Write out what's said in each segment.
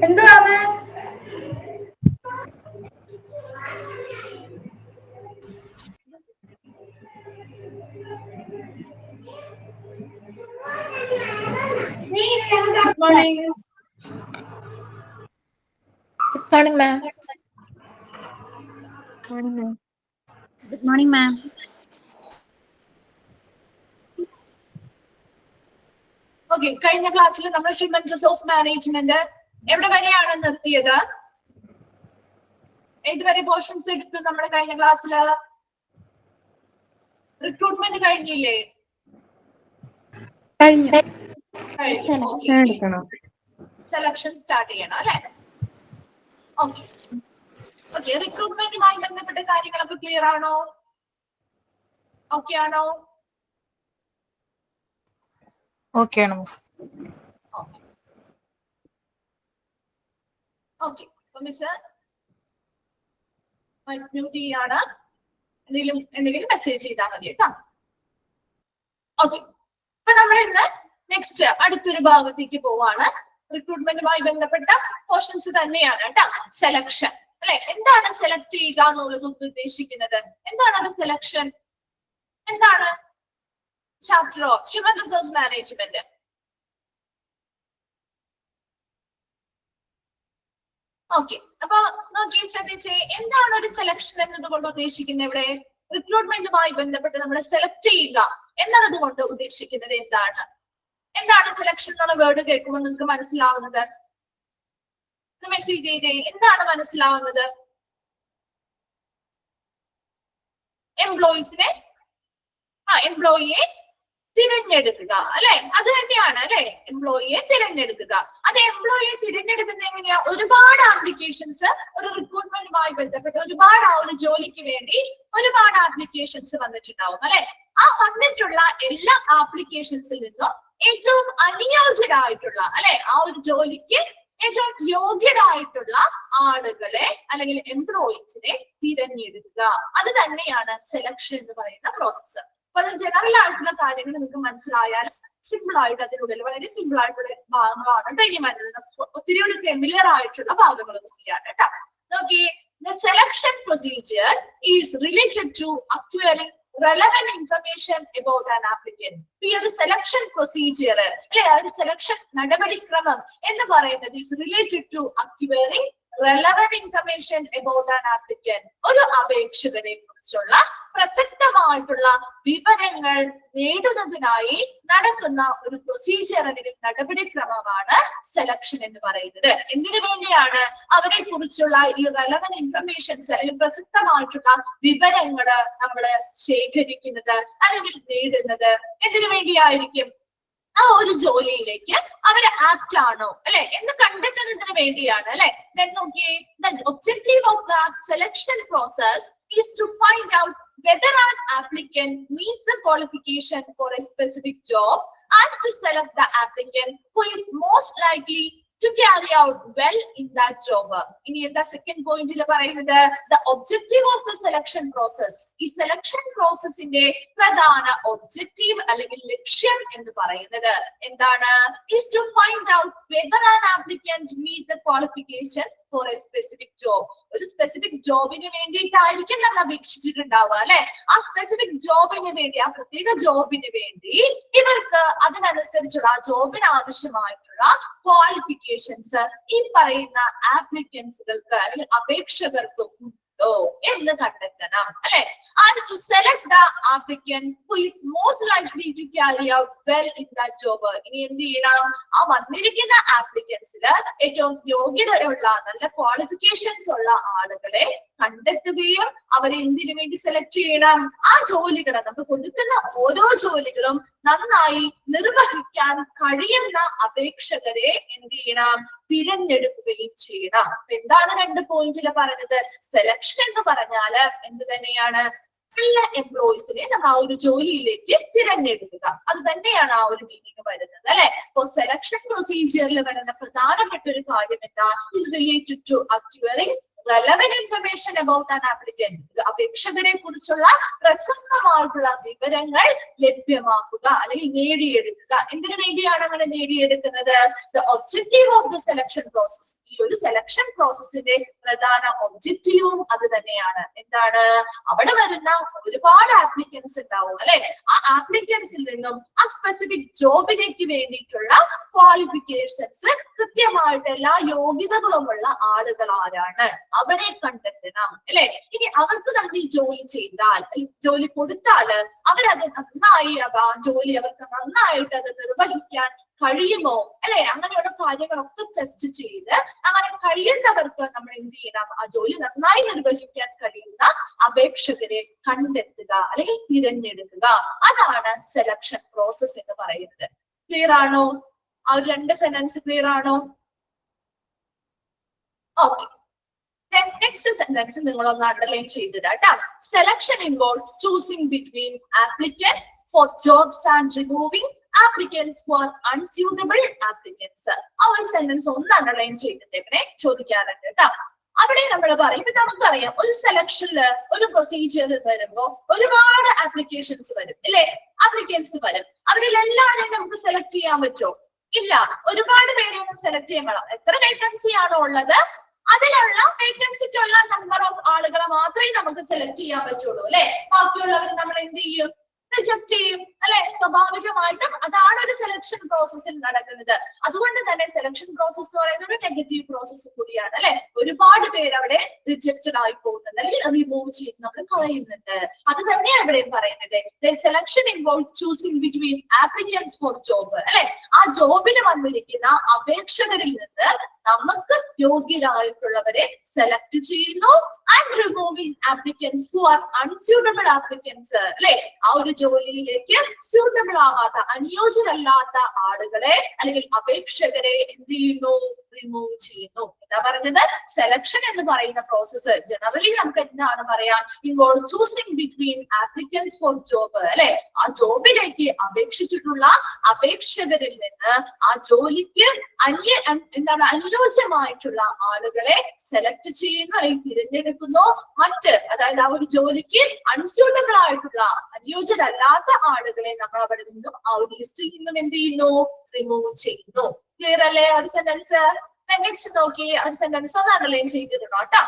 എന്തുവാ മാം? Good morning. Good morning, ma'am. Morning, ma'am. Good morning, ma'am. Okay, കഴിഞ്ഞ ക്ലാസ്സിൽ നമ്മൾ ഹ്യൂമൻ റിസോഴ്സ് മാനേജ്മെന്റ് എവിടെ വരെയാണ് നിർത്തിയത്? ഏതുവരെ പോർഷൻസ് എടുത്തു നമ്മുടെ കഴിഞ്ഞ ക്ലാസ്സിൽ? റിക്രൂട്ട്മെന്റ് കഴിഞ്ഞില്ലേ? സെലക്ഷൻ സ്റ്റാർട്ട് ചെയ്യണം അല്ലെ? ഓക്കെ ഓക്കെ, റിക്രൂട്ട്മെന്റുമായി ബന്ധപ്പെട്ട കാര്യങ്ങളൊക്കെ ക്ലിയർ ആണോ? ഓക്കെ ആണോ? Okay, miss. ഓക്കെ, അപ്പൊ മിസ് മ്യൂട്ട് ചെയ്യാണ്. എന്തെങ്കിലും മെസ്സേജ് ചെയ്താൽ മതി കേട്ടോ. ഓക്കെ, അപ്പൊ നമ്മൾ ഇന്ന് നെക്സ്റ്റ് അടുത്തൊരു ഭാഗത്തേക്ക് പോവാണ്. റിക്രൂട്ട്മെന്റുമായി ബന്ധപ്പെട്ട പോർഷൻസ് തന്നെയാണ് കേട്ടോ. സെലക്ഷൻ അല്ലെ? എന്താണ് സെലക്ട് ചെയ്യുക എന്നുള്ളത് ഉദ്ദേശിക്കുന്നത്? എന്താണ് ഒരു സെലക്ഷൻ? എന്താണ് chapter of human resource management? Okay, അപ്പൊ നോക്കി ശ്രദ്ധിച്ചേ, എന്താണ് ഒരു സെലക്ഷൻ എന്നതുകൊണ്ട് ഉദ്ദേശിക്കുന്നത്? ഇവിടെ റിക്രൂട്ട്മെന്റുമായി ബന്ധപ്പെട്ട് നമ്മൾ സെലക്ട് ചെയ്യുക എന്നുള്ളത് കൊണ്ട് ഉദ്ദേശിക്കുന്നത് എന്താണ്? എന്താണ് സെലക്ഷൻ എന്നുള്ള വേർഡ് കേൾക്കുമ്പോൾ നിങ്ങൾക്ക് മനസ്സിലാവുന്നത്? മെസ്സേജ് ചെയ്തേ, എന്താണ് മനസ്സിലാവുന്നത്? എംപ്ലോയിയെ തിരഞ്ഞെടുക്കുക അല്ലെ? അത് തന്നെയാണ് അല്ലെ, എംപ്ലോയിയെ തിരഞ്ഞെടുക്കുക. അത് എംപ്ലോയിയെ തിരഞ്ഞെടുക്കുന്ന എങ്ങനെയാ? ഒരുപാട് ആപ്ലിക്കേഷൻസ് ഒരു റിക്രൂട്ട്മെന്റുമായി ബന്ധപ്പെട്ട് ഒരുപാട് ആ ഒരു ജോലിക്ക് വേണ്ടി ഒരുപാട് ആപ്ലിക്കേഷൻസ് വന്നിട്ടുണ്ടാവും അല്ലെ? ആ വന്നിട്ടുള്ള എല്ലാ ആപ്ലിക്കേഷൻസിൽ നിന്നും ഏറ്റവും അനുയോജ്യരായിട്ടുള്ള അല്ലെ, ആ ഒരു ജോലിക്ക് ഏറ്റവും യോഗ്യരായിട്ടുള്ള ആളുകളെ അല്ലെങ്കിൽ എംപ്ലോയീസിനെ തിരഞ്ഞെടുക്കുക. അത് തന്നെയാണ് സെലക്ഷൻ എന്ന് പറയുന്ന പ്രോസസ്സ്. അപ്പൊ അത് ജനറൽ ആയിട്ടുള്ള കാര്യങ്ങൾ നിങ്ങൾക്ക് മനസ്സിലായാൽ സിമ്പിൾ ആയിട്ട് അതിനുള്ളിൽ വളരെ സിമ്പിൾ ആയിട്ടുള്ള ഭാഗങ്ങളാണ് ഇനി വരുന്നത്. ഒത്തിരി കൂടി ഫെമിലിയർ ആയിട്ടുള്ള ഭാഗങ്ങൾ കൂടിയാണ് കേട്ടോ. നോക്കി, the selection procedure is related to acquiring relevant information about an applicant. ഈ ഒരു സെലക്ഷൻ പ്രൊസീജിയർ അല്ലെ, ആ ഒരു സെലക്ഷൻ നടപടിക്രമം എന്ന് പറയുന്നത് is related to acquiring relevant information about an applicant. ഒരു അപേക്ഷകനെ കുറിച്ചുള്ള പ്രസക്തമായിട്ടുള്ള വിവരങ്ങൾ നേടുന്നതിനായി നടത്തുന്ന ഒരു പ്രൊസീജിയർ അല്ലെങ്കിൽ നടപടിക്രമമാണ് സെലക്ഷൻ എന്ന് പറയുന്നത്. എന്തിനു വേണ്ടിയാണ്? അവരെ കുറിച്ചുള്ള ഈ റെലവന്റ് ഇൻഫർമേഷൻസ് അല്ലെങ്കിൽ പ്രസക്തമായിട്ടുള്ള വിവരങ്ങള് നമ്മൾ ശേഖരിക്കുന്നത് അല്ലെങ്കിൽ നേടുന്നത് എന്തിനു വേണ്ടിയായിരിക്കും? ആ ഒരു ജോലിയിലേക്ക് അവർ ആപ്റ്റ് ആണോ അല്ലെ എന്ന് കണ്ടെത്തുന്നതിന് വേണ്ടിയാണ് അല്ലെ. Then നോക്കിയേ, the objective of the selection process is to find out whether an applicant meets the qualification for a specific job and to select the applicant who is most likely to carry out well in that job. ഇനി എന്താ second പോയിന്റിൽ പറയുന്നത്? The objective of the selection process. ഈ selection പ്രോസസിന്റെ പ്രധാന objective അല്ലെങ്കിൽ ലക്ഷ്യം എന്ന് പറയുന്നത് എന്താണ്? is to find out whether an applicant meet the qualification for a specific job. ഒരു സ്പെസിഫിക് ജോബിന് വേണ്ടിയിട്ടായിരിക്കും നമ്മൾ അപേക്ഷിച്ചിട്ടുണ്ടാവുക അല്ലെ? ആ സ്പെസിഫിക് ജോബിന് വേണ്ടി, ആ പ്രത്യേക ജോബിന് വേണ്ടി ഇവർക്ക് അതിനനുസരിച്ചുള്ള ആ ജോബിന് ആവശ്യമായിട്ടുള്ള ക്വാളിഫിക്കേഷൻസ് ഈ പറയുന്ന ആപ്ലിക്കൻസുകൾക്ക് അല്ലെങ്കിൽ അപേക്ഷകർക്ക് ഉണ്ടോ എന്ന് കണ്ടെത്തണം അല്ലെ? And to select the applicant who is most likely to carry out well in that job. ഇനി എന്ത് ചെയ്യണം? ആ വന്നിരിക്കുന്ന ആപ്ലിക്കൻസില് ഏറ്റവും യോഗ്യതയുള്ള നല്ല ക്വാളിഫിക്കേഷൻസ് ഉള്ള ആളുകളെ കണ്ടെത്തുകയും അവരെ എന്തിനു വേണ്ടി സെലക്ട് ചെയ്യണം? ആ ജോലികളെ, നമുക്ക് കൊടുക്കുന്ന ഓരോ ജോലികളും നന്നായി നിർവഹിക്കാൻ കഴിയുന്ന അപേക്ഷകരെ എന്ത് ചെയ്യണം? തിരഞ്ഞെടുക്കുകയും ചെയ്യണം. എന്താണ് രണ്ട് പോയിന്റിൽ പറഞ്ഞത്? സെലക്ഷൻ എന്ന് പറഞ്ഞാല് എന്ത് തന്നെയാണ്? നല്ല എംപ്ലോയീസിനെ നമ്മൾ ആ ഒരു ജോലിയിലേക്ക് തിരഞ്ഞെടുക്കുക. അത് തന്നെയാണ് ആ ഒരു മീനിങ് വരുന്നത് അല്ലെ? അപ്പോ സെലക്ഷൻ പ്രൊസീജിയറിൽ വരുന്ന പ്രധാനപ്പെട്ട ഒരു കാര്യം എന്താ? Is related to acquiring relevant information about an applicant. അപേക്ഷകരെ കുറിച്ചുള്ള പ്രസക്തമായിട്ടുള്ള വിവരങ്ങൾ ലഭ്യമാക്കുക അല്ലെങ്കിൽ നേടിയെടുക്കുക. എന്തിനു വേണ്ടിയാണ് അങ്ങനെ നേടിയെടുക്കുന്നത്? The objective of the selection process. ഈ ഒരു സെലക്ഷൻ പ്രോസസ്സിന്റെ പ്രധാന ഒബ്ജക്റ്റീവും അത് തന്നെയാണ്. എന്താണ്? അവിടെ വരുന്ന ഒരുപാട് ആപ്ലിക്കൻസ് ഉണ്ടാവും അല്ലെ? ആ ആപ്ലിക്കൻസിൽ നിന്നും ആ സ്പെസിഫിക് ജോബിലേക്ക് വേണ്ടിയിട്ടുള്ള ക്വാളിഫിക്കേഷൻസ് കൃത്യമായിട്ട് എല്ലാ യോഗ്യതകളുമുള്ള ആളുകൾ ആരാണ് അവരെ കണ്ടെത്തണം അല്ലെ? ഇനി അവർക്ക് നമ്മൾ ഈ ജോലി ചെയ്താൽ, ഈ ജോലി കൊടുത്താല് അവരത് നന്നായി, ആ ജോലി അവർക്ക് നന്നായിട്ട് അത് നിർവഹിക്കാൻ കഴിയുമോ അല്ലെ? അങ്ങനെയുള്ള കാര്യങ്ങളൊക്കെ ടെസ്റ്റ് ചെയ്ത് അങ്ങനെ കഴിയുന്നവർക്ക് നമ്മൾ എന്ത് ചെയ്യണം? ആ ജോലി നന്നായി നിർവഹിക്കാൻ കഴിയുന്ന അപേക്ഷകരെ കണ്ടെത്തുക അല്ലെങ്കിൽ തിരഞ്ഞെടുക്കുക. അതാണ് സെലക്ഷൻ പ്രോസസ് എന്ന് പറയുന്നത്. ക്ലിയർ ആണോ? ആ ഒരു രണ്ട് സെന്റൻസ് ക്ലിയർ ആണോ? ഓക്കെ. Then next sentence നിങ്ങൾ ഒന്ന് അണ്ടർലൈൻ ചെയ്തിടാം. Selection involves choosing between applicants for jobs and removing applicants for unsuitable applicants. ആ ഒരു സെന്റൻസ് ഒന്ന് അണ്ടർലൈൻ ചെയ്തിട്ട് ചോദിക്കാറുണ്ട് കേട്ടോ. അവിടെ നമ്മൾ പറയും, ഇപ്പൊ നമുക്കറിയാം ഒരു സെലക്ഷനില് ഒരു പ്രൊസീജിയർ വരുമ്പോ ഒരുപാട് ആപ്ലിക്കേഷൻസ് വരും അല്ലെ? ആപ്ലിക്കൻസ് വരും. അവരിൽ എല്ലാവരെയും നമുക്ക് സെലക്ട് ചെയ്യാൻ പറ്റുമോ? ഇല്ല. ഒരുപാട് പേരെ ഒന്ന് സെലക്ട് ചെയ്യാൻ വേണം. എത്ര വേക്കൻസി ആണോ ഉള്ളത് അതിലുള്ള വേക്കൻസിക്കുള്ള നമ്പർ ഓഫ് ആളുകളെ മാത്രമേ നമുക്ക് സെലക്ട് ചെയ്യാൻ പറ്റുള്ളൂ അല്ലെ? ബാക്കിയുള്ളവർ നമ്മൾ എന്ത് ചെയ്യും? റിജക്ട് ചെയ്യും അല്ലെ? സ്വാഭാവികമായിട്ടും അതാണ് ഒരു സെലക്ഷൻ പ്രോസസ്സിൽ നടക്കുന്നത്. അതുകൊണ്ട് തന്നെ സെലക്ഷൻ പ്രോസസ് എന്ന് പറയുന്നത് ഒരു നെഗറ്റീവ് പ്രോസസ് കൂടിയാണ് അല്ലെ? ഒരുപാട് പേര് അവിടെ റിജക്റ്റഡ് ആയി പോകുന്നുണ്ട് അല്ലെങ്കിൽ റിമൂവ് ചെയ്ത് നമ്മൾ കളയുന്നുണ്ട്. അത് തന്നെയാണ് ഇവിടെയും പറയുന്നത്. Selection involves choosing between applicants for job അല്ലെ? ആ ജോബിന് വന്നിരിക്കുന്ന അപേക്ഷകരിൽ നിന്ന് നമുക്ക് യോഗ്യരായിട്ടുള്ളവരെ സെലക്ട് ചെയ്യുന്നു. And removing applicants who are unsuitable applicants അല്ലെ? ആ ഒരു ജോലിയിലേക്ക് സ്യൂട്ടബിൾ ആവാത്ത, അനുയോജ്യരല്ലാത്ത ആളുകളെ അല്ലെങ്കിൽ അപേക്ഷകരെ എന്ത് ചെയ്യുന്നു? റിമൂവ് ചെയ്യുന്നു. എന്താ പറഞ്ഞത്? സെലക്ഷൻ എന്ന് പറയുന്ന പ്രോസസ്സ് ജനറലി നമുക്ക് എന്താണ് പറയാ? Involve choosing between applicants for job അല്ലെ? ആ ജോബിലേക്ക് അപേക്ഷിച്ചിട്ടുള്ള അപേക്ഷകരിൽ നിന്ന് ആ ജോലിക്ക് എന്താണ് അനുയോജ്യമായിട്ടുള്ള ആളുകളെ സെലക്ട് ചെയ്യുന്നു അല്ലെങ്കിൽ തിരഞ്ഞെടുക്കുന്നു. അതായത് ആ ഒരു ജോലിക്ക് അൺസ്യൂട്ടബിൾ ആയിട്ടുള്ള, അനുയോജ്യരല്ലാത്ത ആളുകളെ നമ്മൾ അവിടെ നിന്നും ആ ഒരു ലിസ്റ്റിൽ നിന്നും എന്ത് ചെയ്യുന്നു? റിമൂവ് ചെയ്യുന്നു. ക്ലിയർ അല്ലേ ഒരു സെന്റൻസ്? നെക്സ്റ്റ് നോക്കി ഒരു സെന്റൻസ് ഒന്ന് അണ്ടർലൈൻ ചെയ്തിരുന്നു കേട്ടോ.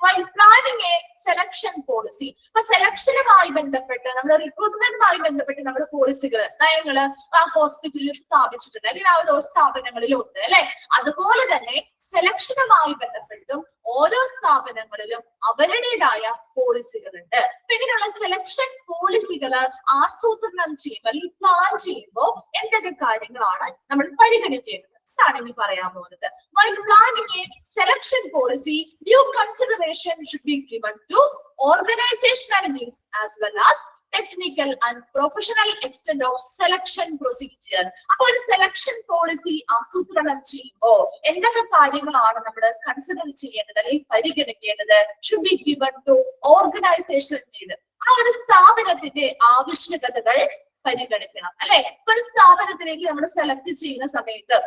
While planning a selection policy, അപ്പൊ സെലക്ഷനുമായി ബന്ധപ്പെട്ട് നമ്മുടെ റിക്രൂട്ട്മെന്റുമായി ബന്ധപ്പെട്ട് നമ്മുടെ പോളിസികൾ, നയങ്ങള് ആ ഹോസ്പിറ്റലിൽ സ്ഥാപിച്ചിട്ടുണ്ട് അല്ലെങ്കിൽ ആ ഓരോ സ്ഥാപനങ്ങളിലും ഉണ്ട് അല്ലെ? അതുപോലെ തന്നെ സെലക്ഷനുമായി ബന്ധപ്പെട്ടും ഓരോ സ്ഥാപനങ്ങളിലും അവരുടേതായ പോളിസികളുണ്ട്. അപ്പൊ ഇങ്ങനെയുള്ള സെലക്ഷൻ പോളിസികള് ആസൂത്രണം ചെയ്യുമ്പോൾ അല്ലെങ്കിൽ പ്ലാൻ ചെയ്യുമ്പോൾ എന്തൊക്കെ കാര്യങ്ങളാണ് നമ്മൾ പരിഗണിക്കേണ്ടത്? ഇനി പറയാൻ പോകുന്നത്. While planning a selection policy, due consideration should be given to organizational needs as well as technical and professional extent of selection procedure. അപ്പോൾ ഒരു സെലക്ഷൻ പോളിസി ആസൂത്രണം ചെയ്യുമ്പോൾ എന്തൊക്കെ കാര്യങ്ങളാണ് നമ്മൾ കൺസിഡർ ചെയ്യേണ്ടത് അല്ലെങ്കിൽ പരിഗണിക്കേണ്ടത്? should be given to organization need. ആ ഒരു സ്ഥാപനത്തിന്റെ ആവശ്യകതകൾ പരിഗണിക്കണം അല്ലെ? ഒരു സ്ഥാപനത്തിലേക്ക് നമ്മൾ സെലക്ട് ചെയ്യുന്ന സമയത്ത്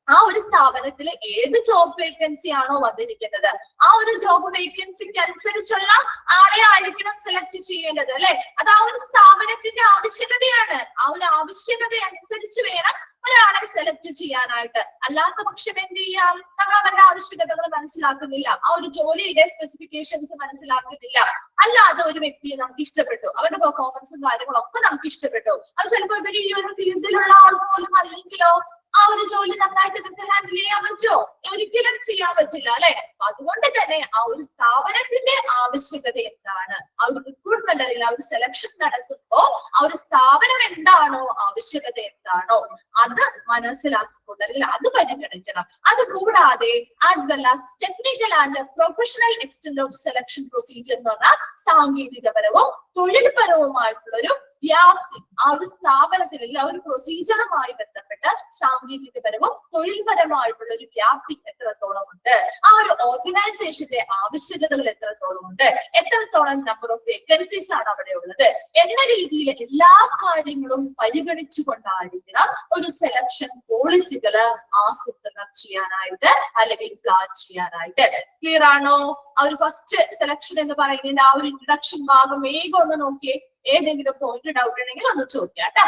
ആ ഒരു സ്ഥാപനത്തിൽ ഏത് ജോബ് വേക്കൻസി ആണോ വന്നിരിക്കുന്നത് ആ ഒരു ജോബ് വേക്കൻസിക്ക് അനുസരിച്ചുള്ള ആളെ ആയിരിക്കണം സെലക്ട് ചെയ്യേണ്ടത് അല്ലെ. അത് ആ ഒരു സ്ഥാപനത്തിന്റെ ആവശ്യകതയാണ്. ആ ഒരു ആവശ്യകത അനുസരിച്ച് വേണം ഒരാളെ സെലക്ട് ചെയ്യാനായിട്ട്. അല്ലാത്ത പക്ഷം എന്ത് ചെയ്യാം, നമ്മൾ അവരുടെ ആവശ്യകതകൾ മനസ്സിലാക്കുന്നില്ല, ആ ഒരു ജോലിയുടെ സ്പെസിഫിക്കേഷൻസ് മനസ്സിലാക്കുന്നില്ല. അല്ലാതെ ഒരു വ്യക്തിയെ നമുക്ക് ഇഷ്ടപ്പെട്ടു, അവരുടെ പെർഫോമൻസും കാര്യങ്ങളൊക്കെ നമുക്ക് ഇഷ്ടപ്പെട്ടു, അത് ചിലപ്പോൾ ഇവർ ഈ ഒരു ഫീൽഡിലുള്ള ആൾ പോലും അല്ലെങ്കിലോ ആ ഒരു ജോലി നന്നായിട്ട് നിങ്ങൾക്ക് ഹാൻഡിൽ ചെയ്യാൻ പറ്റുമോ? ഒരിക്കലും ചെയ്യാൻ പറ്റില്ല അല്ലെ. അതുകൊണ്ട് തന്നെ ആ ഒരു സ്ഥാപനത്തിന്റെ ആവശ്യകത എന്താണ്, ആ ഒരു റിക്രൂട്ട്മെന്റ് അല്ലെങ്കിൽ ആ ഒരു സെലക്ഷൻ നടത്തുമ്പോ ആ ഒരു സ്ഥാപനം എന്താണോ ആവശ്യകത എന്താണോ അത് മനസ്സിലാക്കിക്കൊണ്ട് അല്ലെങ്കിൽ അത് പരിഗണിക്കണം. അത് കൂടാതെ as well as technical and professional extent of selection procedure എന്ന് പറഞ്ഞാൽ സാങ്കേതികപരവും തൊഴിൽപരവുമായിട്ടുള്ള ഒരു വ്യാപ്തി ആ ഒരു സ്ഥാപനത്തിൽ അല്ലെങ്കിൽ ആ ഒരു പ്രൊസീജിയറുമായി ബന്ധപ്പെട്ട് സാങ്കേതികപരവും തൊഴിൽപരമായിട്ടുള്ള ഒരു വ്യാപ്തി എത്രത്തോളം ഉണ്ട്, ആ ഒരു ഓർഗനൈസേഷന്റെ ആവശ്യകതകൾ എത്രത്തോളം ഉണ്ട്, എത്രത്തോളം നമ്പർ ഓഫ് വേക്കൻസീസ് ആണ് അവിടെ ഉള്ളത് എന്ന രീതിയിൽ എല്ലാ കാര്യങ്ങളും പരിഗണിച്ചുകൊണ്ടായിരിക്കണം ഒരു സെലക്ഷൻ പോളിസികള് ആസൂത്രണം ചെയ്യാനായിട്ട് അല്ലെങ്കിൽ പ്ലാൻ ചെയ്യാനായിട്ട്. ക്ലിയർ ആണോ? ആ ഒരു ഫസ്റ്റ് സെലക്ഷൻ എന്ന് പറയുന്നതിന്റെ ആ ഒരു ഇൻട്രഡക്ഷൻ ഭാഗം വേഗം ഒന്ന് നോക്കിയേ. ഏതെങ്കിലും പോയിന്റ് ഡൗട്ട് ഉണ്ടെങ്കിൽ ഒന്ന് ചോദിക്കാം കേട്ടോ.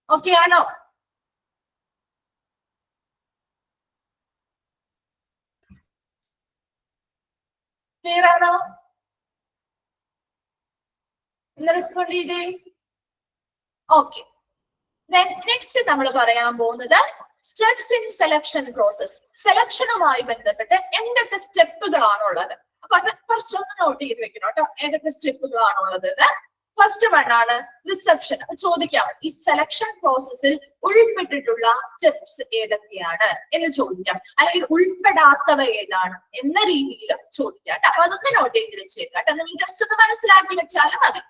ഓക്കെ ആണോ? ക്ലിയർ ആണോ? ഒന്ന് റെസ്പോണ്ട് ചെയ്തേ. ഓക്കെ, നെക്സ്റ്റ് നമ്മൾ പറയാൻ പോകുന്നത് സ്റ്റെപ്സ് ഇൻ സെലക്ഷൻ പ്രോസസ്. സെലക്ഷനുമായി ബന്ധപ്പെട്ട് എന്തൊക്കെ സ്റ്റെപ്പുകളാണുള്ളത് അപ്പൊ അത് കുറച്ചൊന്ന് നോട്ട് ചെയ്ത് വെക്കണം കേട്ടോ, ഏതൊക്കെ സ്റ്റെപ്പുകളാണുള്ളത്. ഫസ്റ്റ് വൺ ആണ് റിസപ്ഷൻ. ചോദിക്കാം, ഈ സെലക്ഷൻ പ്രോസസ്സിൽ ഉൾപ്പെട്ടിട്ടുള്ള സ്റ്റെപ്സ് ഏതൊക്കെയാണ് എന്ന് ചോദിക്കാം, അല്ലെങ്കിൽ ഉൾപ്പെടാത്തവ ഏതാണ് എന്ന രീതിയിൽ ചോദിക്കാം കേട്ടോ. അപ്പൊ അതൊന്ന് നോട്ട് ചെയ്ത് വെച്ചേക്കാം കേട്ടോ, നിങ്ങൾ ജസ്റ്റ് ഒന്ന് മനസ്സിലാക്കി വെച്ചാലും മതി.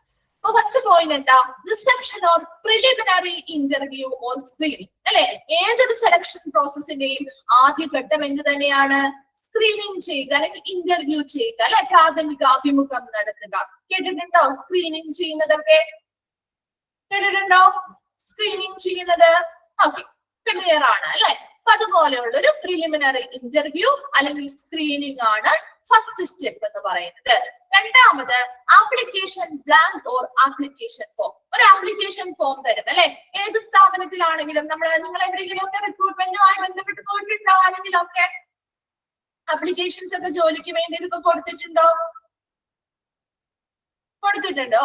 അപ്പൊ ഫസ്റ്റ് പോയിന്റ് എന്താ, reception or preliminary interview or screening അല്ലെ. ഏതൊരു സെലക്ഷൻ പ്രോസസ്സിന്റെയും ആദ്യ ഘട്ടം എന്ത് തന്നെയാണ്, സ്ക്രീനിങ് ചെയ്യുക അല്ലെങ്കിൽ ഇന്റർവ്യൂ ചെയ്യുക അല്ലെ, പ്രാഥമിക അഭിമുഖം നടത്തുക. കേട്ടിട്ടുണ്ടോ സ്ക്രീനിങ് ചെയ്യുന്നതൊക്കെ? കേട്ടിട്ടുണ്ടോ സ്ക്രീനിങ് ചെയ്യുന്നത്? ഓക്കെ, ക്ലിയർ ആണ് അല്ലെ. അപ്പൊ അതുപോലെയുള്ള ഒരു പ്രിലിമിനറി ഇന്റർവ്യൂ അല്ലെങ്കിൽ സ്ക്രീനിങ് ആണ് ഫസ്റ്റ് സ്റ്റെപ്പ് എന്ന് പറയുന്നത്. രണ്ടാമത് application blank or application form. ഒരു ആപ്ലിക്കേഷൻ ഫോം തരും അല്ലെ, ഏത് സ്ഥാപനത്തിലാണെങ്കിലും നിങ്ങൾ എവിടെയെങ്കിലും ഒക്കെ റിക്രൂട്ട്മെന്റുമായി ബന്ധപ്പെട്ട് പോയിട്ടുണ്ടോ, ആണെങ്കിലും ഒക്കെ ആപ്ലിക്കേഷൻസ് ഒക്കെ ജോലിക്ക് വേണ്ടി ഇപ്പൊ കൊടുത്തിട്ടുണ്ടോ? കൊടുത്തിട്ടുണ്ടോ?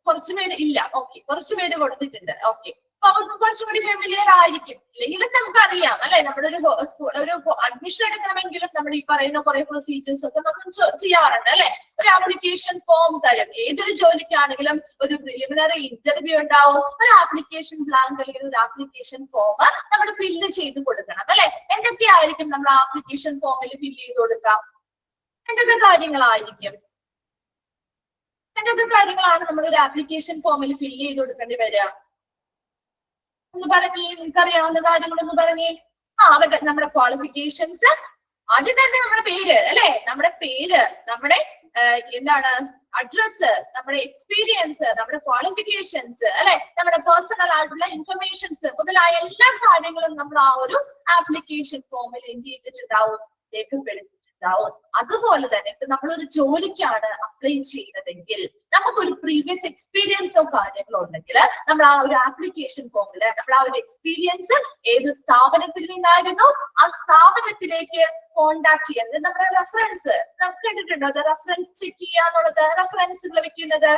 കുറച്ചു പേര് ഇല്ല. ഓക്കെ, കുറച്ചു പേര് കൊടുത്തിട്ടുണ്ട്. ഓക്കെ, അപ്പൊ അവർക്ക് കുറച്ചും കൂടി ഫെമിലിയർ ആയിരിക്കും. ഇല്ലെങ്കിലും നമുക്കറിയാം അല്ലെ, നമ്മുടെ ഒരു അഡ്മിഷൻ എടുക്കണമെങ്കിലും നമ്മൾ ഈ പറയുന്ന കുറെ പ്രൊസീജിയേഴ്സ് ഒക്കെ നമ്മൾ ചെയ്യാറുണ്ട് അല്ലെ. ഒരു ആപ്ലിക്കേഷൻ ഫോം തരും, ഏതൊരു ജോലിക്കാണെങ്കിലും ഒരു പ്രിലിമിനറി ഇന്റർവ്യൂ ഉണ്ടാവും, ഒരു ആപ്ലിക്കേഷൻ ബ്ലാങ്ക് അല്ലെങ്കിൽ ഒരു ആപ്ലിക്കേഷൻ ഫോം നമ്മൾ ഫില്ല് ചെയ്ത് കൊടുക്കണം അല്ലെ. എന്തൊക്കെയായിരിക്കും നമ്മൾ ആപ്ലിക്കേഷൻ ഫോമിൽ ഫില്ല് ചെയ്ത് കൊടുക്കാം? എന്തൊക്കെ കാര്യങ്ങളായിരിക്കും? എന്തൊക്കെ കാര്യങ്ങളാണ് നമ്മൾ ഒരു ആപ്ലിക്കേഷൻ ഫോമിൽ ഫില്ല് ചെയ്ത് കൊടുക്കേണ്ടി വരിക? ഒന്ന് പറഞ്ഞേ, നിങ്ങൾക്ക് അറിയാവുന്ന കാര്യങ്ങളൊന്ന് പറഞ്ഞേ. അവരുടെ നമ്മുടെ ക്വാളിഫിക്കേഷൻസ്, ആദ്യം തന്നെ നമ്മുടെ പേര് അല്ലെ, നമ്മുടെ പേര്, നമ്മുടെ എന്താണ് അഡ്രസ്, നമ്മുടെ എക്സ്പീരിയൻസ്, നമ്മുടെ ക്വാളിഫിക്കേഷൻസ് അല്ലെ, നമ്മുടെ പേഴ്സണൽ ആയിട്ടുള്ള ഇൻഫർമേഷൻസ് മുതലായ എല്ലാ കാര്യങ്ങളും നമ്മൾ ആ ഒരു ആപ്ലിക്കേഷൻ ഫോമിൽ എന്ത് ചെയ്തിട്ടുണ്ടാവും, രേഖപ്പെടുത്തിയിട്ടുണ്ടാവും. അതുപോലെ തന്നെ ഇപ്പൊ നമ്മളൊരു ജോലിക്കാണ് അപ്ലൈ ചെയ്യുന്നതെങ്കിൽ നമുക്കൊരു പ്രീവിയസ് എക്സ്പീരിയൻസോ കാര്യങ്ങളോ ഉണ്ടെങ്കിൽ നമ്മൾ ആ ഒരു ആപ്ലിക്കേഷൻ ഫോമിൽ നമ്മൾ ആ ഒരു എക്സ്പീരിയൻസ് ഏത് സ്ഥാപനത്തിൽ നിന്നായിരുന്നു ആ സ്ഥാപനത്തിലേക്ക് കോണ്ടാക്ട് ചെയ്യുന്നത്, നമ്മുടെ റെഫറൻസ് നമുക്ക് കണ്ടിട്ടുണ്ടോ? അത് റെഫറൻസ് ചെക്ക് ചെയ്യാന്നുള്ളത്, റെഫറൻസുകൾ വെക്കുന്നത്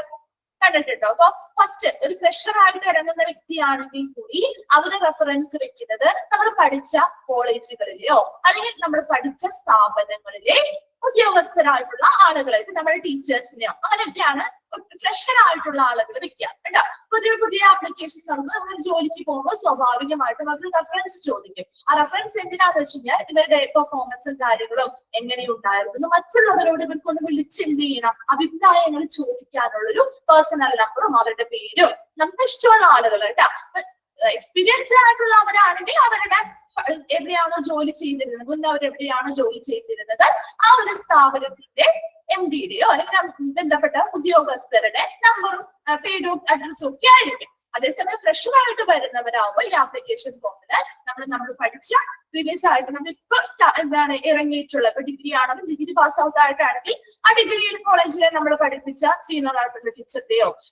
കണ്ടിട്ടുണ്ടോ? അപ്പൊ ഫസ്റ്റ് ഒരു ഫ്രഷർ ആയിട്ട് ഇറങ്ങുന്ന വ്യക്തിയാണെങ്കിൽ കൂടി അവര് റെഫറൻസ് വെക്കുന്നത് നമ്മൾ പഠിച്ച കോളേജുകളിലെയോ അല്ലെങ്കിൽ നമ്മൾ പഠിച്ച സ്ഥാപനങ്ങളിലെ ഉദ്യോഗസ്ഥരായിട്ടുള്ള ആളുകളെ, നമ്മുടെ ടീച്ചേഴ്സിനെയോ അങ്ങനെയൊക്കെയാണ് ഫ്രഷർ ആയിട്ടുള്ള ആളുകൾ വെക്കുക കേട്ടോ. പുതിയ ആപ്ലിക്കേഷൻ നമ്മൾ ജോലിക്ക് പോകുമ്പോൾ സ്വാഭാവികമായിട്ടും അവർ റെഫറൻസ് ചോദിക്കും. ആ റെഫറൻസ് എന്തിനാന്ന് വെച്ച് കഴിഞ്ഞാൽ ഇവരുടെ പെർഫോമൻസും കാര്യങ്ങളും എങ്ങനെയുണ്ടായിരുന്നു, മറ്റുള്ളവരോട് ഇവർക്കൊന്ന് വിളിച്ച് എന്ത് ചെയ്യണം, അഭിപ്രായങ്ങൾ ചോദിക്കാനുള്ളൊരു പേഴ്സണൽ നമ്പറും അവരുടെ പേരും നമുക്ക് ഇഷ്ടമുള്ള ആളുകൾ കേട്ടോ. എക്സ്പീരിയൻസ് ആയിട്ടുള്ളവരാണെങ്കിൽ അവരുടെ എവിടെയാണോ ജോലി ചെയ്തിരുന്നത്, മുന്നേ അവർ എവിടെയാണോ ജോലി ചെയ്തിരുന്നത് ആ ഒരു സ്ഥാപനത്തിന്റെ MD-യുടെയോ അല്ലെങ്കിൽ ബന്ധപ്പെട്ട ഉദ്യോഗസ്ഥരുടെ നമ്പറും പേരും അഡ്രസ്സും ഒക്കെ ആയിരിക്കും. അതേസമയം ഫ്രഷറായിട്ട് വരുന്നവരാകുമ്പോൾ ഈ ആപ്ലിക്കേഷൻ ഫോമില് നമ്മൾ പഠിച്ച പ്രീവിയസ് ആയിട്ട് നമ്മൾ ഇപ്പൊ എന്താണ് ഇറങ്ങിയിട്ടുള്ള ഇപ്പൊ ഡിഗ്രി ആണെങ്കിൽ ഡിഗ്രി പാസ് ഔട്ട് ആയിട്ടാണെങ്കിൽ ആ ഡിഗ്രിയിൽ കോളേജിലെ നമ്മൾ പഠിപ്പിച്ച സീനിയർ ആയിട്ടുള്ള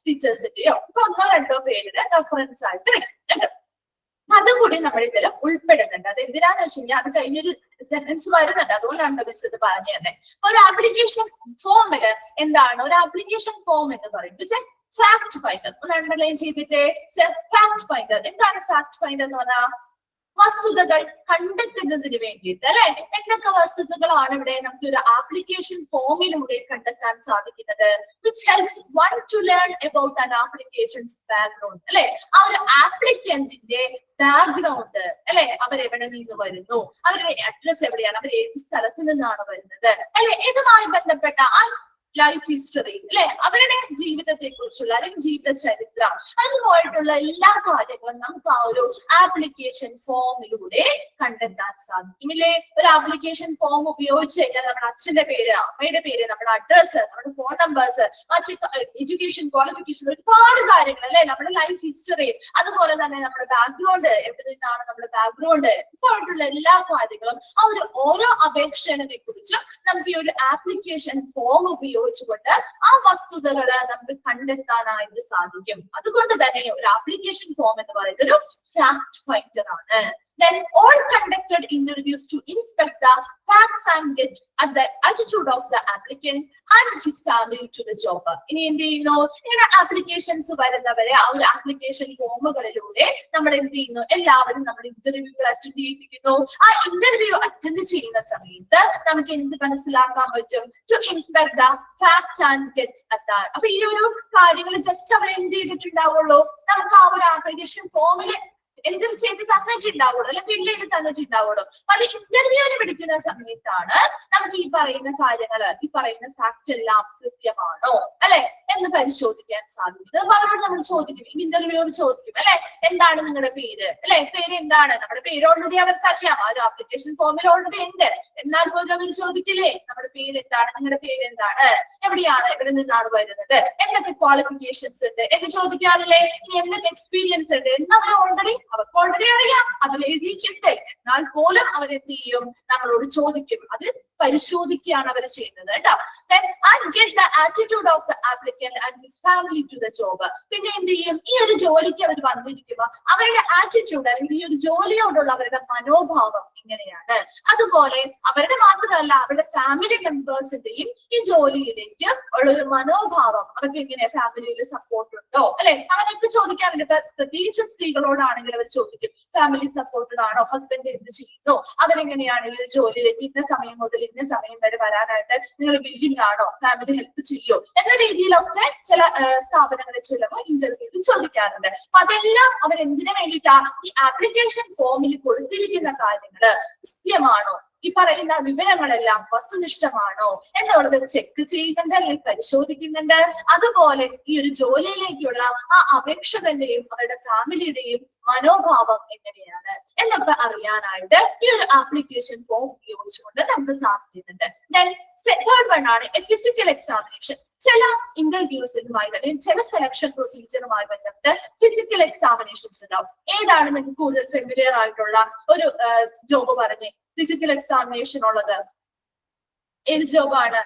ടീച്ചേഴ്സിന്റെയോ ഇപ്പൊ 1-2 പേരുടെ റെഫറൻസ് ആയിട്ട് ഉണ്ട്. അതുകൂടി നമ്മൾ ഇതിൽ ഉൾപ്പെടുന്നുണ്ട്. അത് എന്തിനാന്ന് വെച്ച് കഴിഞ്ഞാൽ അത് കഴിഞ്ഞൊരു സെന്റൻസ് വരുന്നുണ്ട്, അതുകൊണ്ടാണ് മിസ് ഇത് പറഞ്ഞു തന്നെ. ഒരു ആപ്ലിക്കേഷൻ ഫോമില് എന്താണ് ഒരു ആപ്ലിക്കേഷൻ ഫോം എന്ന് പറയുന്നത് ഫാക്ട് ഫൈൻഡർ. ഒന്ന് അണ്ടർലൈൻ ചെയ്തിട്ട് ഫാക്ട് ഫൈൻഡർ. എന്താണ് ഫാക്ട് ഫൈൻഡർ എന്ന് പറഞ്ഞാൽ വസ്തുതകൾ കണ്ടെത്തുന്നതിന് വേണ്ടിയിട്ട് അല്ലെ. എന്തൊക്കെ വസ്തുതകളാണ് ഇവിടെ നമുക്ക് ഒരു ആപ്ലിക്കേഷൻ ഫോമിലൂടെ കണ്ടെത്താൻ സാധിക്കുന്നത്? which helps one to learn about an application's background അല്ലെ. ആ ഒരു ആപ്ലിക്കന്റിന്റെ ബാക്ക്ഗ്രൗണ്ട് അല്ലെ, അവരെവിടെ നിന്ന് വരുന്നു, അവരുടെ അഡ്രസ് എവിടെയാണ്, അവർ ഏത് സ്ഥലത്ത് നിന്നാണ് വരുന്നത് അല്ലെ, ഇതുമായി ബന്ധപ്പെട്ട ലൈഫ് ഹിസ്റ്ററി അല്ലെ, അവരുടെ ജീവിതത്തെ കുറിച്ചുള്ള അല്ലെങ്കിൽ ജീവിത ചരിത്രം അതുപോയിട്ടുള്ള എല്ലാ കാര്യങ്ങളും നമുക്ക് ആ ഒരു ആപ്ലിക്കേഷൻ ഫോമിലൂടെ കണ്ടെത്താൻ സാധിക്കും ഇല്ലേ. ഒരു ആപ്ലിക്കേഷൻ ഫോം ഉപയോഗിച്ച് കഴിഞ്ഞാൽ നമ്മുടെ അച്ഛന്റെ പേര്, അമ്മയുടെ പേര്, നമ്മുടെ അഡ്രസ്സ്, നമ്മുടെ ഫോൺ നമ്പേഴ്സ്, മറ്റു എഡ്യൂക്കേഷൻ ക്വാളിഫിക്കേഷൻ, ഒരുപാട് കാര്യങ്ങൾ അല്ലെ, നമ്മുടെ ലൈഫ് ഹിസ്റ്ററി, അതുപോലെ തന്നെ നമ്മുടെ ബാക്ക്ഗ്രൗണ്ട്, എവിടെ നിന്നാണ് നമ്മുടെ ബാക്ക്ഗ്രൗണ്ട്, ഇപ്പോഴുള്ള എല്ലാ കാര്യങ്ങളും ആ ഒരു ഓരോ അപേക്ഷനെ കുറിച്ചും നമുക്ക് ഈ ഒരു ആപ്ലിക്കേഷൻ ഫോം ഉപയോഗിച്ചുകൊണ്ട് ആ വസ്തുതകള് നമുക്ക് കണ്ടെത്താനായിട്ട് സാധിക്കും. അതുകൊണ്ട് തന്നെ ഒരു ആപ്ലിക്കേഷൻ ഫോം എന്ന് പറയുന്നത് ഒരു ഫാക്ട് ഫൈൻഡർ ആണ്. Then all conducted interviews to inspect the facts and get at the attitude of the applicant and his family to the job. ഇനി എന്ത് ചെയ്യുന്നു, ഇങ്ങനെ ആപ്ലിക്കേഷൻസ് വരുന്നവരെ ആ ഒരു ആപ്ലിക്കേഷൻ ഫോമുകളിലൂടെ നമ്മൾ എന്ത് ചെയ്യുന്നു, എല്ലാവരും നമ്മൾ ഇന്റർവ്യൂകൾ അറ്റൻഡ് ചെയ്യിപ്പിക്കുന്നു. ആ ഇന്റർവ്യൂ അറ്റൻഡ് ചെയ്യുന്ന സമയത്ത് നമുക്ക് എന്ത് മനസ്സിലാക്കാൻ പറ്റും? To inspect the fact and gets at that. അപ്പൊ ഈ ഒരു കാര്യങ്ങൾ ജസ്റ്റ് അവർ എന്ത് ചെയ്തിട്ടുണ്ടാവുള്ളൂ, നമുക്ക് ആ ഒരു ആപ്ലിക്കേഷൻ ഫോമിൽ എന്ത് ചെയ്ത് തന്നിട്ടുണ്ടാവുള്ളൂ അല്ലെ, ഫില്ല് ചെയ്ത് തന്നിട്ടുണ്ടാവുള്ളൂ. അത് ഇന്റർവ്യൂവിന് വിളിക്കുന്ന സമയത്താണ് നമുക്ക് ഈ പറയുന്ന കാര്യങ്ങള്, ഈ പറയുന്ന ഫാക്ട് എല്ലാം കൃത്യമാണോ അല്ലെ എന്ന് പരിശോധിക്കാൻ സാധിക്കും. അപ്പൊ അവരോട് നമ്മൾ ചോദിക്കും, ഈ ഇന്റർവ്യൂവർ ചോദിക്കും അല്ലെ, എന്താണ് നിങ്ങളുടെ പേര് അല്ലെ, പേര് എന്താണ്, നമ്മുടെ പേര് ഓൾറെഡി അവർക്ക് അറിയാം, ആ ഒരു ആപ്ലിക്കേഷൻ ഫോമിൽ ഓൾറെഡി ഉണ്ട്. എന്നാൽ പോലും അവർ ചോദിക്കില്ലേ, നമ്മുടെ പേര് എന്താണ്, നിങ്ങളുടെ പേര് എന്താണ്, എവിടെയാണ്, എവിടെ നിന്നാണ് വരുന്നത്, എന്തൊക്കെ ക്വാളിഫിക്കേഷൻസ് ഉണ്ട് എന്ന് ചോദിക്കാറില്ലേ, ഇനി എന്തൊക്കെ എക്സ്പീരിയൻസ് ഉണ്ട് എന്ന് അവർ അവർക്ക് ഓൾറെഡി അറിയാം, അതിൽ എഴുതിയിട്ടുണ്ട്. എന്നാൽ പോലും അവരെന്ത് ചെയ്യും, നമ്മളോട് ചോദിക്കും. അത് പരിശോധിക്കുകയാണ് അവർ ചെയ്യുന്നത് കേട്ടോ. Then and get the attitude of the applicant and his family to the job. പിന്നെ എന്ത് ചെയ്യും, ഈ ഒരു ജോലിക്ക് അവർ വന്നിരിക്കുമ്പോൾ അവരുടെ ആറ്റിറ്റ്യൂഡ് അല്ലെങ്കിൽ ഈ ഒരു ജോലിയോടുള്ള അവരുടെ മനോഭാവം എങ്ങനെയാണ്, അതുപോലെ അവരുടെ മാത്രമല്ല അവരുടെ ഫാമിലി മെമ്പേഴ്സിന്റെയും ഈ ജോലിയിലേക്ക് ഉള്ള ഒരു മനോഭാവം അവർക്ക് എങ്ങനെ, ഫാമിലിയിൽ സപ്പോർട്ട് ഉണ്ടോ അല്ലെ, അവരൊക്കെ ചോദിക്കാറുണ്ട്. പ്രത്യേകിച്ച് സ്ത്രീകളോടാണെങ്കിൽ അവർ ചോദിക്കും, ഫാമിലി സപ്പോർട്ടഡ് ആണോ, ഹസ്ബൻഡ് എന്ത് ചെയ്യുന്നു, അവരെങ്ങനെയാണ് ഈ ഒരു ജോലിയിലേക്ക് ഇന്ന സമയം മുതൽ ഇന്ന സമയം വരെ വരാനായിട്ട് നിങ്ങൾ വില്ലിംഗ് ആണോ, ഫാമിലി ഹെൽപ്പ് ചെയ്യോ എന്ന രീതിയിലൊക്കെ ചില സ്ഥാപനങ്ങളിൽ ചിലപ്പോൾ ഇന്റർവ്യൂവിൽ ചോദിക്കാറുണ്ട്. അപ്പൊ അതെല്ലാം അവർ എന്തിനു വേണ്ടിയിട്ടാ, ഈ ആപ്ലിക്കേഷൻ ഫോമിൽ കൊടുത്തിരിക്കുന്ന കാര്യങ്ങള് കൃത്യമാണോ, ഈ പറയുന്ന വിവരങ്ങളെല്ലാം വസ്തുനിഷ്ഠമാണോ എന്നുള്ളത് ചെക്ക് ചെയ്യുന്നുണ്ട് അല്ലെങ്കിൽ പരിശോധിക്കുന്നുണ്ട്. അതുപോലെ ഈ ഒരു ജോലിയിലേക്കുള്ള ആ അപേക്ഷകന്റെയും അവരുടെ ഫാമിലിയുടെയും മനോഭാവം എങ്ങനെയാണ് എന്നൊക്കെ അറിയാനായിട്ട് ഈ ഒരു ആപ്ലിക്കേഷൻ ഫോം ഉപയോഗിച്ചുകൊണ്ട് നമുക്ക് സാധിക്കുന്നുണ്ട്. തേർഡ് വൺ ആണ് ഫിസിക്കൽ എക്സാമിനേഷൻ. ചില ഇന്റർവ്യൂസുമായി അല്ലെങ്കിൽ ചില സെലക്ഷൻ പ്രൊസീജിയറുമായി ബന്ധപ്പെട്ട് ഫിസിക്കൽ എക്സാമിനേഷൻസ് ഉണ്ടാവും. ഏതാണ് നിങ്ങൾക്ക് കൂടുതൽ ഫെമിലിയർ ആയിട്ടുള്ള ഒരു ജോബ് പറഞ്ഞേ, ഫിസിക്കൽ എക്സാമിനേഷൻ ഉള്ളത് ഏത് ജോബാണ്?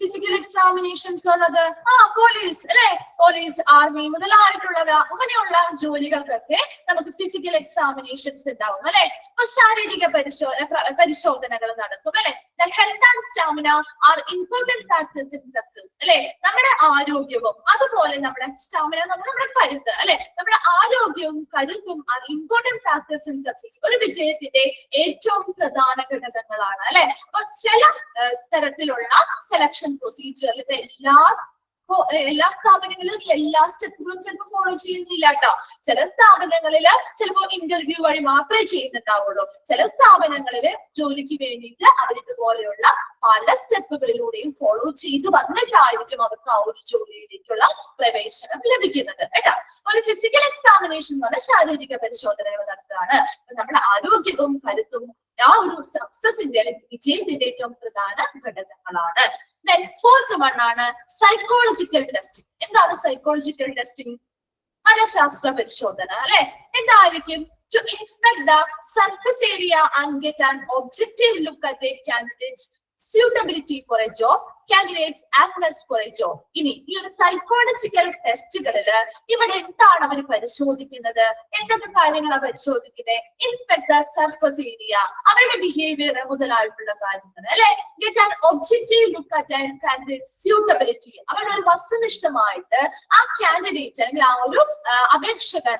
ഫിസിക്കൽ എക്സാമിനേഷൻസ് ഉള്ളത് പോലീസ് അല്ലെ, പോലീസ്, ആർമി മുതലായിട്ടുള്ളവ അങ്ങനെയുള്ള ജോലികൾക്കൊക്കെ നമുക്ക് ഫിസിക്കൽ എക്സാമിനേഷൻസ് ഉണ്ടാവും അല്ലെ. അപ്പൊ ശാരീരിക പരിശോധനകൾ നടത്തും അല്ലെ. Health and stamina R important factors in success അല്ലെ. നമ്മുടെ ആരോഗ്യവും അതുപോലെ നമ്മുടെ സ്റ്റാമിന, നമ്മുടെ കരുത്ത് അല്ലെ, നമ്മുടെ ആരോഗ്യവും കരുത്തും R important factors in success. ഒരു വിജയത്തിന്റെ ഏറ്റവും പ്രധാന ഘടകങ്ങളാണ് അല്ലെ. അപ്പൊ ചില തരത്തിലുള്ള സെലക്ഷൻ പ്രൊസീജിയറിൽ എല്ലാ എല്ലാ സ്ഥാപനങ്ങളിലും എല്ലാ സ്റ്റെപ്പുകളും ചിലപ്പോൾ ഫോളോ ചെയ്യുന്നില്ല കേട്ടോ. ചില സ്ഥാപനങ്ങളിൽ ചിലപ്പോൾ ഇന്റർവ്യൂ വഴി മാത്രമേ ചെയ്യുന്നുണ്ടാവുള്ളൂ. ചില സ്ഥാപനങ്ങളിൽ ജോലിക്ക് വേണ്ടിയിട്ട് അവരിതുപോലെയുള്ള പല സ്റ്റെപ്പുകളിലൂടെയും ഫോളോ ചെയ്ത് വന്നിട്ടായിരിക്കും അവർക്ക് ആ ഒരു ജോലിയിലേക്കുള്ള പ്രവേശനം ലഭിക്കുന്നത് കേട്ടോ. ഒരു ഫിസിക്കൽ എക്സാമിനേഷൻ എന്ന് പറഞ്ഞാൽ ശാരീരിക പരിശോധനകൾ നടത്തുകയാണ്. നമ്മുടെ ആരോഗ്യവും കരുത്തും ആ ഒരു സക്സസിന്റെ അല്ലെങ്കിൽ വിജയത്തിന്റെ ഏറ്റവും പ്രധാന ഘടകങ്ങളാണ്. Then fourth one ആണ് സൈക്കോളജിക്കൽ ടെസ്റ്റിംഗ്. എന്താണ് സൈക്കോളജിക്കൽ ടെസ്റ്റിംഗ്? മനഃശാസ്ത്ര പരിശോധന അല്ലെ. എന്തായിരിക്കും? To inspect the surface area and get an objective look at a candidate's suitability for a job, candidates aptness for a job. ഇനി ഈ ഒരു സൈക്കോളജിക്കൽ ടെസ്റ്റുകളില് ഇവിടെ എന്താണ് അവർ പരിശോധിക്കുന്നത്? എന്തൊക്കെ കാര്യങ്ങളാണ് പരിശോധിക്കുന്നത്? ഇൻസ്പെക്ട് ദ സർഫസ് ഏരിയ, അവരുടെ ബിഹേവിയർ മുതലായിട്ടുള്ള കാര്യങ്ങൾ അല്ലെ. Get an objective look at an candidate suitability, അവരുടെ ഒരു വസ്തുനിഷ്ഠമായിട്ട് ആ കാൻഡിഡേറ്റ് അല്ലെങ്കിൽ ആ ഒരു അപേക്ഷകൻ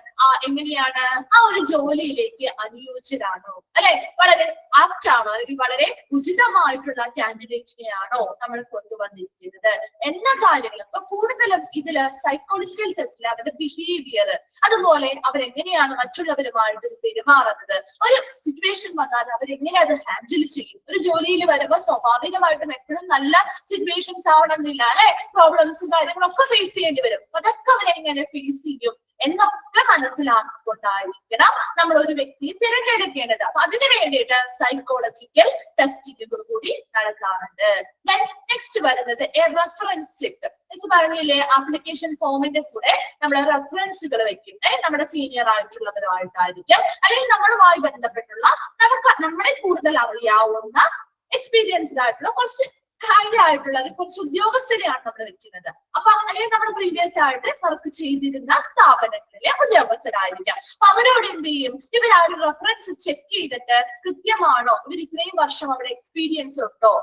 എങ്ങനെയാണ് ആ ഒരു ജോലിയിലേക്ക് അനുയോജ്യരാണോ അല്ലെ, വളരെ ആപ്റ്റ് ആണോ അല്ലെങ്കിൽ വളരെ ഉചിതമായിട്ടുള്ള കാൻഡിഡേറ്റിനെയാണോ നമ്മൾ കൊണ്ടുവന്നിരിക്കുന്നത് എന്ന കാര്യങ്ങൾ. അപ്പൊ കൂടുതലും ഇതില് സൈക്കോളജിക്കൽ ടെസ്റ്റിൽ അവരുടെ ബിഹേവിയർ, അതുപോലെ അവരെങ്ങനെയാണ് മറ്റുള്ളവരുമായിട്ട് പെരുമാറുന്നത്, ഒരു സിറ്റുവേഷൻ വന്നാൽ അവരെങ്ങനെ അത് ഹാൻഡിൽ ചെയ്യും. ഒരു ജോലിയിൽ വരുമ്പോൾ സ്വാഭാവികമായിട്ടും എപ്പോഴും നല്ല സിറ്റുവേഷൻസ് ആവണമെന്നില്ല അല്ലെ, പ്രോബ്ലംസും കാര്യങ്ങളൊക്കെ ഫേസ് ചെയ്യേണ്ടി വരും. അതൊക്കെ അവരെങ്ങനെ ഫേസ് ചെയ്യും എന്നൊക്കെ മനസ്സിലാക്കിക്കൊണ്ടായിരിക്കണം നമ്മൾ ഒരു വ്യക്തിയെ തിരഞ്ഞെടുക്കേണ്ടത്. അപ്പൊ അതിനു വേണ്ടിയിട്ട് സൈക്കോളജിക്കൽ ടെസ്റ്റിങ്ങുകൾ കൂടി നടത്താറുണ്ട്. നെക്സ്റ്റ് വരുന്നത് റെഫറൻസ് ചെക്ക്. പറഞ്ഞില്ലേ, ആപ്ലിക്കേഷൻ ഫോമിന്റെ കൂടെ നമ്മൾ റെഫറൻസുകൾ വെക്കും. നമ്മുടെ സീനിയർ ആയിട്ടുള്ളവരുമായിട്ടായിരിക്കും അല്ലെങ്കിൽ നമ്മളുമായി ബന്ധപ്പെട്ടുള്ള നമ്മളെ കൂടുതൽ അറിയാവുന്ന എക്സ്പീരിയൻസ്ഡ് ആയിട്ടുള്ള കുറച്ച് ആയിട്ടുള്ള കുറച്ച് ഉദ്യോഗസ്ഥരെയാണ് നമ്മൾ വെക്കുന്നത്. അപ്പൊ അങ്ങനെ നമ്മൾ പ്രീവിയസ് ആയിട്ട് വർക്ക് ചെയ്തിരുന്ന സ്ഥാപനങ്ങളിലെ ഉദ്യോഗസ്ഥരായിരിക്കാം. അപ്പൊ അവരോട് എന്ത് ചെയ്യും, ഇവർ ആ ഒരു റെഫറൻസ് ചെക്ക് ചെയ്തിട്ട് കൃത്യമാണോ, ഇവർ ഇത്രയും വർഷം അവിടെ എക്സ്പീരിയൻസ് ഉണ്ടോ,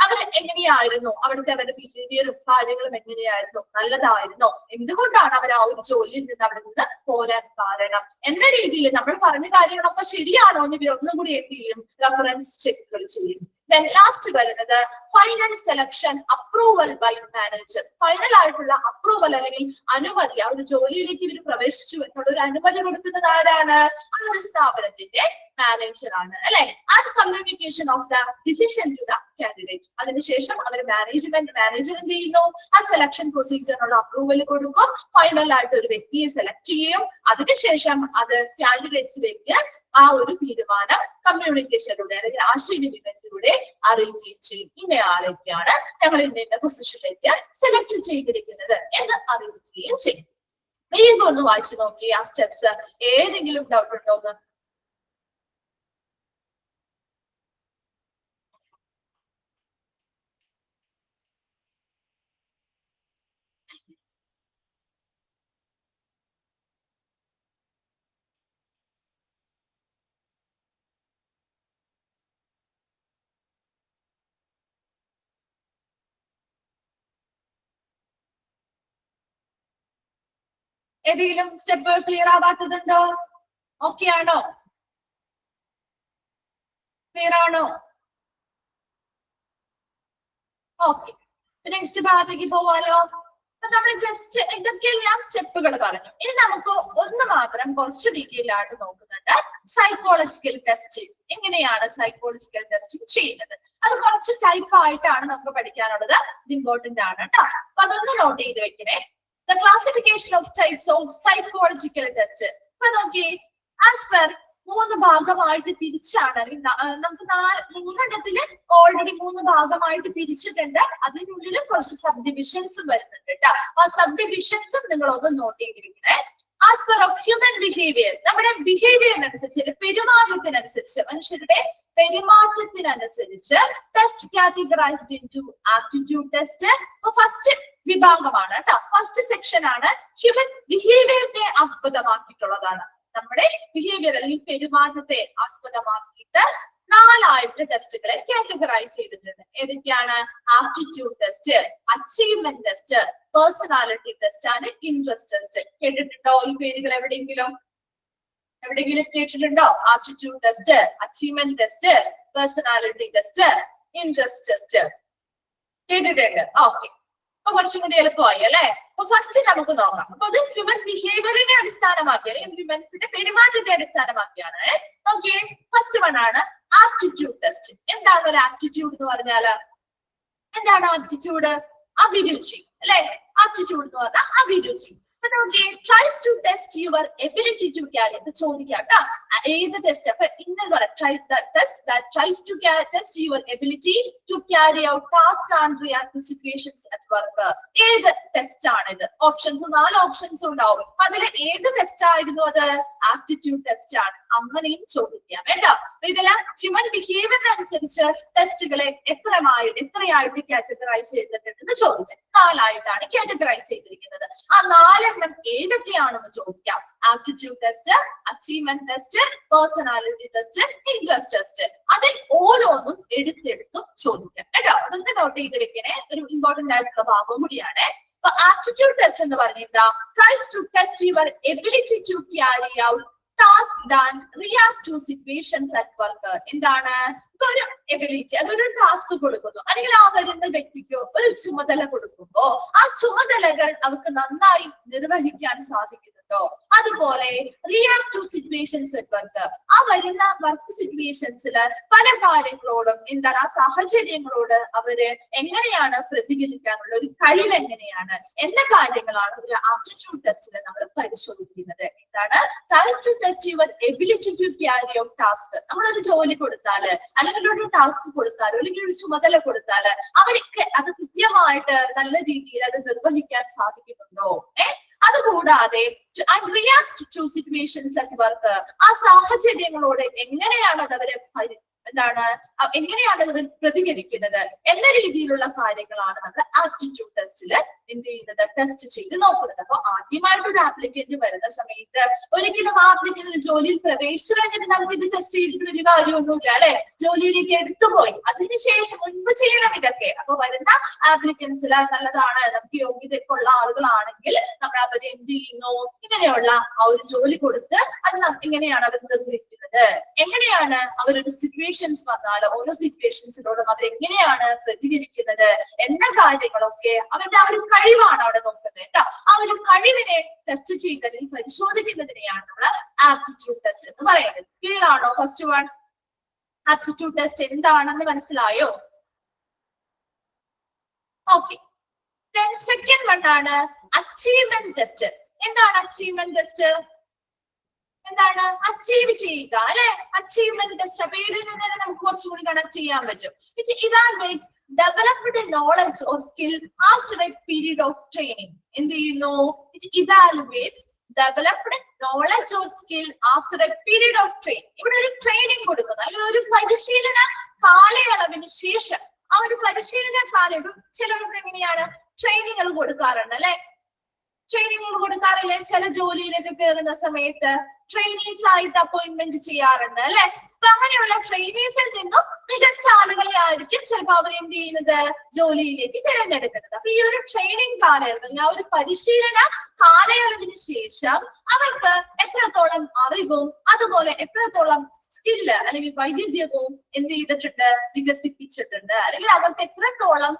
അവർ എങ്ങനെയായിരുന്നു, അവിടുത്തെ അവരുടെ ബിഹേവിയറും കാര്യങ്ങളും എങ്ങനെയായിരുന്നു, നല്ലതായിരുന്നോ, എന്തുകൊണ്ടാണ് അവർ ആ ഒരു ജോലിയിൽ നിന്ന് അവിടെ നിന്ന് പോരാൻ കാരണം എന്ന രീതിയിൽ നമ്മൾ പറഞ്ഞ കാര്യങ്ങളൊക്കെ ശരിയാണോ എന്ന് ഇവർ ഒന്നും കൂടി എന്ത് ചെയ്യും, റെഫറൻസ് ചെക്കുകൾ ചെയ്യും. Then ലാസ്റ്റ് വരുന്നത് final selection approval by manager. Final ആയിട്ടുള്ള അപ്രൂവൽ അല്ലെങ്കിൽ അനുമതി, ആ ഒരു ജോലിയിലേക്ക് ഇവർ പ്രവേശിച്ചു എന്നുള്ള ഒരു അനുമതി കൊടുക്കുന്നത് ആരാണ്? ആ ഒരു സ്ഥാപനത്തിന്റെ മാനേജർ ആണ് അല്ലെ. And communication of the decision to the candidate. അതിനുശേഷം അവർ മാനേജർ എന്ത് ചെയ്യുന്നു, ആ സെലക്ഷൻ പ്രൊസീജിയറിനുള്ള അപ്രൂവൽ കൊടുക്കും, ഫൈനൽ ആയിട്ട് ഒരു വ്യക്തിയെ സെലക്ട് ചെയ്യും, അതിനുശേഷം അത് കാൻഡിഡേറ്റ്സിലേക്ക് ആ ഒരു തീരുമാനം കമ്മ്യൂണിക്കേഷനിലൂടെ അല്ലെങ്കിൽ ആശയവിനിമയത്തിലൂടെ അറിയിക്കുകയും ചെയ്യും. ഇന്നയാളേക്കാണ് ഞങ്ങൾ ഇന്ന പൊസിഷനിലേക്ക് സെലക്ട് ചെയ്തിരിക്കുന്നത് എന്ന് അറിയിക്കുകയും ചെയ്യും. വീണ്ടും ഒന്ന് വായിച്ചു നോക്കി ആ സ്റ്റെപ്സ്. ഏതെങ്കിലും ഡൗട്ട് ഉണ്ടോ എന്ന്? ഏതെങ്കിലും സ്റ്റെപ്പ് ക്ലിയർ ആവാത്തതുണ്ടോ? ഓക്കെ ആണോ? ക്ലിയർ ആണോ? ഓക്കെ, നെക്സ്റ്റ് ഭാഗത്തേക്ക് പോവാലോ. അപ്പൊ നമ്മൾ ജസ്റ്റ് ഇതൊക്കെയെല്ലാം സ്റ്റെപ്പുകൾ പറഞ്ഞു. ഇനി നമുക്ക് ഒന്ന് മാത്രം കുറച്ച് ഡീറ്റെയിൽ ആയിട്ട് നോക്കുന്നുണ്ട്, സൈക്കോളജിക്കൽ ടെസ്റ്റിംഗ്. എങ്ങനെയാണ് സൈക്കോളജിക്കൽ ടെസ്റ്റിംഗ് ചെയ്യുന്നത്? അത് കുറച്ച് ടൈപ്പ് ആയിട്ടാണ് നമുക്ക് പഠിക്കാനുള്ളത്. ഇത് ഇമ്പോർട്ടന്റ് ആണ് കേട്ടോ. അപ്പൊ അതൊന്ന് നോട്ട് ചെയ്ത് വെക്കണേ. The classification of types of psychological test. അപ്പൊ നോക്കി, ആസ് പെർ 3 ഭാഗമായിട്ട് തിരിച്ചാണ്. നമുക്ക് 3 ഓൾറെഡി 3 ഭാഗമായിട്ട് തിരിച്ചിട്ടുണ്ട്. അതിനുള്ളിൽ കുറച്ച് സബ് ഡിവിഷൻസും വരുന്നുണ്ട് കേട്ടോ. ആ സബ് ഡിവിഷൻസും നിങ്ങൾ ഒന്ന് നോട്ട് ചെയ്തിരിക്കണേ. As per of human behaviour, നമ്മുടെ ബിഹേവിയറിനനുസരിച്ച്, പെരുമാറ്റത്തിനനുസരിച്ച്, മനുഷ്യരുടെ പെരുമാറ്റത്തിനനുസരിച്ച് test categorised in to aptitude test. First വിഭാഗമാണ് കേട്ടോ, ഫസ്റ്റ് സെക്ഷൻ ആണ് ഹ്യൂമൻ ബിഹേവിയറിനെ ആസ്പദമാക്കിയിട്ടുള്ളതാണ്. നമ്മുടെ ബിഹേവിയർ അല്ലെങ്കിൽ പെരുമാറ്റത്തെ ആസ്പദമാക്കിയിട്ട് 4 ടെസ്റ്റുകളെ കാറ്റഗറൈസ് ചെയ്തിട്ടുണ്ട്. ഏതൊക്കെയാണ്? Aptitude test, achievement test, personality test and interest test. കേട്ടിട്ടുണ്ടോ ഈ പേരുകൾ? എവിടെയെങ്കിലും കേട്ടിട്ടുണ്ടോ? Aptitude test, achievement test, personality test, interest test കേട്ടിട്ടുണ്ട്. ഓക്കെ, അപ്പൊ കുറച്ചും കൂടി എളുപ്പമായി അല്ലെ. അപ്പൊ ഫസ്റ്റ് നമുക്ക് നോക്കാം. അപ്പൊ അത് ഹ്യൂമൻ ബിഹേവിയറിനെ അടിസ്ഥാനമാക്കി അല്ലെങ്കിൽ ഹ്യൂമൻസിന്റെ പെരുമാറ്റത്തെ അടിസ്ഥാനമാക്കിയാണ്. ഓക്കെ, ഫസ്റ്റ് വൺ ആണ് ആപ്റ്റിറ്റ്യൂഡ് ടെസ്റ്റ്. എന്താണ് ഒരു ആപ്റ്റിറ്റ്യൂഡ് എന്ന് പറഞ്ഞാല്? എന്താണ് ആപ്റ്റിറ്റ്യൂഡ്? അഭിരുചി അല്ലെ. ആപ്റ്റിറ്റ്യൂഡ് എന്ന് പറഞ്ഞാൽ അഭിരുചി. tries to test your ability to carry. ചോദിക്കാം കേട്ടോ, ഏത് ടെസ്റ്റ്? അപ്പൊ ഇന്നത് പറയാം, test that tries to test your ability to carry out tasks and react to situations at work. ഏത് ടെസ്റ്റ് ആണ് ഇത്? ഓപ്ഷൻസ് 4 ഓപ്ഷൻസ് ഉണ്ടാവും. അതിൽ ഏത് ടെസ്റ്റ് ആയിരുന്നു അത്? ആപ്റ്റിറ്റ്യൂഡ് ടെസ്റ്റ് ആണ്. അങ്ങനെയും ചോദിക്കാം കേട്ടോ. ഇതില് ഹ്യൂമൻ ബിഹേവിയറിനനുസരിച്ച് ടെസ്റ്റുകളെ എത്രയായിട്ട് കാറ്റഗറൈസ് ചെയ്തിട്ടുണ്ടെന്ന് ചോദിക്കാം. 4 ആയിട്ടാണ് കാറ്റഗറൈസ് ചെയ്തിരിക്കുന്നത്. ആ 4 ഏതൊക്കെയാണെന്ന് ചോദിക്കാം. Aptitude test, achievement test, personality test, interest test. അതിൽ ഓരോന്നും എടുത്തെടുത്തും ചോദിക്കാം കേട്ടോ. അതൊന്ന് നോട്ട് ചെയ്ത് വെക്കണേ, ഒരു ഇമ്പോർട്ടന്റ് ആയിട്ടുള്ള ഭാഗം കൂടിയാണ്. അപ്പൊ ആപ്റ്റിറ്റ്യൂഡ് ടെസ്റ്റ് എന്ന് പറഞ്ഞാൽ tries to test your ability to carry out task and react to situations at work. എന്താണ്? ഇപ്പൊ ഒരു എബിലിറ്റി, അതൊരു ടാസ്ക് കൊടുക്കുന്നു അല്ലെങ്കിൽ ആ വരുന്ന വ്യക്തിക്ക് ഒരു ചുമതല കൊടുക്കുമ്പോ ആ ചുമതലകൾ അവർക്ക് നന്നായി നിർവഹിക്കാൻ സാധിക്കുന്നുണ്ടോ? അതുപോലെ react to situations at work, ആ വരുന്ന വർക്ക് സിറ്റുവേഷൻസിൽ പല കാര്യങ്ങളോടും എന്താണ്, ആ സാഹചര്യങ്ങളോട് അവര് എങ്ങനെയാണ് പ്രതികരിക്കാനുള്ള ഒരു കഴിവ് എങ്ങനെയാണ് എന്ന കാര്യങ്ങളാണ് ഒരു ആപ്റ്റിറ്റ്യൂഡ് ടെസ്റ്റിൽ നമ്മൾ പരിശോധിക്കുന്നത്. എന്താണ്? Tries to test your ability to carry out task. നമ്മളൊരു ജോലി കൊടുത്താല് അല്ലെങ്കിൽ ഒരു ടാസ്ക് കൊടുത്താലോ അല്ലെങ്കിൽ ഒരു ചുമതല കൊടുത്താല് അവർക്ക് അത് കൃത്യമായിട്ട് നല്ല രീതിയിൽ അത് നിർവഹിക്കാൻ സാധിക്കുന്നുണ്ടോ? അതുകൂടാതെ react to situations at work, ആ സാഹചര്യങ്ങളോട് എങ്ങനെയാണ് അത് അവരെ എങ്ങനെയാണ് അവർ പ്രതികരിക്കുന്നത് എന്ന രീതിയിലുള്ള കാര്യങ്ങളാണ് നമ്മൾ ആപ്റ്റിറ്റ്യൂഡ് ടെസ്റ്റിൽ എന്ത് ചെയ്യുന്നത്? ടെസ്റ്റ് ചെയ്ത് നോക്കുന്നത്. അപ്പൊ ആദ്യമായിട്ട് ഒരു ആപ്ലിക്കന്റ് വരുന്ന സമയത്ത് ഒരിക്കലും ആ ആപ്ലിക്കന്റ് ജോലിയിൽ പ്രവേശിച്ചു കഴിഞ്ഞിട്ട് നമുക്ക് ഇത് ടെസ്റ്റ് ചെയ്തിട്ട് വലിയ കാര്യമൊന്നുമില്ല അല്ലെ. ജോലിയിലേക്ക് എടുത്തുപോയി അതിനുശേഷം മുൻപ് ചെയ്യണം ഇതൊക്കെ. അപ്പൊ വരുന്ന ആപ്ലിക്കൻസിൽ നല്ലതാണ്, നമുക്ക് യോഗ്യതയൊക്കെയുള്ള ആളുകളാണെങ്കിൽ നമ്മൾ അവരെ എന്ത് ചെയ്യുന്നു? ഇങ്ങനെയുള്ള ആ ഒരു ജോലി കൊടുത്ത് അത് എങ്ങനെയാണ് അവർ നിർവഹിക്കുന്നത്, എങ്ങനെയാണ് അവരൊരു സിറ്റുവേഷൻസ് വന്നാൽ ഓരോ സിറ്റുവേഷൻസിനോടും അവരെങ്ങനെയാണ് പ്രതികരിക്കുന്നത് എന്ന കാര്യങ്ങളൊക്കെ അവരുടെ ആ ഒരു കഴിവാണ് അവിടെ നോക്കുന്നത് കേട്ടോ. ആ ഒരു കഴിവിനെ ടെസ്റ്റ് ചെയ്യുന്നതിന് പരിശോധിക്കുന്നതിനെയാണ് നമ്മൾ ആപ്റ്റിറ്റ്യൂഡ് ടെസ്റ്റ് എന്ന് പറയുന്നത്. ക്ലിയർ ആണോ? ഫസ്റ്റ് വൺ ആപ്റ്റിറ്റ്യൂഡ് ടെസ്റ്റ് എന്താണെന്ന് മനസ്സിലായോ? ഓക്കെ, സെക്കൻഡ് വൺ ആണ് അച്ചീവ്മെന്റ് ടെസ്റ്റ്. എന്താണ് അച്ചീവ്മെന്റ് ടെസ്റ്റ്? എന്താണ്? അച്ചീവ് ചെയ്യുക അല്ലെ. അച്ചീവ്മെന്റ് ടെസ്റ്റ് പേരിൽ നിന്ന് തന്നെ നമുക്ക് കുറച്ചും കൂടി കണക്ട് ചെയ്യാൻ പറ്റും. It evaluates developed knowledge or skill after A period of training. എന്ത് ചെയ്യുന്നു? It evaluates developed knowledge or skill after A period of training. ഇവിടെ ഒരു ട്രെയിനിങ് കൊടുക്കുന്നു അല്ലെങ്കിൽ ഒരു പരിശീലന കാലയളവിന് ശേഷം, ആ ഒരു പരിശീലന കാലയളവ് ചിലർക്ക് എങ്ങനെയാണ് ട്രെയിനിങ്ങൾ കൊടുക്കാറുണ്ട് അല്ലെ. ട്രെയിനിങ്ങൾ കൊടുക്കാറില്ലേ? ചില ജോലിയിലേക്ക് കയറുന്ന സമയത്ത് ട്രെയിനീസ് ആയിട്ട് അപ്പോയിന്റ്മെന്റ് ചെയ്യാറുണ്ട് അല്ലെ. അപ്പൊ അങ്ങനെയുള്ള ട്രെയിനീസിൽ നിന്നും മികച്ച ആളുകളെ ആയിരിക്കും ചിലപ്പോൾ അവർ എന്ത് ചെയ്യുന്നത്? ജോലിയിലേക്ക് തിരഞ്ഞെടുക്കുന്നത്. അപ്പൊ ഈ ഒരു ട്രെയിനിങ് കാലയളവിൽ, ആ ഒരു പരിശീലന കാലയളവിന് ശേഷം അവർക്ക് എത്രത്തോളം അറിവും അതുപോലെ എത്രത്തോളം സ്കില്ല് അല്ലെങ്കിൽ വൈദഗ്ധ്യവും എന്ത് ചെയ്തിട്ടുണ്ട്? വികസിപ്പിച്ചിട്ടുണ്ട്. അല്ലെങ്കിൽ അവർക്ക് എത്രത്തോളം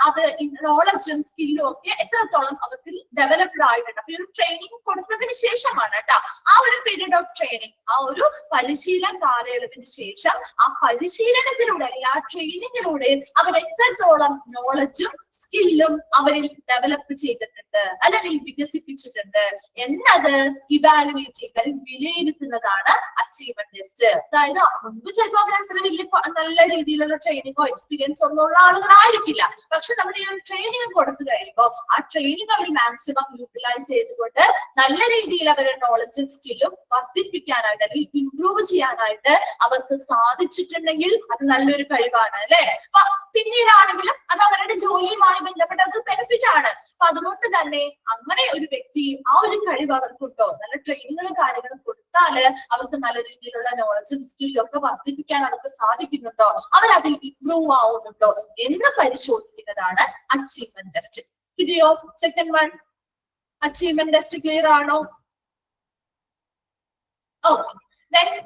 അത് നോളജും സ്കില്ലും ഒക്കെ എത്രത്തോളം അവർക്ക് ഡെവലപ്ഡ് ആയിട്ടുണ്ട്. അപ്പൊ ഈ ഒരു ട്രെയിനിങ് കൊടുത്തതിന് ശേഷമാണ് കേട്ടോ, ആ ഒരു പീരീഡ് ഓഫ് ട്രെയിനിങ്, ആ ഒരു പരിശീലന കാലയളവിന് ശേഷം ആ പരിശീലനത്തിലൂടെ അല്ലെങ്കിൽ ആ ട്രെയിനിങ്ങിലൂടെ അവർ എത്രത്തോളം നോളജും സ്കില്ലും അവരിൽ ഡെവലപ്പ് ചെയ്തിട്ടുണ്ട് അല്ലെങ്കിൽ വികസിപ്പിച്ചിട്ടുണ്ട് എന്നത് ഇവാലുവേറ്റ് ചെയ്ത് വിലയിരുത്തുന്നതാണ് അച്ചീവ്മെന്റ് ടെസ്റ്റ്. അതായത് മുൻപ് ചിലപ്പോൾ അവർ അത്ര വലിയ നല്ല രീതിയിലുള്ള ട്രെയിനിങ്ങോ എക്സ്പീരിയൻസോ ഒന്നും ഉള്ള ആളുകളായിരിക്കില്ല. പക്ഷെ നമ്മൾ ഈ ഒരു ട്രെയിനിങ് കൊടുത്തു കഴിയുമ്പോൾ ആ ട്രെയിനിങ് അവർ മാക്സിമം യൂട്ടിലൈസ് ചെയ്തുകൊണ്ട് നല്ല രീതിയിൽ അവരുടെ നോളജും സ്കില്ലും വർദ്ധിപ്പിക്കാനായിട്ട് അല്ലെങ്കിൽ ഇംപ്രൂവ് ചെയ്യാനായിട്ട് അവർക്ക് സാധിച്ചിട്ടുണ്ടെങ്കിൽ അത് നല്ലൊരു കഴിവാണ് അല്ലെ. അപ്പൊ പിന്നീടാണെങ്കിലും അത് അവരുടെ ജോലിയുമായി ബന്ധപ്പെട്ട അത് ബെനിഫിറ്റ് ആണ്. അപ്പൊ അതുകൊണ്ട് തന്നെ അങ്ങനെ ഒരു വ്യക്തി ആ ഒരു കഴിവ് അവർക്കുണ്ടോ, നല്ല ട്രെയിനിങ്ങുകളും കാര്യങ്ങളും കൊടുത്താല് അവർക്ക് നല്ല രീതിയിലുള്ള നോളജും സ്കില്ലും ഒക്കെ വർദ്ധിപ്പിക്കാൻ അവർക്ക് സാധിക്കുന്നുണ്ടോ, അവരതിൽ ഇംപ്രൂവ് ആവുന്നുണ്ടോ എന്ന് പരിശോധിക്കുന്നതാണ് അച്ചീവ്മെന്റ് ടെസ്റ്റ്. കിട്ടിയോ? Second one achievement test clear ആണോ? ഓക്കെ,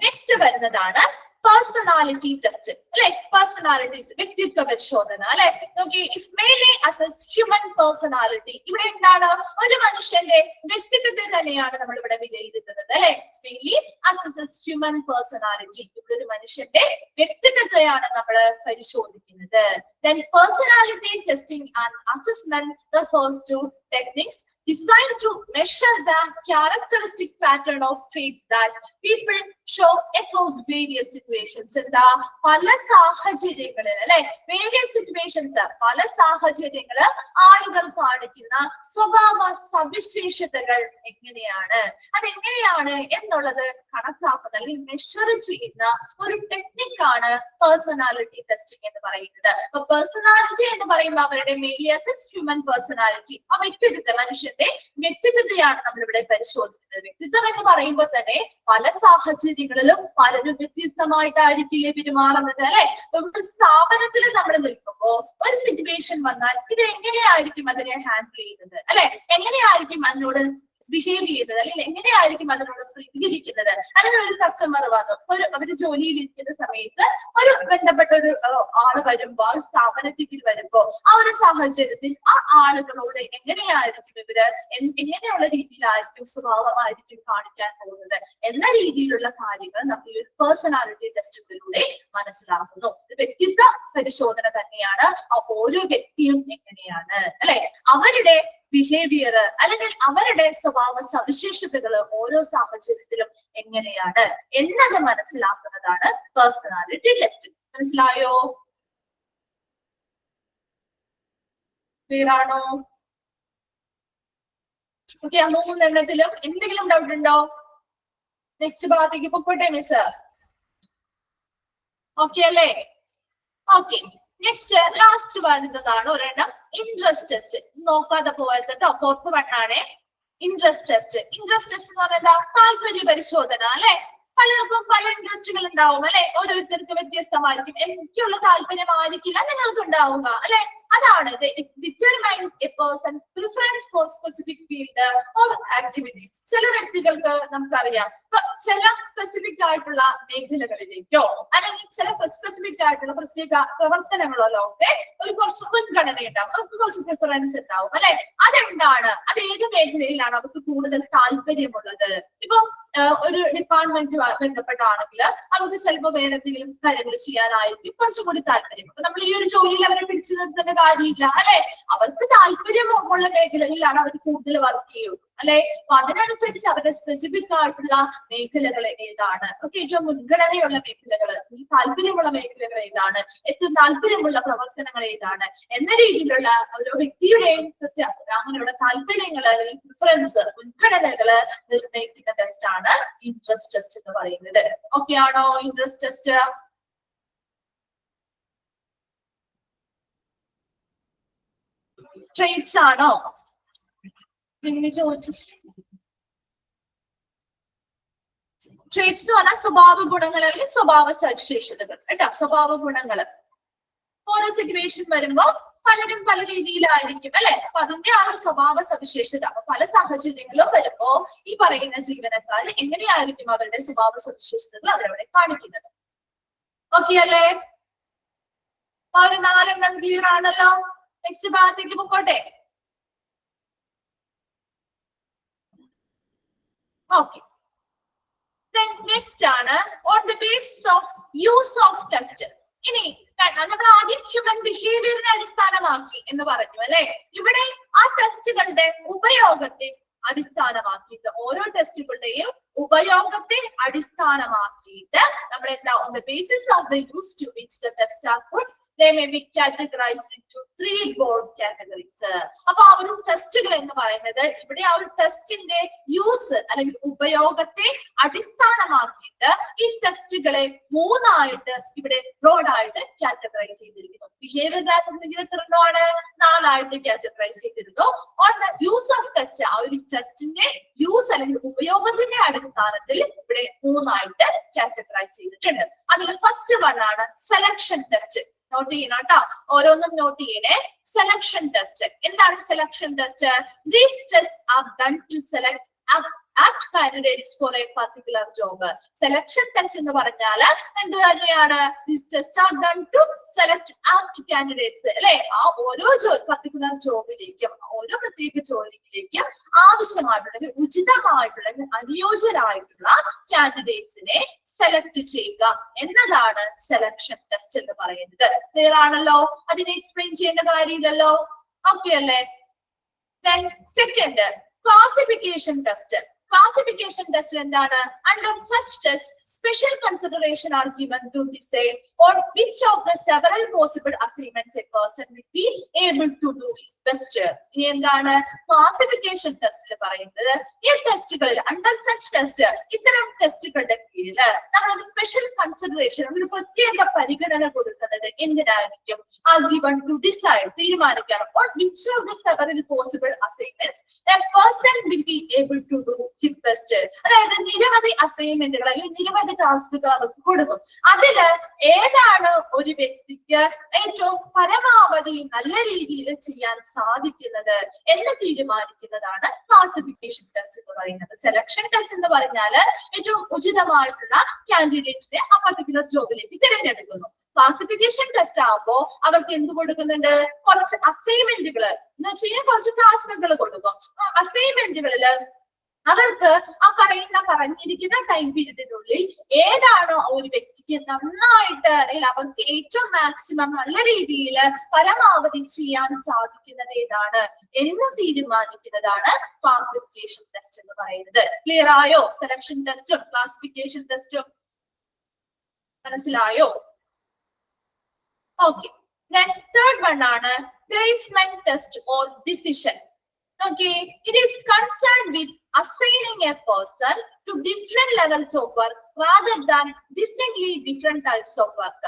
നെക്സ്റ്റ് വരുന്നതാണ് പേഴ്സണാലിറ്റി ടെസ്റ്റ് അല്ലെ, പേഴ്സണാലിറ്റീസ് വ്യക്തിത്വ പരിശോധന അല്ലെ. നോക്കി, if mainly assess human personality, ഇവിടെ എന്താണ്, ഒരു മനുഷ്യന്റെ വ്യക്തിത്വത്തെ തന്നെയാണ് നമ്മൾ ഇവിടെ വിലയിരുത്തുന്നത് അല്ലെ. മെയിൻലി അസസ് ഹ്യൂമൻ പേഴ്സണാലിറ്റി, ഇവിടെ ഒരു മനുഷ്യന്റെ വ്യക്തിത്വത്തെയാണ് നമ്മൾ പരിശോധിക്കുന്നത്. Then personality testing and assessment refers to techniques designed to measure the characteristic pattern of traits that people show across various situations. എന്താ, പല സാഹചര്യങ്ങളിൽ അല്ലെ, വേരിയസ് സിറ്റുവേഷൻസ്, പല സാഹചര്യങ്ങള് ആളുകൾ കാണിക്കുന്ന സ്വഭാവ സവിശേഷതകൾ എങ്ങനെയാണ്, അതെങ്ങനെയാണ് എന്നുള്ളത് കണക്കാക്കുന്ന അല്ലെങ്കിൽ മെഷർ ചെയ്യുന്ന ഒരു ടെക്നിക്കാണ് പേഴ്സണാലിറ്റി ടെസ്റ്റിംഗ് എന്ന് പറയുന്നത്. അപ്പൊ പേഴ്സണാലിറ്റി എന്ന് പറയുമ്പോൾ അവരുടെ മെയിൻലി അസസ് ഹ്യൂമൻ പേഴ്സണാലിറ്റി, ആ വ്യക്തിത്വത്തെ, മനുഷ്യന്റെ വ്യക്തിത്വത്തെയാണ് നമ്മൾ ഇവിടെ പരിശോധിക്കുന്നത്. വ്യക്തിത്വം എന്ന് പറയുമ്പോൾ തന്നെ പല സാഹചര്യങ്ങളിലും പലരും വ്യത്യസ്തമായിട്ടായിരിക്കില്ലേ പെരുമാറുന്നത് അല്ലെ. ഒരു സ്ഥാപനത്തിൽ നമ്മൾ നിൽക്കുമ്പോ ഒരു സിറ്റുവേഷൻ വന്നാൽ ഇത് എങ്ങനെയായിരിക്കും അതിനെ ഹാൻഡിൽ ചെയ്യുന്നത് അല്ലെ, എങ്ങനെയായിരിക്കും അതിനോട് ബിഹേവ് ചെയ്യുന്നത്, അല്ലെങ്കിൽ എങ്ങനെയായിരിക്കും അതിനോട് പ്രതികരിക്കുന്നത്. അല്ലെങ്കിൽ ഒരു കസ്റ്റമർ വന്നു, അവര് ജോലിയിൽ ഇരിക്കുന്ന സമയത്ത് ഒരു ബന്ധപ്പെട്ട ഒരു ആള് വരുമ്പോ, ആ സ്ഥാപനത്തിൽ വരുമ്പോ, ആ ഒരു സാഹചര്യത്തിൽ ആ ആളുകളോട് എങ്ങനെയായിരിക്കും ഇവര്, എങ്ങനെയുള്ള രീതിയിലായിരിക്കും, സ്വഭാവമായിരിക്കും കാണിക്കാൻ പോകുന്നത് എന്ന രീതിയിലുള്ള കാര്യങ്ങൾ നമ്മൾ ഈ ഒരു പേഴ്സണാലിറ്റി ടെസ്റ്റുകളിലൂടെ മനസ്സിലാക്കുന്നു. വ്യക്തിത്വ പരിശോധന തന്നെയാണ് ഓരോ വ്യക്തിയും എങ്ങനെയാണ് അല്ലെ, അവരുടെ ബിഹേവിയർ അല്ലെങ്കിൽ അവരുടെ സ്വഭാവ സവിശേഷതകൾ ഓരോ സാഹചര്യത്തിലും എങ്ങനെയാണ് എന്നത് മനസ്സിലാക്കുന്നതാണ് പേഴ്സണാലിറ്റി ടെസ്റ്റ്. മനസ്സിലായോ? ക്ലിയർ ആണോ? ഓക്കെ, ആ മൂന്നെണ്ണത്തിലും എന്തെങ്കിലും ഡൗട്ട് ഉണ്ടോ? നെക്സ്റ്റ് ഭാഗത്തേക്ക് പൊക്കോട്ടെ മിസ്. ഓക്കെ അല്ലേ? ഓക്കെ, നെക്സ്റ്റ് ലാസ്റ്റ് വരുന്നതാണ് ഒരെണ്ണം ഇൻട്രസ്റ്റ് ടെസ്റ്റ്. നോക്കാതെ പോയത് കേട്ടോ, 4th one ആണ് ഇൻട്രസ്റ്റ് ടെസ്റ്റ്. ഇൻട്രസ്റ്റ് ടെസ്റ്റ് എന്ന് പറയുന്നത് താല്പര്യ പരിശോധന അല്ലെ. പലർക്കും പല ഇൻട്രസ്റ്റുകൾ ഉണ്ടാവും അല്ലെ, ഓരോരുത്തർക്ക് വ്യത്യസ്തമായിരിക്കും. എനിക്കുള്ള താല്പര്യമായിരിക്കില്ല നിങ്ങൾക്ക് ഉണ്ടാവുക അല്ലെ. അതാണ് determines a person preference for specific field or activities. ചില വ്യക്തികൾക്ക് നമുക്കറിയാം ചില സ്പെസിഫിക് ആയിട്ടുള്ള മേഖലകളിലേക്കോ അല്ലെങ്കിൽ ചില സ്പെസിഫിക് ആയിട്ടുള്ള പ്രത്യേക പ്രവർത്തനങ്ങളിലോ ഒക്കെ ഒരു കുറച്ച് മുൻഗണന ഉണ്ടാവും, അവർക്ക് കുറച്ച് പ്രിഫറൻസ് ഉണ്ടാവും അല്ലെ. അതെന്താണ്, അത് ഏത് മേഖലയിലാണ് അവർക്ക് കൂടുതൽ താല്പര്യമുള്ളത്. ഇപ്പൊ ഒരു ഡിപ്പാർട്ട്മെന്റ് ബന്ധപ്പെട്ടാണെങ്കിൽ അവർക്ക് ചിലപ്പോൾ വേറെ എന്തെങ്കിലും കാര്യങ്ങൾ ചെയ്യാനായിരിക്കും കുറച്ചുകൂടി താല്പര്യം. അപ്പൊ നമ്മൾ ഈ ഒരു ജോലിയിൽ അവരെ പിടിച്ചു നിർത്തേണ്ട കാര്യമില്ല അല്ലെ. അവർക്ക് താല്പര്യമുള്ള മേഖലകളിലാണ് അവർ കൂടുതൽ വർക്ക് ചെയ്യുള്ളൂ അല്ലെ. അപ്പൊ അതിനനുസരിച്ച് അവരുടെ സ്പെസിഫിക് ആയിട്ടുള്ള മേഖലകൾ ഏതാണ്, ഓക്കെ, ഏറ്റവും മുൻഗണനയുള്ള മേഖലകൾ, ഈ താല്പര്യമുള്ള മേഖലകൾ ഏതാണ്, ഏറ്റവും താല്പര്യമുള്ള പ്രവർത്തനങ്ങൾ ഏതാണ് എന്ന രീതിയിലുള്ള ഓരോ വ്യക്തിയുടെയും അങ്ങനെയുള്ള താല്പര്യങ്ങൾ അല്ലെങ്കിൽ പ്രിഫറൻസ്, മുൻഗണനകള് നിർണ്ണയിക്കുന്ന ടെസ്റ്റ് ആണ് ഇൻട്രസ്റ്റ് ടെസ്റ്റ് എന്ന് പറയുന്നത്. ഓക്കെ ആണോ ഇൻട്രസ്റ്റ് ടെസ്റ്റ്? ട്രേറ്റ്സ് ആണോ ചോദിച്ചു? ട്രേറ്റ്സ് എന്ന് പറഞ്ഞാൽ സ്വഭാവ ഗുണങ്ങൾ അല്ലെങ്കിൽ സ്വഭാവ സവിശേഷതകൾ കേട്ടോ. സ്വഭാവ ഗുണങ്ങൾ ഓരോ സിറ്റുവേഷൻ വരുമ്പോ പലരും പല രീതിയിലായിരിക്കും അല്ലെ. അപ്പൊ അതിന്റെ ആ ഒരു സ്വഭാവ സവിശേഷത, അപ്പൊ പല സാഹചര്യങ്ങളും വരുമ്പോ ഈ പറയുന്ന ജീവനക്കാർ എങ്ങനെയായിരിക്കും അവരുടെ സ്വഭാവ സവിശേഷതകൾ അവരവിടെ കാണിക്കുന്നത്. ഓക്കെ അല്ലേ? അപ്പൊ ഒരു 4 ക്ലിയർ ആണല്ലോ. നെക്സ്റ്റ് ഭാഗത്തേക്ക് പൊക്കോട്ടെ. ഓക്കെ, നെക്സ്റ്റ് ആണ് on the basis of use of test. ഇനി നമ്മൾ ആദ്യം ഹ്യൂമൻ ബിഹേവിയറിനെ അടിസ്ഥാനമാക്കി എന്ന് പറഞ്ഞു അല്ലെ. ഇവിടെ ആ ടെസ്റ്റുകളുടെ ഉപയോഗത്തെ അടിസ്ഥാനമാക്കിയിട്ട്, ഓരോ ടെസ്റ്റുകളുടെയും ഉപയോഗത്തെ അടിസ്ഥാനമാക്കിയിട്ട് നമ്മൾ എന്താ, on the basis of the use to which the test are put, they may be categorized into 3 broad categories. അപ്പൊ ആ ഒരു ടെസ്റ്റുകൾ എന്ന് പറയുന്നത് ഇവിടെ ആ ഒരു ടെസ്റ്റിന്റെ യൂസ് അല്ലെങ്കിൽ ഉപയോഗത്തെ അടിസ്ഥാനമാക്കിയിട്ട് ഈ ടെസ്റ്റുകളെ 3 ആയിട്ട് ഇവിടെ ബ്രോഡ് ആയിട്ട് കാറ്റഗറൈസ് ചെയ്തിരിക്കുന്നു. ബിഹേവിയർ കാറ്റഗറി എത്രയാണ്? 4 ആയിട്ട് കാറ്റഗറൈസ് ചെയ്തിരുന്നു. On the use of test, ആ ഒരു ടെസ്റ്റിന്റെ യൂസ് അല്ലെങ്കിൽ ഉപയോഗത്തിന്റെ അടിസ്ഥാനത്തിൽ ഇവിടെ 3 ആയിട്ട് കാറ്റഗറൈസ് ചെയ്തിട്ടുണ്ട്. അതിൽ ഫസ്റ്റ് വൺ ആണ് സെലക്ഷൻ ടെസ്റ്റ്. നോട്ട് ചെയ്യണം കേട്ടോ, ഓരോന്നും നോട്ട് ചെയ്യണേ. സെലക്ഷൻ ടെസ്റ്റ് എന്താണ്? Selection test, these test are done to select apt candidates for a particular job. Selection test എന്ന് പറഞ്ഞാൽ എന്ത് തന്നെയാണ്? These tests are done to select apt candidates. അല്ലെ, ആ ഓരോ പർട്ടിക്കുലർ ജോബിലേക്കും ഓരോ പ്രത്യേക ജോലിയിലേക്കും ആവശ്യമായിട്ടുള്ള ഉചിതമായിട്ടുള്ള അനുയോജ്യരായിട്ടുള്ള കാൻഡിഡേറ്റ്സിനെ സെലക്ട് ചെയ്യുക എന്നതാണ് സെലക്ഷൻ ടെസ്റ്റ് എന്ന് പറയുന്നത്. ക്ലിയർ ആണല്ലോ? അതിനെ എക്സ്പ്ലെയിൻ ചെയ്യേണ്ട കാര്യമില്ലല്ലോ. ഓക്കെ അല്ലേ? Then second, classification test. Classification test എന്താണ്? Under such test, special consideration are given to decide on which of the several possible assignments a person will be able to do his best. ഇനി എന്താണ് classification ടെസ്റ്റിൽ പറയുന്നത്? ഈ ടെസ്റ്റുകളിൽ under such test, ഇത്തരം ടെസ്റ്റുകളുടെ കീഴിൽ നമ്മൾ ഒരു സ്പെഷ്യൽ കൺസിഡറേഷൻ, ഒരു പ്രത്യേക പരിഗണന കൊടുക്കുന്നത് എന്തിനായിരിക്കും? are given to decide, തീരുമാനിക്കണം on which of the several possible assignments a person will be able to do his best. അതായത് നിരവധി അസൈൻമെന്റുകൾ അല്ലെങ്കിൽ നിരവധി ടാസ്കുകൾ അവർക്ക് കൊടുക്കും. അതില് ഏതാണ് ഒരു വ്യക്തിക്ക് ഏറ്റവും പരമാവധി നല്ല രീതിയിൽ ചെയ്യാൻ സാധിക്കുന്നത് എന്ന് തീരുമാനിക്കുന്നതാണ് ക്ലാസിഫിക്കേഷൻ ടെസ്റ്റ് എന്ന് പറയുന്നത്. സെലക്ഷൻ ടെസ്റ്റ് എന്ന് പറഞ്ഞാൽ ഏറ്റവും ഉചിതമായിട്ടുള്ള കാൻഡിഡേറ്റിനെ ആ പർട്ടിക്കുലർ ജോബിലേക്ക് തിരഞ്ഞെടുക്കുന്നു. ക്ലാസിഫിക്കേഷൻ ടെസ്റ്റ് ആകുമ്പോൾ അവർക്ക് എന്ത് കൊടുക്കുന്നുണ്ട്? കുറച്ച് അസൈൻമെന്റുകൾ എന്ന് വെച്ചാൽ കുറച്ച് ടാസ്കുകൾ കൊടുക്കും. ആ അസൈൻമെന്റുകളില് അവർക്ക് ആ പറഞ്ഞിരിക്കുന്ന ടൈം പീരീഡിനുള്ളിൽ ഏതാണോ ഒരു വ്യക്തിക്ക് നന്നായിട്ട് അല്ലെങ്കിൽ അവർക്ക് ഏറ്റവും മാക്സിമം നല്ല രീതിയിൽ പരമാവധി ചെയ്യാൻ സാധിക്കുന്നത് ഏതാണ് എന്ന് തീരുമാനിക്കുന്നതാണ് ക്ലാസിഫിക്കേഷൻ ടെസ്റ്റ് എന്ന് പറയുന്നത്. ക്ലിയർ ആയോ? സെലക്ഷൻ ടെസ്റ്റും ക്ലാസിഫിക്കേഷൻ ടെസ്റ്റും മനസ്സിലായോ? ഓക്കെ. Then third one ആണ് placement test or decision. Okay, it is concerned with assigning a person to different levels of work rather than distinctly different types of work.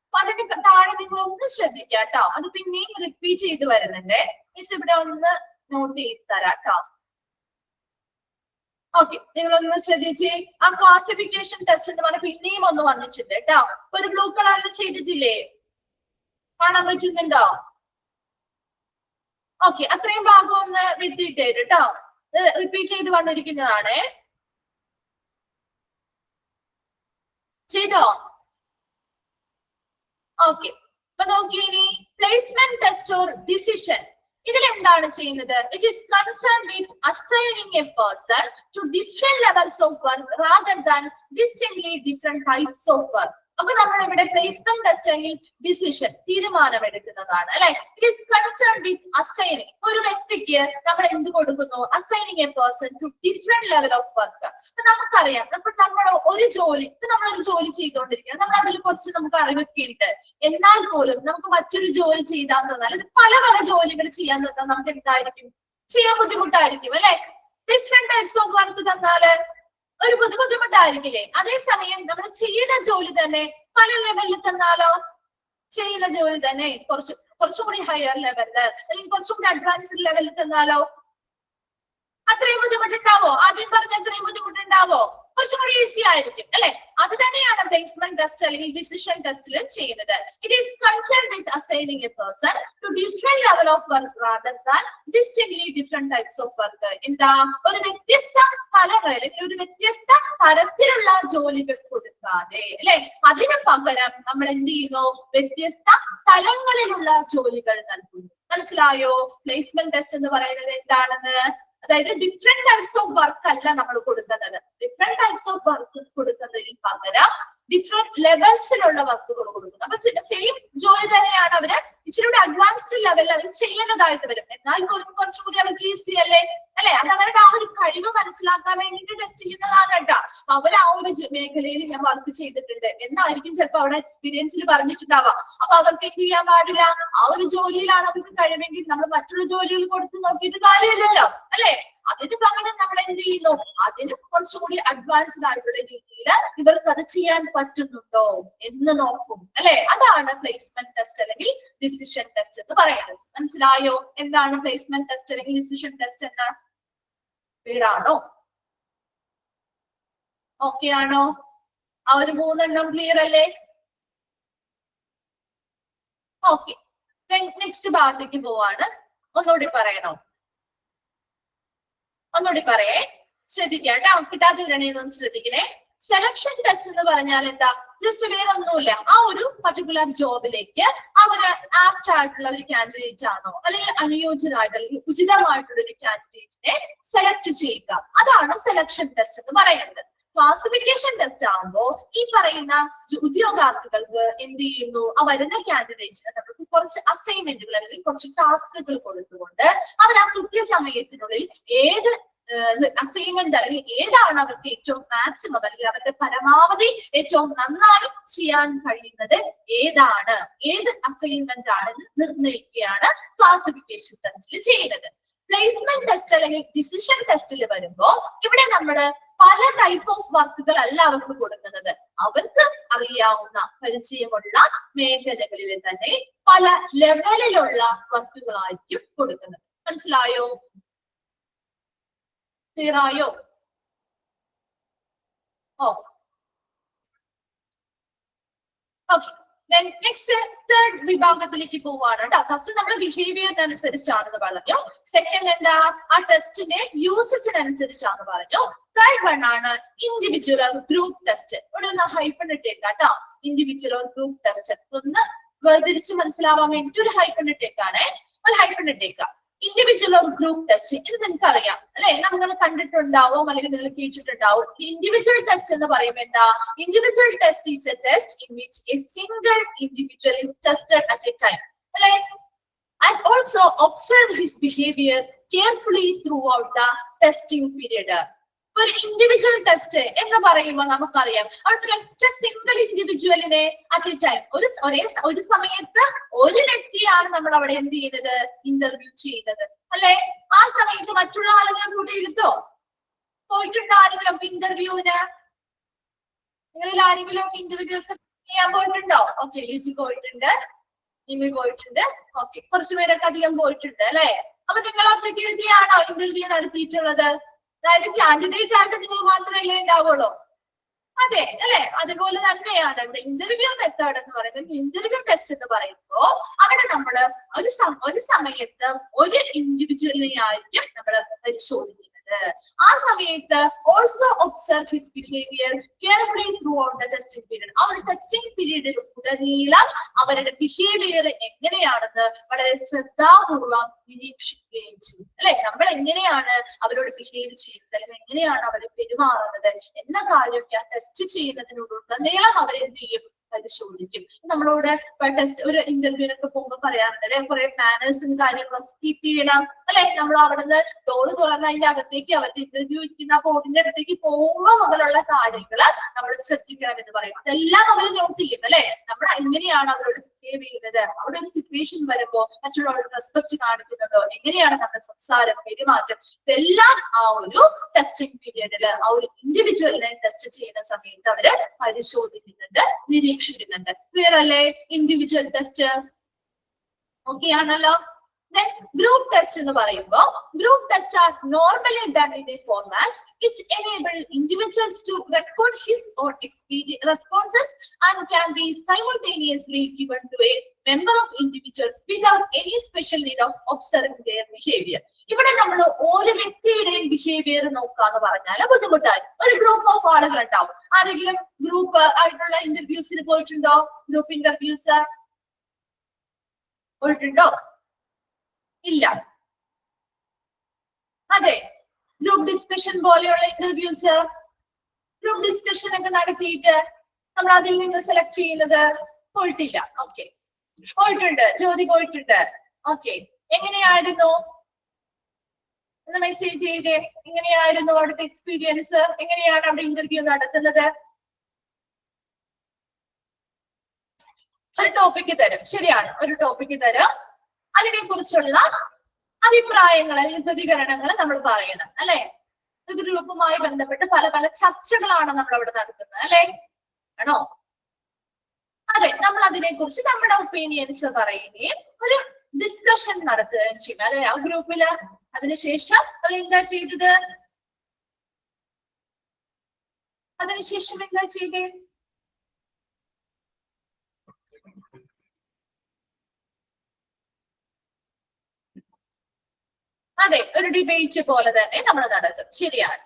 അപ്പൊ അതിന് താഴെ നിങ്ങൾ ഒന്ന് ശ്രദ്ധിക്കുക കേട്ടോ. അത് പിന്നെയും റിപ്പീറ്റ് ചെയ്ത് വരുന്നുണ്ട്. മിസ് ഇവിടെ ഒന്ന് നോട്ട് ചെയ്ത് തരാം കേട്ടോ. ഓക്കെ, നിങ്ങളൊന്ന് ശ്രദ്ധിച്ച് ആ ക്ലാസിഫിക്കേഷൻ ടെസ്റ്റ് എന്ന് പറഞ്ഞാൽ പിന്നെയും ഒന്ന് വന്നിട്ടുണ്ട് കേട്ടോ. ഒരു ബ്ലൂ കളറിൽ ചെയ്തിട്ടില്ലേ? കാണാൻ പറ്റുന്നുണ്ടോ? ഓക്കെ, അത്രയും ഭാഗം ഒന്ന് വിട്ടിട്ട് കേട്ടോ. റിപ്പീറ്റ് ചെയ്ത് വന്നിരിക്കുന്നതാണ്. ചെയ്തോ? ഓക്കെ, അപ്പൊ നോക്കി ഇനി പ്ലേസ്മെന്റ് ടെസ്റ്റ് ഓർ ഡിസിഷൻ. ഇതിൽ എന്താണ് ചെയ്യുന്നത്? It is concern with assigning a person to different levels of work rather than distinctly different types of work. അപ്പൊ നമ്മൾ ഇവിടെ പ്ലേസ്മെന്റ് ടെസ്റ്റ് അല്ലെങ്കിൽ ഡിസിഷൻ തീരുമാനമെടുക്കുന്നതാണ് അല്ലെ. It is concern with assigning. ഒരു വ്യക്തിക്ക് നമ്മൾ എന്ത് കൊടുക്കുന്നു? Assigning a person to different level of work. നമുക്കറിയാം, നമ്മൾ ഒരു ജോലി ചെയ്തുകൊണ്ടിരിക്കുകയാണ്. നമ്മൾ അതിൽ കുറച്ച് നമുക്ക് അറിവൊക്കെ ഉണ്ട്. എന്നാൽ പോലും നമുക്ക് മറ്റൊരു ജോലി ചെയ്താൽ തന്നാൽ, ഇത് പല ജോലികൾ ചെയ്യാൻ തന്നാൽ നമുക്ക് എന്തായിരിക്കും? ചെയ്യാൻ ബുദ്ധിമുട്ടായിരിക്കും അല്ലെ. ഡിഫറെന്റ് ടൈപ്സ് ഓഫ് വർക്ക് തന്നാല് ഒരു ബുദ്ധിമുട്ടായിരിക്കില്ലേ? അതേസമയം നമ്മൾ ചെയ്യുന്ന ജോലി തന്നെ പല ലെവലിൽ തന്നാലോ, ചെയ്യുന്ന ജോലി തന്നെ കുറച്ചും കൂടി ഹയർ ലെവലില് അല്ലെങ്കിൽ കുറച്ചും കൂടി അഡ്വാൻസ്ഡ് ലെവലിൽ തന്നാലോ അത്രയും ബുദ്ധിമുട്ടുണ്ടാവോ? ആദ്യം പറഞ്ഞ അത്രയും ബുദ്ധിമുട്ടുണ്ടാവോ? കുറച്ചും കൂടി ഈസി ആയിരിക്കും അല്ലെ. അത് തന്നെയാണ് പ്ലേസ്മെന്റ് ടെസ്റ്റ് അല്ലെങ്കിൽ ഡിസിഷൻ ടെസ്റ്റിലും ചെയ്യുന്നത്. It is concern with assigning a person to different level of work rather than distinctly different types of work. എന്താ? ഒരു വ്യത്യസ്ത തലങ്ങൾ അല്ലെങ്കിൽ ഒരു വ്യത്യസ്ത തരത്തിലുള്ള ജോലികൾ കൊടുക്കാതെ അല്ലെ, അതിന് പകരം നമ്മൾ എന്ത് ചെയ്യുന്നു? വ്യത്യസ്ത തലങ്ങളിലുള്ള ജോലികൾ നൽകുന്നു. മനസ്സിലായോ? പ്ലേസ്മെന്റ് ടെസ്റ്റ് എന്ന് പറയുന്നത് എന്താണെന്ന്? അതായത് ഡിഫറെന്റ് ടൈപ്സ് ഓഫ് വർക്ക് അല്ല നമ്മൾ കൊടുക്കുന്നത്. ഡിഫറെന്റ് ടൈപ്സ് ഓഫ് വർക്ക് കൊടുക്കുന്നതിന് പകരം ഡിഫറെന്റ് ലെവൽസിലുള്ള വർക്കുകൾ കൊടുക്കുന്നു. അപ്പൊ സെയിം ജോലി തന്നെയാണ് അവര് ഇച്ചിരി കൂടി അഡ്വാൻസ്ഡ് ലെവലിൽ അവർ ചെയ്യേണ്ടതായിട്ട് വരും. എന്നാൽ പോലും കുറച്ചും കൂടി അവർക്ക് ഈസി അല്ലേ. അത് അവരുടെ ആ ഒരു കഴിവ് മനസ്സിലാക്കാൻ വേണ്ടിയിട്ട് ടെസ്റ്റ് ചെയ്യുന്നതാണ് കേട്ടോ. അവർ ആ ഒരു മേഖലയിൽ ഞാൻ വർക്ക് ചെയ്തിട്ടുണ്ട് എന്നായിരിക്കും ചിലപ്പോൾ അവിടെ എക്സ്പീരിയൻസിൽ പറഞ്ഞിട്ടുണ്ടാവുക. അപ്പൊ അവർക്ക് എന്ത് ചെയ്യാൻ പാടില്ല? ആ ഒരു ജോലിയിലാണ് അവർക്ക് കഴിവെങ്കിൽ നമ്മൾ മറ്റുള്ള ജോലികൾ കൊടുത്ത് നോക്കിയിട്ട് കാര്യമില്ലല്ലോ അല്ലെ. അതിന് പകരം നമ്മൾ എന്ത് ചെയ്യുന്നു? അതിന് കുറച്ചുകൂടി അഡ്വാൻസ്ഡ് ആയിട്ടുള്ള രീതിയിൽ ഇവർക്ക് അത് ചെയ്യാൻ പറ്റുന്നുണ്ടോ എന്ന് നോക്കും അല്ലെ. അതാണ് പ്ലേസ്മെന്റ് ടെസ്റ്റ് അല്ലെങ്കിൽ ഡിസിഷൻ ടെസ്റ്റ് എന്ന് പറയുന്നത്. മനസ്സിലായോ? എന്താണ് പ്ലേസ്മെന്റ് ടെസ്റ്റ് അല്ലെങ്കിൽ ഡിസിഷൻ ടെസ്റ്റ് എന്ന്? പേരാണോ? ഓക്കെ ആണോ? ആ ഒരു മൂന്നെണ്ണം ക്ലിയർ അല്ലേ? ഓക്കെ, നെക്സ്റ്റ് ഭാഗത്തേക്ക് പോവാണ്. ഒന്നുകൂടി പറയണോ? ഒന്നുകൂടി പറയേ. ശ്രദ്ധിക്കുക കേട്ടോ, കിട്ടാത്തവരാണെങ്കിൽ ഒന്ന് ശ്രദ്ധിക്കണേ. സെലക്ഷൻ ടെസ്റ്റ് എന്ന് പറഞ്ഞാൽ എന്താ? ജസ്റ്റ് വേറെ ഒന്നുമില്ല, ആ ഒരു പർട്ടിക്കുലർ ജോബിലേക്ക് അവര് ആപ്റ്റ് ആയിട്ടുള്ള ഒരു കാൻഡിഡേറ്റ് ആണോ അല്ലെങ്കിൽ അനുയോജ്യരായിട്ട് അല്ലെങ്കിൽ ഉചിതമായിട്ടുള്ള ഒരു കാൻഡിഡേറ്റിനെ സെലക്ട് ചെയ്യുക. അതാണ് സെലക്ഷൻ ടെസ്റ്റ് എന്ന് പറയുന്നത്. ക്ലാസിഫിക്കേഷൻ ടെസ്റ്റ് ആകുമ്പോൾ ഈ പറയുന്ന ഉദ്യോഗാർത്ഥികൾക്ക് എന്ത് ചെയ്യുന്നു, ആ വരുന്ന കാൻഡിഡേറ്റിന് നമുക്ക് കുറച്ച് അസൈൻമെന്റുകൾ അല്ലെങ്കിൽ കുറച്ച് ടാസ്കുകൾ കൊടുത്തുകൊണ്ട് അവർ ആ കൃത്യസമയത്തിനുള്ളിൽ ഏത് അസൈൻമെന്റ് അല്ലെങ്കിൽ ഏതാണ് അവർക്ക് ഏറ്റവും മാക്സിമം അല്ലെങ്കിൽ അവരുടെ പരമാവധി ഏറ്റവും നന്നായി ചെയ്യാൻ കഴിയുന്നത് ഏതാണ്, ഏത് അസൈൻമെന്റ് ആണെന്ന് നിർണ്ണയിക്കുകയാണ് ക്ലാസിഫിക്കേഷൻ ടെസ്റ്റിൽ ചെയ്യുന്നത്. പ്ലേസ്മെന്റ് ടെസ്റ്റ് അല്ലെങ്കിൽ ഡിസിഷൻ ടെസ്റ്റിൽ വരുമ്പോ ഇവിടെ നമ്മൾ പല ടൈപ്പ് ഓഫ് വർക്കുകൾ അല്ല അവർക്ക് കൊടുക്കുന്നത്. അവർക്ക് അറിയാവുന്ന പരിചയമുള്ള മേഖലകളിൽ തന്നെ പല ലെവലിലുള്ള വർക്കുകളായിരിക്കും കൊടുക്കുന്നത്. മനസ്സിലായോ? ക്ലിയർ ആയോ? ഓക്കെ. നെക്സ്റ്റ് തേർഡ് വിഭാഗത്തിലേക്ക് പോവാണ് കേട്ടോ. ഫസ്റ്റ് നമ്മൾ ബിഹേവിയറിനനുസരിച്ചാണെന്ന് പറഞ്ഞു. സെക്കൻഡ് എന്താ? ആ ടെസ്റ്റിന്റെ യൂസസിനനുസരിച്ചാണ് പറഞ്ഞു. തേർഡ് വൺ ആണ് ഇൻഡിവിജ്വൽ ഗ്രൂപ്പ് ടെസ്റ്റ്. ഇവിടെ ഒന്ന് ഹൈഫൺ ഇട്ടേക്കാം കേട്ടോ. ഇൻഡിവിജ്വൽ ഗ്രൂപ്പ് ടെസ്റ്റ് ഒന്ന് വേർതിരിച്ച് മനസ്സിലാവാൻ വേണ്ടി ഒരു ഹൈഫൺ ഇട്ടേക്കാണ്. ഒരു ഹൈഫൺ ഇട്ടേക്കാം. ഇൻഡിവിജ്വൽ ഗ്രൂപ്പ് ടെസ്റ്റ് ഇത് നിങ്ങൾക്ക് അറിയാം അല്ലെ, നമ്മൾ കണ്ടിട്ടുണ്ടാവും അല്ലെങ്കിൽ നിങ്ങൾ കേട്ടിട്ടുണ്ടാവും. ഇൻഡിവിജ്വൽ ടെസ്റ്റ് എന്ന് പറയുമ്പോൾ എന്താ? Individual test is a test in which a single individual is tested at a time അല്ലെ, and also observe his behaviour carefully throughout the testing period. ഒരു ഇൻഡിവിജ്വൽ ടെസ്റ്റ് എന്ന് പറയുമ്പോൾ നമുക്കറിയാം അവിടെ ഒറ്റ സിംഗിൾ ഇൻഡിവിജ്വലിനെ അറ്റ് എ ടൈം ഒരു സമയത്ത് ഒരു വ്യക്തിയാണ് നമ്മൾ അവിടെ എന്ത് ചെയ്യുന്നത്, ഇന്റർവ്യൂ ചെയ്യുന്നത് അല്ലെ. ആ സമയത്ത് മറ്റുള്ള ആളുകളെ കൂടെ ഇരുത്തോ? പോയിട്ടുണ്ട് ആരെങ്കിലും ഇന്റർവ്യൂവിന്? നിങ്ങളിൽ ആരെങ്കിലും ഇന്റർവ്യൂസ് ചെയ്യാൻ പോയിട്ടുണ്ടോ? ഓക്കെ, ലിജി പോയിട്ടുണ്ട്, നിമി പോയിട്ടുണ്ട്, ഓക്കെ, കുറച്ചുപേരൊക്കെ അധികം പോയിട്ടുണ്ട് അല്ലെ. അപ്പൊ നിങ്ങൾ ഒറ്റയ്ക്ക് എഴുതിയാണോ ഇന്റർവ്യൂ നടത്തിയിട്ടുള്ളത്? അതായത് കാൻഡിഡേറ്റ് ആയിട്ട് നിങ്ങൾ മാത്രമല്ലേ ഉണ്ടാവുള്ളൂ? അതെ അല്ലെ. അതുപോലെ തന്നെയാണ് ഇവിടെ ഇന്റർവ്യൂ മെത്തേഡ് എന്ന് പറയുന്നത്. ഇന്റർവ്യൂ ടെസ്റ്റ് എന്ന് പറയുമ്പോ അവിടെ നമ്മള് ഒരു സമയത്ത് ഒരു ഇൻഡിവിജ്വലിനെ ആയിരിക്കും നമ്മൾ പരിശോധിക്കുന്നത്. ആ സമയത്ത് also observe his behaviour carefully throughout the testing period. ആ ഒരു ടെസ്റ്റിംഗ് പീരീഡിൽ ഉടനീളം അവരുടെ ബിഹേവിയർ എങ്ങനെയാണെന്ന് വളരെ ശ്രദ്ധാപൂർവം നിരീക്ഷിക്കുകയും ചെയ്യും അല്ലെ. നമ്മൾ എങ്ങനെയാണ് അവരോട് ബിഹേവ് ചെയ്യുന്നത് അല്ലെങ്കിൽ എങ്ങനെയാണ് അവർ പെരുമാറുന്നത് എന്ന കാര്യമൊക്കെ ആ ടെസ്റ്റ് ചെയ്യുന്നതിനോടുടനീളം അവരെന്ത് ചെയ്യും, പരിശോധിക്കും. നമ്മളോട് ടെസ്റ്റ് ഒരു ഇന്റർവ്യൂവിനൊക്കെ പോകുമ്പോൾ പറയാറുണ്ട് അല്ലെ, കുറെ മാനേഴ്സും കാര്യങ്ങളൊക്കെ കീപ്പ് ചെയ്യണം അല്ലെ. നമ്മൾ അവിടെ നിന്ന് ഡോറ് തുറന്ന് അതിന്റെ അകത്തേക്ക് അവരുടെ ഇന്റർവ്യൂ ഇരിക്കുന്ന ബോർഡിന്റെ അടുത്തേക്ക് പോകുമ്പോൾ മുതലുള്ള കാര്യങ്ങൾ നമ്മൾ ശ്രദ്ധിക്കണം എന്ന് പറയും. അതെല്ലാം അവർ നോട്ട് ചെയ്യും അല്ലെ. നമ്മൾ എങ്ങനെയാണ് അവരോട് ബിഹേവ് ചെയ്യുന്നത്, അവിടെ ഒരു സിറ്റുവേഷൻ വരുമ്പോ മറ്റുള്ളവരോട് റെസ്പെക്ട് കാണിക്കുന്നുണ്ടോ, എങ്ങനെയാണ് നമ്മുടെ സംസാരം, പെരുമാറ്റം, ഇതെല്ലാം ആ ഒരു ടെസ്റ്റിംഗ് പീരിയഡില് ആ ഒരു ഇൻഡിവിജ്വലിനെ ടെസ്റ്റ് ചെയ്യുന്ന സമയത്ത് അവര് പരിശോധിക്കുന്നുണ്ട്, നിരീക്ഷിക്കുന്നുണ്ട്. ക്ലിയർ അല്ലേ? ഇൻഡിവിജ്വൽ ടെസ്റ്റ് ഓക്കെ ആണല്ലോ. Then group test എന്ന് പറയുമ്പോൾ group tests are normally done in a format which enable individuals to record his or experience responses and can be simultaneously given to a member of individuals without any special need of observing their behavior. ഇവിടെ നമ്മൾ ഓരോ വ്യക്തിയുടെയും behaviour നോക്കാന്ന് പറഞ്ഞാൽ ബുദ്ധിമുട്ടായി. ഒരു group of ആളുകൾ ഉണ്ടാവും. ആരെങ്കിലും ഗ്രൂപ്പ് ആയിട്ടുള്ള ഇന്റർവ്യൂസിന് പോയിട്ടുണ്ടോ? ഗ്രൂപ്പ് ഇന്റർവ്യൂസ് പോയിട്ടുണ്ടോ? ഇല്ല. അതെ, ഗ്രൂപ്പ് ഡിസ്കഷൻ പോലെയുള്ള ഇന്റർവ്യൂസ്, ഗ്രൂപ്പ് ഡിസ്കഷൻ ഒക്കെ നടത്തിയിട്ട് നമ്മൾ അതിൽ നിന്ന് സെലക്ട് ചെയ്യുന്നത് പോയിട്ടില്ല. ഓക്കെ, പോയിട്ടുണ്ട്. ജ്യോതി പോയിട്ടുണ്ട്. ഓക്കെ, എങ്ങനെയായിരുന്നു? ഒന്ന് മെസ്സേജ് ചെയ്തേ. എങ്ങനെയായിരുന്നു അവിടുത്തെ എക്സ്പീരിയൻസ്? എങ്ങനെയാണ് അവിടെ ഇന്റർവ്യൂ നടത്തുന്നത്? ഒരു ടോപ്പിക്ക് തരും, ശരിയാണ്, ഒരു ടോപ്പിക്ക് തരും. അതിനെ കുറിച്ചുള്ള അഭിപ്രായങ്ങൾ അല്ലെങ്കിൽ പ്രതികരണങ്ങൾ നമ്മൾ പറയണം അല്ലെ. ഗ്രൂപ്പുമായി ബന്ധപ്പെട്ട് പല പല ചർച്ചകളാണ് നമ്മൾ അവിടെ നടത്തുന്നത് അല്ലെ, ആണോ? അതെ, നമ്മൾ അതിനെ കുറിച്ച് നമ്മുടെ ഒപ്പീനിയൻസ് പറയുകയും ഒരു ഡിസ്കഷൻ നടത്തുകയും ചെയ്യും അല്ലെ ആ ഗ്രൂപ്പില്. അതിനുശേഷം അവർ എന്താ ചെയ്തത്? അതിനുശേഷം എന്താ ചെയ്തേ? അതെ, ഒരു ഡിബേറ്റ് പോലെ തന്നെ നമ്മൾ നടത്തും. ശരിയാണ്.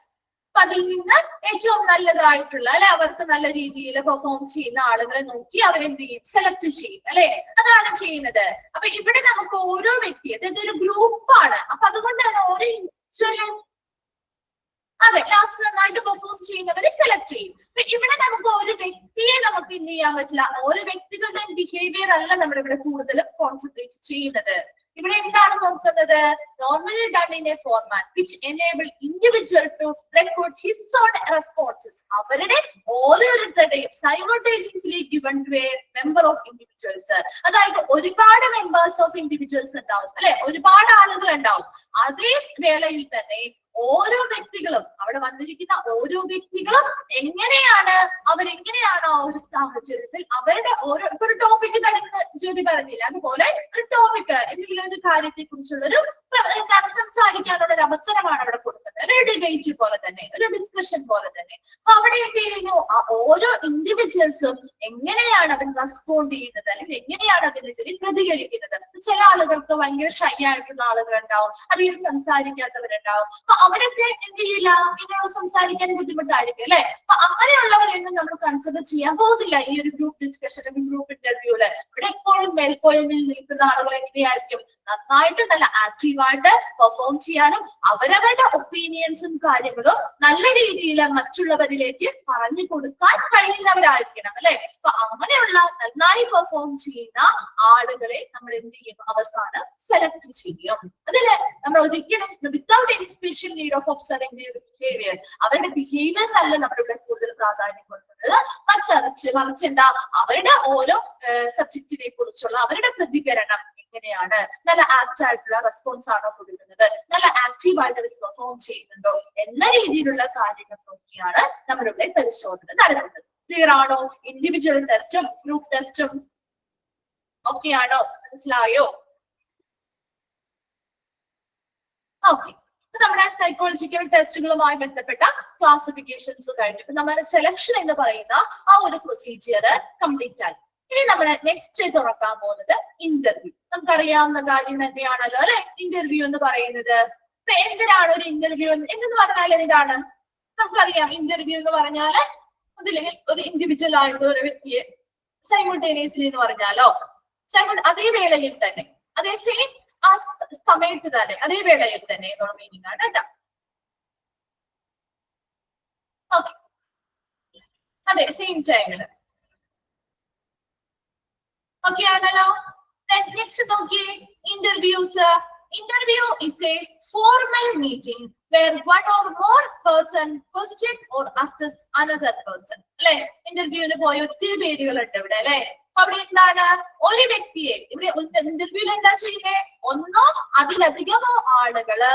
അപ്പൊ അതിൽ നിന്ന് ഏറ്റവും നല്ലതായിട്ടുള്ള അല്ലെ അവർക്ക് നല്ല രീതിയിൽ പെർഫോം ചെയ്യുന്ന ആളുകളെ നോക്കി അവരെന്ത് ചെയ്യും, സെലക്ട് ചെയ്യും അല്ലെ. അതാണ് ചെയ്യുന്നത്. അപ്പൊ ഇവിടെ നമുക്ക് ഓരോ വ്യക്തി, അതായത് ഒരു ഗ്രൂപ്പാണ്. അപ്പൊ അതുകൊണ്ട് തന്നെ ഓരോ ഇൻഡിവിജ്വലും അതെ ലാസ്റ്റ് നന്നായിട്ട് പെർഫോം ചെയ്യുന്നവരെ സെലക്ട് ചെയ്യും. അപ്പൊ ഇവിടെ നമുക്ക് ഒരു വ്യക്തിയെ നമുക്ക് എന്ത് ചെയ്യാൻ പറ്റില്ല, ഓരോ വ്യക്തികളുടെ ബിഹേവിയർ അല്ല നമ്മൾ ഇവിടെ കൂടുതലും കോൺസെൻട്രേറ്റ് ചെയ്യുന്നത്. ഇവിടെ എന്താണ് നോക്കുന്നത്, normally done in a format which enable individual to record his own responses. അവരുടെ ഓരോരുത്തരുടെയും simultaneously given to a member of individuals. അതായത് ഒരുപാട് മെമ്പേഴ്സ് ഓഫ് ഇൻഡിവിജ്വൽസ് ഉണ്ടാവും അല്ലെ, ഒരുപാട് ആളുകൾ ഉണ്ടാവും. അതേ വേളയിൽ തന്നെ ഓരോ വ്യക്തികളും അവിടെ വന്നിരിക്കുന്ന ഓരോ വ്യക്തികളും അവരെങ്ങനെയാണ് ആ ഒരു സാഹചര്യത്തിൽ അവരുടെ ഓരോ ഇപ്പൊ ഒരു ടോപ്പിക് തന്നെ ജോലി പറഞ്ഞില്ല, അതുപോലെ ഒരു ടോപ്പിക് എന്തെങ്കിലും ഒരു കാര്യത്തെ കുറിച്ചുള്ള എന്താണ് സംസാരിക്കാനുള്ള ഒരു അവസരമാണ് അവിടെ കൊടുക്കുന്നത്. ഒരു ഡിബേറ്റ് പോലെ തന്നെ, ഒരു ഡിസ്കഷൻ പോലെ തന്നെ. അപ്പൊ അവിടെ എന്ത് ചെയ്യുന്നു, ആ ഓരോ ഇൻഡിവിജ്വൽസും എങ്ങനെയാണ് അവർ റെസ്പോണ്ട് ചെയ്യുന്നത്, അല്ലെങ്കിൽ എങ്ങനെയാണ് അതിനെതിരെ പ്രതികരിക്കുന്നത്. ചില ആളുകൾക്ക് ഭയങ്കര ഷൈ ആയിട്ടുള്ള ആളുകൾ ഉണ്ടാവും, അധികം സംസാരിക്കാത്തവരുണ്ടാവും. അപ്പൊ അവരൊക്കെ എന്ത് ചെയ്യില്ല, ഇങ്ങനെ സംസാരിക്കാൻ ബുദ്ധിമുട്ടായിരിക്കും അല്ലെ. അപ്പൊ അങ്ങനെയുള്ളവരെയൊന്നും നമ്മൾ കൺസിഡർ ചെയ്യാൻ പോകുന്നില്ല ഈ ഒരു ഗ്രൂപ്പ് ഡിസ്കഷൻ അല്ലെങ്കിൽ ഗ്രൂപ്പ് ഇന്റർവ്യൂല്. ഇവിടെ എപ്പോഴും മേൽക്കോയ്മയിൽ നിൽക്കുന്ന ആളുകൾ എങ്ങനെയായിരിക്കും, നന്നായിട്ട് നല്ല ആക്റ്റീവായിട്ട് പെർഫോം ചെയ്യാനും അവരവരുടെ ഒപ്പീനിയൻസും കാര്യങ്ങളും നല്ല രീതിയിൽ മറ്റുള്ളവരിലേക്ക് പറഞ്ഞു കൊടുക്കാൻ കഴിയുന്നവരായിരിക്കണം അല്ലെ. അപ്പൊ അങ്ങനെയുള്ള നന്നായി പെർഫോം ചെയ്യുന്ന ആളുകളെ നമ്മൾ എന്ത് ചെയ്യും, അവസാനം സെലക്ട് ചെയ്യും. അതില് നമ്മൾ ഒരിക്കലും without any special need of observing their behaviour, അവരുടെ ബിഹേവിയർ അല്ല നമ്മളിവിടെ കൂടുതൽ പ്രാധാന്യം കൊടുക്കുന്നത്. മറിച്ച് എന്താ, അവരുടെ ഓരോ സബ്ജക്റ്റിനെ കുറിച്ചുള്ള അവരുടെ പ്രതികരണം എങ്ങനെയാണ്, നല്ല ആക്ട് ആയിട്ടുള്ള റെസ്പോൺസ് ആണോ കൊടുക്കുന്നത്, നല്ല ആക്റ്റീവ് ആയിട്ട് അവർ പെർഫോം ചെയ്യുന്നുണ്ടോ എന്ന രീതിയിലുള്ള കാര്യങ്ങൾ നോക്കിയാണ് നമ്മളിവിടെ പരിശോധന നടത്തുന്നത്. ക്ലിയർ ആണോ? ഇൻഡിവിജ്വൽ ടെസ്റ്റും ഗ്രൂപ്പ് ടെസ്റ്റും ഓക്കെ ആണോ? മനസ്സിലായോ? ഓക്കെ. നമ്മുടെ സൈക്കോളജിക്കൽ ടെസ്റ്റുകളുമായി ബന്ധപ്പെട്ട ക്ലാസിഫിക്കേഷൻസ് കഴിഞ്ഞു. നമ്മുടെ സെലക്ഷൻ എന്ന് പറയുന്ന ആ ഒരു പ്രൊസീജിയർ കംപ്ലീറ്റ് ആയി. ഇനി നമ്മൾ നെക്സ്റ്റ് തുറക്കാൻ പോകുന്നത് ഇന്റർവ്യൂ. നമുക്കറിയാവുന്ന കാര്യം തന്നെയാണല്ലോ അല്ലെ, ഇന്റർവ്യൂ എന്ന് പറയുന്നത്. ഇപ്പൊ എന്തിനാണ് ഒരു ഇന്റർവ്യൂ എന്ന് പറഞ്ഞാൽ എന്താണ് നമുക്കറിയാം. ഇന്റർവ്യൂ എന്ന് പറഞ്ഞാല് അതില്ലെങ്കിൽ ഒരു ഇൻഡിവിജ്വൽ ആയിട്ടുള്ള ഒരു വ്യക്തിയെ സൈമൾട്ടേനിയസ്ലി എന്ന് പറഞ്ഞാലോ, അതേ വേളയിൽ തന്നെ അതേ സെയിം ആ സമയത്ത് തന്നെ അതേ വേളയിൽ തന്നെ എന്നുള്ള മീനിങ് ആണ് കേട്ടോ. ഓക്കെ, അതെ സെയിം ടൈമില് ഓക്കെ ആണല്ലോ. നെക്സ്റ്റ് നോക്കിയേ, interviews. Interview is a formal meeting where one or more person question or assess another person. അല്ലെ, ഇന്റർവ്യൂവിന് പോയ ഒത്തിരി പേരുകളുണ്ട് ഇവിടെ അല്ലെ. അവിടെ എന്താണ്, ഒരു വ്യക്തിയെ ഇവിടെ ഇന്റർവ്യൂവിൽ എന്താ ചെയ്യുന്നത്, ഒന്നോ അതിലധികമോ ആളുകള്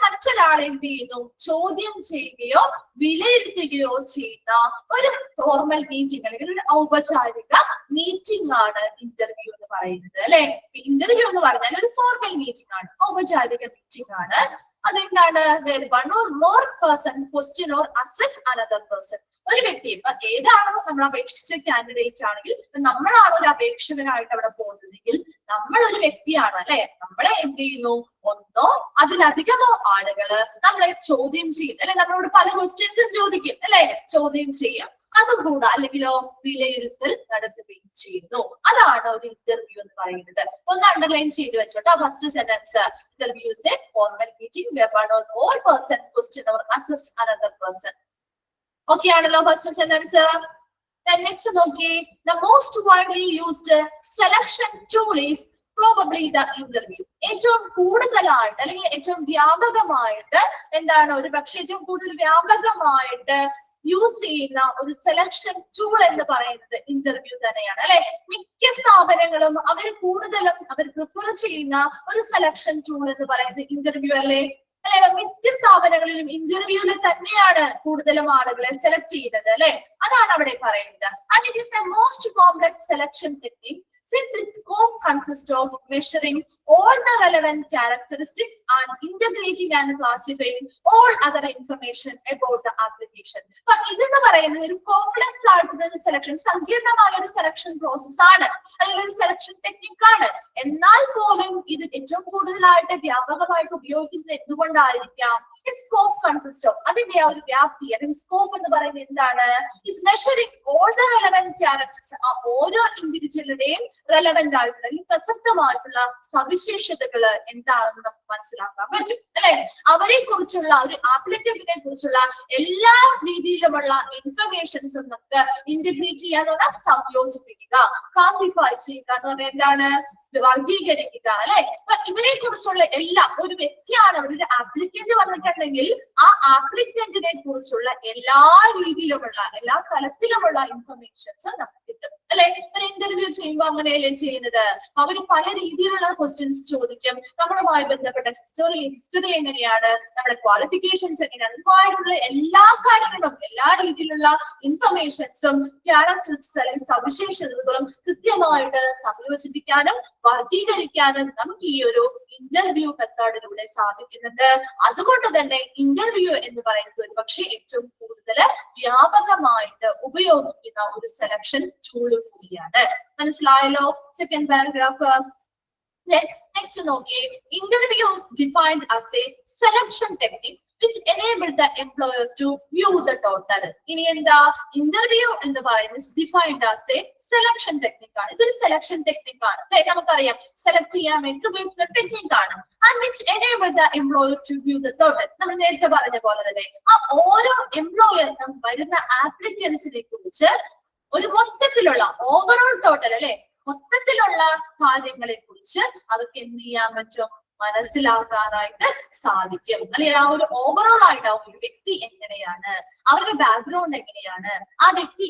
മറ്റൊരാളെ എന്ത് ചെയ്യുന്നു, ചോദ്യം ചെയ്യുകയോ വിലയിരുത്തുകയോ ചെയ്യുന്ന ഒരു ഫോർമൽ മീറ്റിംഗ് അല്ലെങ്കിൽ ഒരു ഔപചാരിക മീറ്റിംഗ് ആണ് ഇന്റർവ്യൂ എന്ന് പറയുന്നത് അല്ലെ. ഇന്റർവ്യൂ എന്ന് പറഞ്ഞാൽ ഒരു ഫോർമൽ മീറ്റിംഗ് ആണ്, ഔപചാരിക മീറ്റിംഗ് ആണ്. അതെന്താണ്, one or more person question or assess another person. ഒരു വ്യക്തി ഏതാണോ നമ്മൾ അപേക്ഷിച്ച കാൻഡിഡേറ്റ് ആണെങ്കിൽ, നമ്മളാണ് ഒരു അപേക്ഷകനായിട്ട് അവിടെ പോകുന്നതെങ്കിൽ നമ്മൾ ഒരു വ്യക്തിയാണ് അല്ലെ, നമ്മളെ എന്ത് ചെയ്യുന്നു, ഒന്നോ അതിലധികമോ ആളുകള് നമ്മളെ ചോദ്യം ചെയ്യും അല്ലെ, നമ്മളോട് പല ക്വസ്റ്റ്യൻസും ചോദിക്കും അല്ലെ, ചോദ്യം ചെയ്യാം. അതുകൂടാ അല്ലെങ്കിലോ വിലയിരുത്തൽ നടത്തുകയും ചെയ്യുന്നു. അതാണ് ഒരു ഇന്റർവ്യൂ എന്ന് പറയുന്നത്. ഒന്ന് അണ്ടർലൈൻ ചെയ്ത് വെച്ചോട്ടോ. First sentence, interviews a formal meeting where one or more person question or assess another person. Okay ആണല്ലോ ഫസ്റ്റ് സെന്റൻസ്. നെക്സ്റ്റ് നോക്കി, the most widely used selection tool is probably the interview. ഏറ്റവും കൂടുതലായിട്ട് അല്ലെങ്കിൽ ഏറ്റവും വ്യാപകമായിട്ട് എന്താണ്, ഒരു പക്ഷേ ഏറ്റവും കൂടുതൽ വ്യാപകമായിട്ട് യൂസ് ചെയ്യുന്ന ഒരു സെലക്ഷൻ ടൂൾ എന്ന് പറയുന്നത് ഇന്റർവ്യൂ തന്നെയാണ് അല്ലെ. മിക്ക സ്ഥാപനങ്ങളും അവർ പ്രിഫർ ചെയ്യുന്ന ഒരു സെലക്ഷൻ ടൂൾ എന്ന് പറയുന്നത് ഇന്റർവ്യൂ അല്ലെ. മിക്ക സ്ഥാപനങ്ങളിലും ഇന്റർവ്യൂവിൽ തന്നെയാണ് കൂടുതലും ആളുകളെ സെലക്ട് ചെയ്യുന്നത് അല്ലെ. അതാണ് അവിടെ പറയുന്നത്. And it is a most complex selection technique since its scope consists of measuring all the relevant characteristics and integrating and classifying all other information about the application. അപ്പൊ ഇതെന്ന് പറയുന്നത് ഒരു കോംപ്ലക്സ് ആയിട്ടുള്ള ഒരു സെലക്ഷൻ, സങ്കീർണമായ ഒരു സെലക്ഷൻ പ്രോസസ് ആണ്, അല്ലെങ്കിൽ ഒരു സെലക്ഷൻ ടെക്നിക് ആണ്. എന്നാൽ പോലും ഇത് ഏറ്റവും കൂടുതലായിട്ട് വ്യാപകമായിട്ട് ഉപയോഗിക്കുന്നത് എന്തുകൊണ്ടായിരിക്കാം? സ്കോപ്പ് കൺസിസ്റ്റ് ഓഫ്, അതിന്റെ ആ ഒരു വ്യാപ്തി അല്ലെങ്കിൽ സ്കോപ്പ് എന്ന് പറയുന്നത് എന്താണ്? Is measuring all the relevant characters, ആ ഓരോ ഇൻഡിവിജ്വലുടെയും റെലവന്റ് ആയിട്ടുള്ള അല്ലെങ്കിൽ പ്രസക്തമായിട്ടുള്ള സവിശേഷതകൾ എന്താണെന്ന് നമുക്ക് മനസ്സിലാക്കാൻ പറ്റും അല്ലെ. അവരെ കുറിച്ചുള്ള ഒരു ആപ്ലിക്കന്റിനെ കുറിച്ചുള്ള എല്ലാ രീതിയിലുമുള്ള ഇൻഫർമേഷൻസ് നമുക്ക് ഇന്റഗ്രേറ്റ് ചെയ്യാനുള്ള സംയോജിപ്പിക്കുക, ക്ലാസിഫൈ ചെയ്യുക എന്ന് പറഞ്ഞാൽ എന്താണ്? വർഗീകരിക്കുക അല്ലെ. അപ്പൊ ഇവരെ കുറിച്ചുള്ള എല്ലാ, ഒരു വ്യക്തിയാണ് ഒരു ആപ്ലിക്കന്റ് വന്നിട്ടുണ്ടെങ്കിൽ ആ ആപ്ലിക്കന്റിനെ കുറിച്ചുള്ള എല്ലാ രീതിയിലുമുള്ള എല്ലാ തലത്തിലുമുള്ള ഇൻഫർമേഷൻസ് നമുക്ക് കിട്ടും അല്ലെ. ഒരു ഇന്റർവ്യൂ ചെയ്യുമ്പോൾ അങ്ങനെയല്ലേ ചെയ്യുന്നത്? അവര് പല രീതിയിലുള്ള ക്വസ്റ്റ്യൻസ് ചോദിക്കും, നമ്മളുമായി ബന്ധപ്പെട്ട ഹിസ്റ്ററി എങ്ങനെയാണ്, നമ്മുടെ ക്വാളിഫിക്കേഷൻസ് എങ്ങനെയാണ്, ഒരുപാടുള്ള എല്ലാ കാര്യങ്ങളും എല്ലാ രീതിയിലുള്ള ഇൻഫർമേഷൻസും ക്യാരക്ടറിസ്റ്റിക്സ് അല്ലെങ്കിൽ സവിശേഷതകളും കൃത്യമായിട്ട് സംയോജിപ്പിക്കാനും വർഗീകരിക്കാനും നമുക്ക് ഈ ഒരു ഇന്റർവ്യൂ മെത്തേഡിലൂടെ സാധിക്കുന്നുണ്ട്. അതുകൊണ്ട് തന്നെ ഇന്റർവ്യൂ എന്ന് പറയുന്നത് ഒരു പക്ഷേ ഏറ്റവും കൂടുതൽ വ്യാപകമായിട്ട് ഉപയോഗിക്കുന്ന ഒരു സെലക്ഷൻ ടൂൾ കൂടിയാണ്. മനസ്സിലായല്ലോ? Second paragraph. നെക്സ്റ്റ് നോക്കിയേ. Interviews defined as A selection technique which enable the employer to view the total. ഇനി എന്താ? ഇന്റർവ്യൂ എന്ന് പറയുന്നത് defined as A selection technique ആണ്. ഇതൊരു സെലക്ഷൻ ടെക്നിക് ആണ് അല്ലെ. നമുക്കറിയാം സെലക്ട് ചെയ്യാൻ വേണ്ടി ഉപയോഗിക്കുന്ന ടെക്നിക് ആണ്. And which enable the employer to view the total. നമ്മൾ നേരത്തെ പറഞ്ഞ പോലെ തന്നെ ആ ഓരോ എംപ്ലോയറിനും വരുന്ന ആപ്ലിക്കൻസിനെ കുറിച്ച് ഒരു മൊത്തത്തിലുള്ള ഓവറോൾ ടോട്ടൽ അല്ലെ, മൊത്തത്തിലുള്ള കാര്യങ്ങളെ കുറിച്ച് അവർക്ക് എന്ത് ചെയ്യാൻ പറ്റും? മനസ്സിലാക്കാനായിട്ട് സാധിക്കും അല്ലെങ്കിൽ ആ ഒരു ഓവറോൾ ആയിട്ട് ആ ഒരു വ്യക്തി എങ്ങനെയാണ്, അവരുടെ ബാക്ക്ഗ്രൗണ്ട് എങ്ങനെയാണ്, ആ വ്യക്തി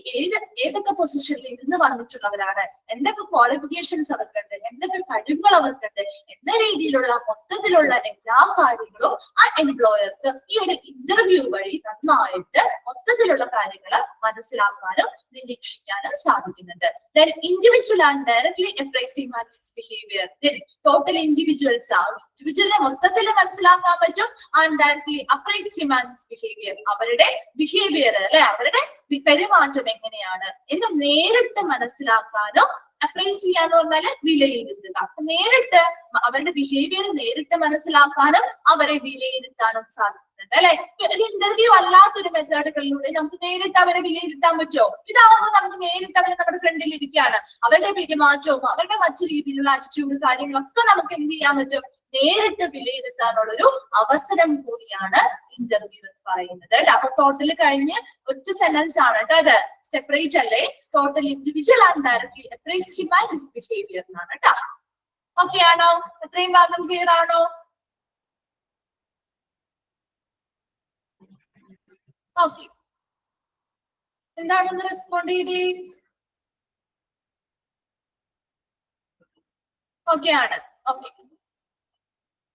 ഏതൊക്കെ പൊസിഷനിൽ ഇരുന്ന് വന്നിട്ടുള്ളവരാണ്, എന്തൊക്കെ ക്വാളിഫിക്കേഷൻസ് അവർക്കുണ്ട്, എന്തൊക്കെ കഴിവുകൾ അവർക്കുണ്ട് എന്ന രീതിയിലുള്ള മൊത്തത്തിലുള്ള എല്ലാ കാര്യങ്ങളും ആ എംപ്ലോയർക്ക് ഈ ഒരു ഇന്റർവ്യൂ വഴി നന്നായിട്ട് മൊത്തത്തിലുള്ള കാര്യങ്ങൾ മനസ്സിലാക്കാനും നിരീക്ഷിക്കാനും സാധിക്കുന്നുണ്ട്. Then individual and directly appraising his behavior. Then total individuals are ഇൻഡിവിജ്വലിനെ മൊത്തത്തിൽ മനസ്സിലാക്കാൻ പറ്റും. And directly appraise humans behaviour, അവരുടെ ബിഹേവിയർ അല്ലെ, അവരുടെ പെരുമാറ്റം എങ്ങനെയാണ് എന്ന് നേരിട്ട് മനസ്സിലാക്കാനും, അപ്രൈസ് ചെയ്യാന്ന് പറഞ്ഞാല് വിലയിരുത്തുക, നേരിട്ട് അവരുടെ ബിഹേവിയർ നേരിട്ട് മനസ്സിലാക്കാനും അവരെ വിലയിരുത്താനും സാധിക്കുന്നുണ്ട് അല്ലെ. ഒരു ഇന്റർവ്യൂ അല്ലാത്തൊരു മെത്തേഡുകളിലൂടെ നമുക്ക് നേരിട്ട് അവരെ വിലയിരുത്താൻ പറ്റുമോ? ഇതാവുമ്പോൾ നമുക്ക് നേരിട്ട് അവരെ നമ്മുടെ ഫ്രണ്ടിൽ ഇരിക്കുകയാണ്, അവരുടെ പെരുമാറ്റവും അവരുടെ മറ്റു രീതിയിലുള്ള ആറ്റിറ്റ്യൂഡ് കാര്യങ്ങളൊക്കെ നമുക്ക് എന്ത് ചെയ്യാൻ പറ്റും? നേരിട്ട് വിലയിരുത്താനുള്ളൊരു അവസരം കൂടിയാണ് ഇന്റർവ്യൂ എന്ന് പറയുന്നത്. അപ്പൊ ടോട്ടൽ കഴിഞ്ഞ് ഒറ്റ സെന്റൻസ് ആണ് കേട്ടോ, അത് സെപ്പറേറ്റ് അല്ലേ. Total individual and directly appraise his behaviour എന്നാണ് കേട്ടോ. ഓക്കെ ആണോ? എത്രയും ഭാഗം ക്ലിയർ ആണോ? ഓക്കെ, എന്താണെന്ന് റെസ്പോണ്ട് ചെയ്തേ? ഓക്കെ ആണ്. Okay.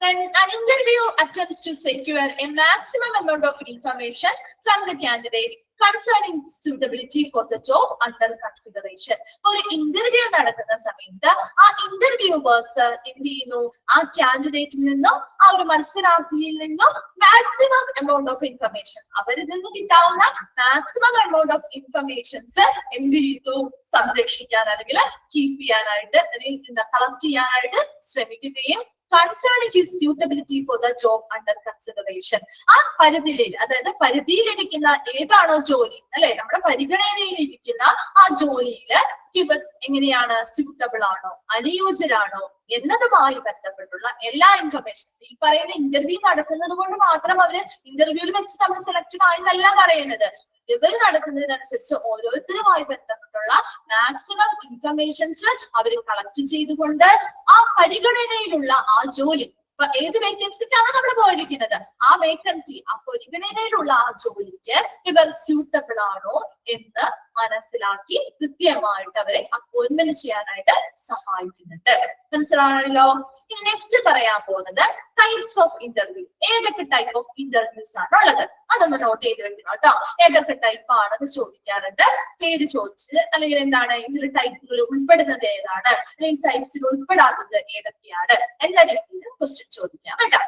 Then an interview attempts to secure a maximum amount of information from the candidate concerning suitability for the job under consideration. ഒരു ഇന്റർവ്യൂ നടത്തുന്ന സമയത്ത് ആ ഇന്റർവ്യൂവേഴ്സ് എന്ത് ചെയ്യുന്നു? ആ കാൻഡിഡേറ്റിൽ നിന്നും ആ ഒരു മത്സരാർത്ഥിയിൽ നിന്നും മാക്സിമം എമൗണ്ട് ഓഫ് ഇൻഫർമേഷൻ, അവരിൽ നിന്ന് കിട്ടാവുന്ന മാക്സിമം എമൗണ്ട് ഓഫ് ഇൻഫർമേഷൻസ് എന്ത് ചെയ്തു? സംരക്ഷിക്കാൻ അല്ലെങ്കിൽ കീപ്പ് ചെയ്യാനായിട്ട് അല്ലെങ്കിൽ കളക്ട് ചെയ്യാനായിട്ട് ശ്രമിക്കുകയും concerning his suitability for the job under consideration. ആ പരിധിയിൽ, അതായത് പരിധിയിലിരിക്കുന്ന ഏതാണോ ജോലി അല്ലെ, നമ്മുടെ പരിഗണനയിലിരിക്കുന്ന ആ ജോലിയില് ഇവർ എങ്ങനെയാണ്, സ്യൂട്ടബിൾ ആണോ, അനുയോജ്യരാണോ എന്നതുമായി ബന്ധപ്പെട്ടുള്ള എല്ലാ ഇൻഫർമേഷൻ. ഈ പറയുന്ന ഇന്റർവ്യൂ നടക്കുന്നത് കൊണ്ട് മാത്രം അവര് ഇന്റർവ്യൂവിൽ വെച്ച് നമ്മൾ സെലക്ഷൻ ആയെന്നല്ല പറയുന്നത്. ഇവർ നടക്കുന്നതിനനുസരിച്ച് ഓരോരുത്തരുമായി ബന്ധപ്പെട്ടുള്ള മാക്സിമം ഇൻഫർമേഷൻസ് അവർ കളക്ട് ചെയ്തുകൊണ്ട് ആ പരിഗണനയിലുള്ള ആ ജോലി, ഇപ്പൊ ഏത് വേക്കൻസിക്കാണ് നമ്മൾ പോയിരിക്കുന്നത്, ആ വേക്കൻസി, ആ പരിഗണനയിലുള്ള ആ ജോലിക്ക് ഇവർ സ്യൂട്ടബിൾ ആണോ എന്ന് മനസ്സിലാക്കി കൃത്യമായിട്ട് അവരെ അപ്പോയിന്റ്മെന്റ് ചെയ്യാനായിട്ട് സഹായിക്കുന്നുണ്ട്. മനസ്സിലാണല്ലോ. ഇനി നെക്സ്റ്റ് പറയാൻ പോകുന്നത് ടൈപ്സ് ഓഫ് ഇന്റർവ്യൂ. ഏതൊക്കെ ടൈപ്പ് ഓഫ് ഇന്റർവ്യൂസ് ആണ് ഉള്ളത് അതൊന്ന് നോട്ട് ചെയ്ത് വെക്കണം കേട്ടോ. ഏതൊക്കെ ടൈപ്പ് ആണെന്ന് ചോദിക്കാറുണ്ട്. പേര് ചോദിച്ച് അല്ലെങ്കിൽ എന്താണ് ഇതിൽ ടൈപ്പുകൾ ഉൾപ്പെടുന്നത് ഏതാണ്, അല്ലെങ്കിൽ ടൈപ്സിൽ ഉൾപ്പെടാത്തത് ഏതൊക്കെയാണ് എന്ന രീതിയിൽ ക്വസ്റ്റ്യൻ ചോദിക്കാം കേട്ടോ.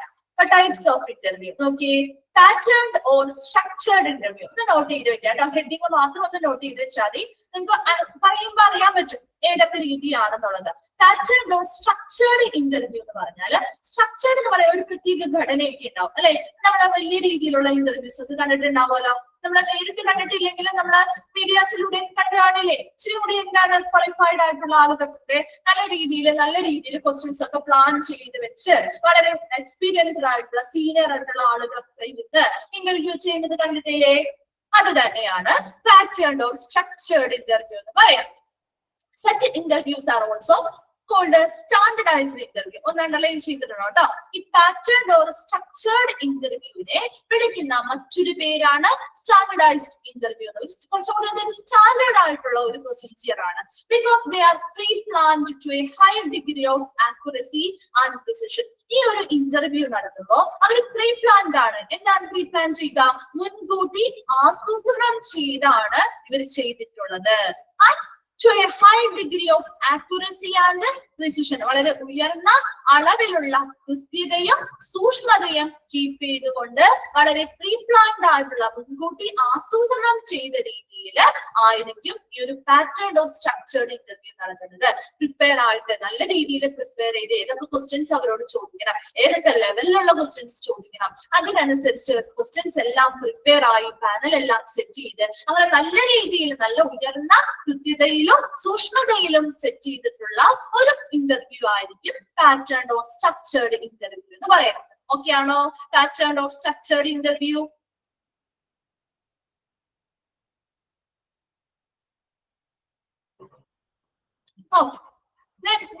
ടൈപ്സ് ഓഫ് ഇന്റർവ്യൂ നോക്കിയേ. പാറ്റേൺഡ് ഓർ സ്ട്രക്ചേർഡ് ഇന്റർവ്യൂ ഒന്ന് നോട്ട് ചെയ്ത് വെക്കാം കേട്ടോ. ഹെഡിങ് മാത്രം ഒന്ന് നോട്ട് ചെയ്ത് വെച്ചാൽ മതി. നിങ്ങൾക്ക് പറയുമ്പോൾ അറിയാൻ പറ്റും ഏതൊക്കെ രീതിയാണെന്നുള്ളത്. പാറ്റേൺഡ് ഓർ സ്ട്രക്ചേർഡ് ഇന്റർവ്യൂ എന്ന് പറഞ്ഞാൽ, സ്ട്രക്ചേർഡ് എന്ന് പറയുന്ന ഒരു പ്രത്യേക ഘടനയൊക്കെ ഉണ്ടാവും അല്ലെ. നമ്മളെ വലിയ രീതിയിലുള്ള ഇന്റർവ്യൂസ് ഒക്കെ കണ്ടിട്ടുണ്ടാവുമല്ലോ. നമ്മളെ നേരിട്ട് കണ്ടിട്ടില്ലെങ്കിലും നമ്മളെ മീഡിയാസിലൂടെ കണ്ടുകാണില്ലേ. ഇച്ചിരി കൂടി എന്താണ് ക്വാളിഫൈഡ് ആയിട്ടുള്ള ആളുകൾക്ക് നല്ല രീതിയിൽ ക്വസ്റ്റ്യൻസ് ഒക്കെ പ്ലാൻ ചെയ്ത് വെച്ച് വളരെ എക്സ്പീരിയൻസ്ഡ് ആയിട്ടുള്ള സീനിയർ ആയിട്ടുള്ള ആളുകളൊക്കെ ഇരുന്ന് ഇന്റർവ്യൂ ചെയ്യുന്നത് കണ്ടിട്ടില്ലേ. അത് തന്നെയാണ് പാറ്റേൺഡ് ഓർ സ്ട്രക്ചേർഡ് ഇന്റർവ്യൂ എന്ന് പറയാം. Such interviews are also called a standardized interview. ഒന്ന് അണ്ടർലൈൻ ചെയ്തിട്ടുണ്ടോ കേട്ടോ. ഈ പാറ്റേൺഡ് ഓർ സ്ട്രക്ചേർഡ് ഇന്റർവ്യൂവിനെ വിളിക്കുന്ന മറ്റൊരു പേരാണ് സ്റ്റാൻഡർഡൈസ്ഡ് ഇന്റർവ്യൂ. കുറച്ചുകൂടി സ്റ്റാൻഡേർഡ് ആയിട്ടുള്ള ഒരു പ്രൊസീജിയർ ആണ്. Because they are pre planned to a high degree of accuracy and precision. ഈ ഒരു ഇന്റർവ്യൂ നടത്തുമ്പോൾ അവർ പ്രീ പ്ലാൻഡ് ആണ്. എന്താണ് പ്രീ പ്ലാൻ ചെയ്യുക? മുൻകൂട്ടി ആസൂത്രണം ചെയ്താണ് ഇവർ ചെയ്തിട്ടുള്ളത്. to a high degree of accuracy and precision. വളരെ ഉയർന്ന അളവിലുള്ള കൃത്യതയും സൂക്ഷ്മതയും കീപ്പ് ചെയ്തുകൊണ്ട് വളരെ പ്രീ പ്ലാൻഡ് ആയിട്ടുള്ള മുൻകൂട്ടി ആസൂത്രണം ചെയ്ത രീതിയിൽ ആയിരിക്കും ഈ ഒരു പാറ്റേൺ ഓഫ് സ്ട്രക്ചേർഡ് ഇന്റർവ്യൂ നടത്തുന്നത്. പ്രിപ്പയർ ആയിട്ട് നല്ല രീതിയിൽ പ്രിപ്പയർ ചെയ്ത് ഏതൊക്കെ ക്വസ്റ്റ്യൻസ് അവരോട് ചോദിക്കണം, ഏതൊക്കെ ലെവലിലുള്ള ക്വസ്റ്റ്യൻസ് ചോദിക്കണം, അതിനനുസരിച്ച് ക്വസ്റ്റ്യൻസ് എല്ലാം പ്രിപ്പയർ ആയി പാനൽ എല്ലാം സെറ്റ് ചെയ്ത് അങ്ങനെ നല്ല രീതിയിൽ നല്ല ഉയർന്ന കൃത്യതയിലും സൂക്ഷ്മതയിലും സെറ്റ് ചെയ്തിട്ടുള്ള ഒരു ഇന്റർവ്യൂ ആയിരിക്കും പാറ്റേൺ ഓഫ് സ്ട്രക്ചേർഡ് ഇന്റർവ്യൂ എന്ന് പറയുന്നത്. ഓക്കെ ആണോ? Pattern of structured interview.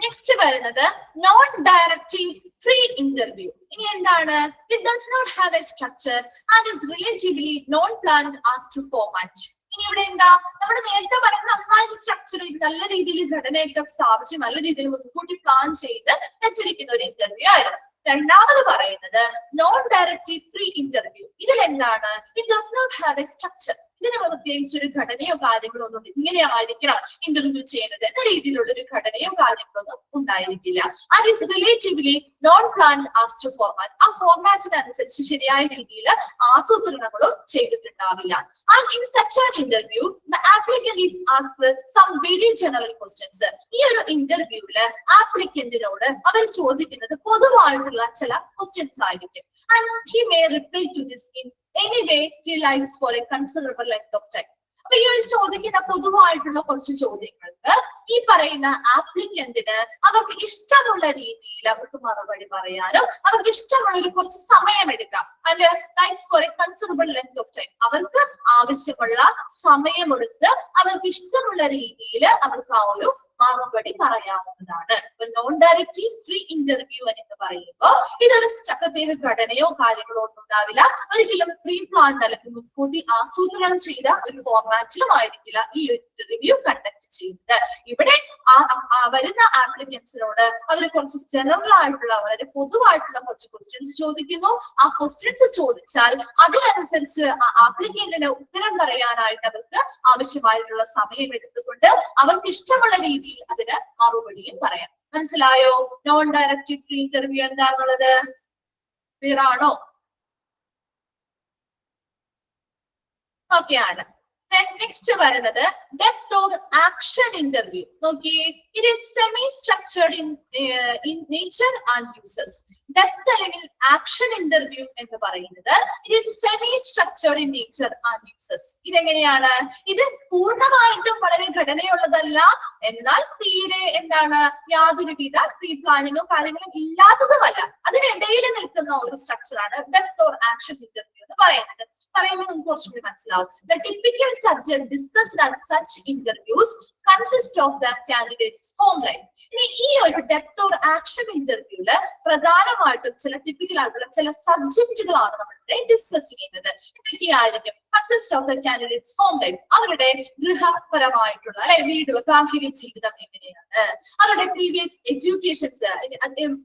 Next വരുന്നത് നോൺ ഡയറക്റ്റീവ് ഫ്രീ ഇന്റർവ്യൂ. ഇനി എന്താണ്? It does not have a structure and is relatively non planned as to format. ഇനി ഇവിടെ എന്താ? നമ്മൾ നേരത്തെ പറയുന്നത് നന്നായിട്ട് സ്ട്രക്ചർ ചെയ്ത് നല്ല രീതിയിൽ ഘടനയൊക്കെ സ്ഥാപിച്ച് നല്ല രീതിയിൽ മുൻകൂട്ടി പ്ലാൻ ചെയ്ത് വെച്ചിരിക്കുന്ന ഒരു ഇന്റർവ്യൂ ആയിരുന്നു. രണ്ടാമത് പറയുന്നത് നോൺ ഡയറക്റ്റീവ് ഫ്രീ ഇന്റർവ്യൂ. ഇതിൽ എന്താണ്? It does not have a structure. ഇതിന് പ്രത്യേകിച്ച് ഒരു ഘടനയോ കാര്യങ്ങളോ ഒന്നും ഇങ്ങനെ ആയിരിക്കണം ഇന്റർവ്യൂ ചെയ്യുന്നത് എന്ന രീതിയിലുള്ള ഒരു ഘടനയോ കാര്യങ്ങളൊന്നും ഉണ്ടായിരിക്കില്ല. And is relatively non planned as to format. ആ ഫോർമാറ്റിനനുസരിച്ച് ശരിയായ രീതിയിൽ ആസൂത്രണങ്ങളും ചെയ്തിട്ടുണ്ടാവില്ല. And in such an interview the applicant is asked some very general questions. ഈ ഒരു ഇന്റർവ്യൂവില് ആപ്ലിക്കന്റിനോട് അവർ ചോദിക്കുന്നത് പൊതുവായിട്ടുള്ള ചില ക്വസ്റ്റ്യൻസ് ആയിരിക്കും. And he may reply to this in any way he likes for a considerable length of time. അപ്പൊ ഈ ഒരു ചോദിക്കുന്ന പൊതുവായിട്ടുള്ള കുറച്ച് ചോദ്യങ്ങൾക്ക് ഈ പറയുന്ന ആപ്ലിക്കന്റിന് അവർക്ക് ഇഷ്ടമുള്ള രീതിയിൽ അവർക്ക് മറുപടി പറയാനും അവർക്ക് ഇഷ്ടമുള്ള ഒരു കുറച്ച് സമയം എടുക്കാം. അതിന്റെ likes for a considerable length of time. അവർക്ക് ആവശ്യമുള്ള സമയമെടുത്ത് അവർക്ക് ഇഷ്ടമുള്ള രീതിയിൽ അവർക്ക് ആ ഒരു മറുപടി പറയാവുന്നതാണ്. നോൺ ഡയറക്റ്റീവ് ഫ്രീ ഇന്റർവ്യൂ എന്ന് പറയുമ്പോൾ ഇതൊരു പ്രത്യേക ഘടനയോ കാര്യങ്ങളോ ഒന്നും ഉണ്ടാവില്ല. ഒരിക്കലും പ്രീ പ്ലാൻഡ് അല്ലെങ്കിൽ മുൻകൂട്ടി ആസൂത്രണം ചെയ്ത ഒരു ഫോർമാറ്റിലും ആയിരിക്കില്ല ഈ ഇന്റർവ്യൂ കണ്ടക്ട് ചെയ്യുന്നത്. ഇവിടെ വരുന്ന ആപ്ലിക്കൻസിനോട് അവർ കുറച്ച് ജനറൽ ആയിട്ടുള്ള വളരെ പൊതുവായിട്ടുള്ള കുറച്ച് ക്വസ്റ്റ്യൻസ് ചോദിക്കുന്നു. ആ ക്വസ്റ്റ്യൻസ് ചോദിച്ചാൽ അതിനനുസരിച്ച് ആ ആപ്ലിക്കന്റിന് ഉത്തരം പറയാനായിട്ട് അവർക്ക് ആവശ്യമായിട്ടുള്ള സമയം എടുത്തുകൊണ്ട് അവർക്ക് ഇഷ്ടമുള്ള രീതിയിൽ അതിന് മറുപടിയും പറയാം. മനസ്സിലായോ? നോൺ ഡയറക്റ്റീവ് ഫ്രീ ഇന്റർവ്യൂ എന്താന്നുള്ളത് ക്ലിയർ ആണോ? ഓക്കെ ആണ്. നെക്സ്റ്റ് വരുന്നത് ഡെപ്ത് ഓർ ആക്ഷൻ ഇന്റർവ്യൂ. നോക്കിയേ, it is semi structured in nature and uses. Depth അല്ലെങ്കിൽ ആക്ഷൻ ഇന്റർവ്യൂ എന്ന് പറയുന്നത് it is semi structured in nature and uses. ഇതെങ്ങനെയാണ്? ഇത് പൂർണ്ണമായിട്ടും വളരെ ഘടനയുള്ളതല്ല, എന്നാൽ തീരെ എന്താണ് യാതൊരുവിധ പ്രീ പ്ലാനിങ്ങോ കാര്യങ്ങളും ഇല്ലാത്തതുമല്ല. അതിനിടയിൽ നിൽക്കുന്ന ഒരു സ്ട്രക്ചറാണ് ഡെപ്ത് ഓർ ആക്ഷൻ ഇന്റർവ്യൂ എന്ന് പറയുന്നത്. പറയുമ്പോൾ നമുക്ക് കുറച്ചുകൂടി മനസ്സിലാവും. The typical subject discussed at such interviews consist of the candidate's home life. ഇനി ഈ ഒരു ഡെപ്ത് ഓർ ആക്ഷൻ ഇന്റർവ്യൂല് പ്രധാനമായിട്ടും ചില ടിപ്പിക്കൽ ആയിട്ടുള്ള ചില സബ്ജക്റ്റുകളാണ് നമ്മൾ ഡിസ്കസ് ചെയ്യുന്നത്. എന്തൊക്കെയായിരിക്കും? Consist of the candidates home life, അവരുടെ ഗൃഹപരമായിട്ടുള്ള അല്ലെ വീട് ഗാർഹിക ജീവിതം എങ്ങനെയാണ്, അവരുടെ പ്രീവിയസ് എഡ്യൂക്കേഷൻസ്,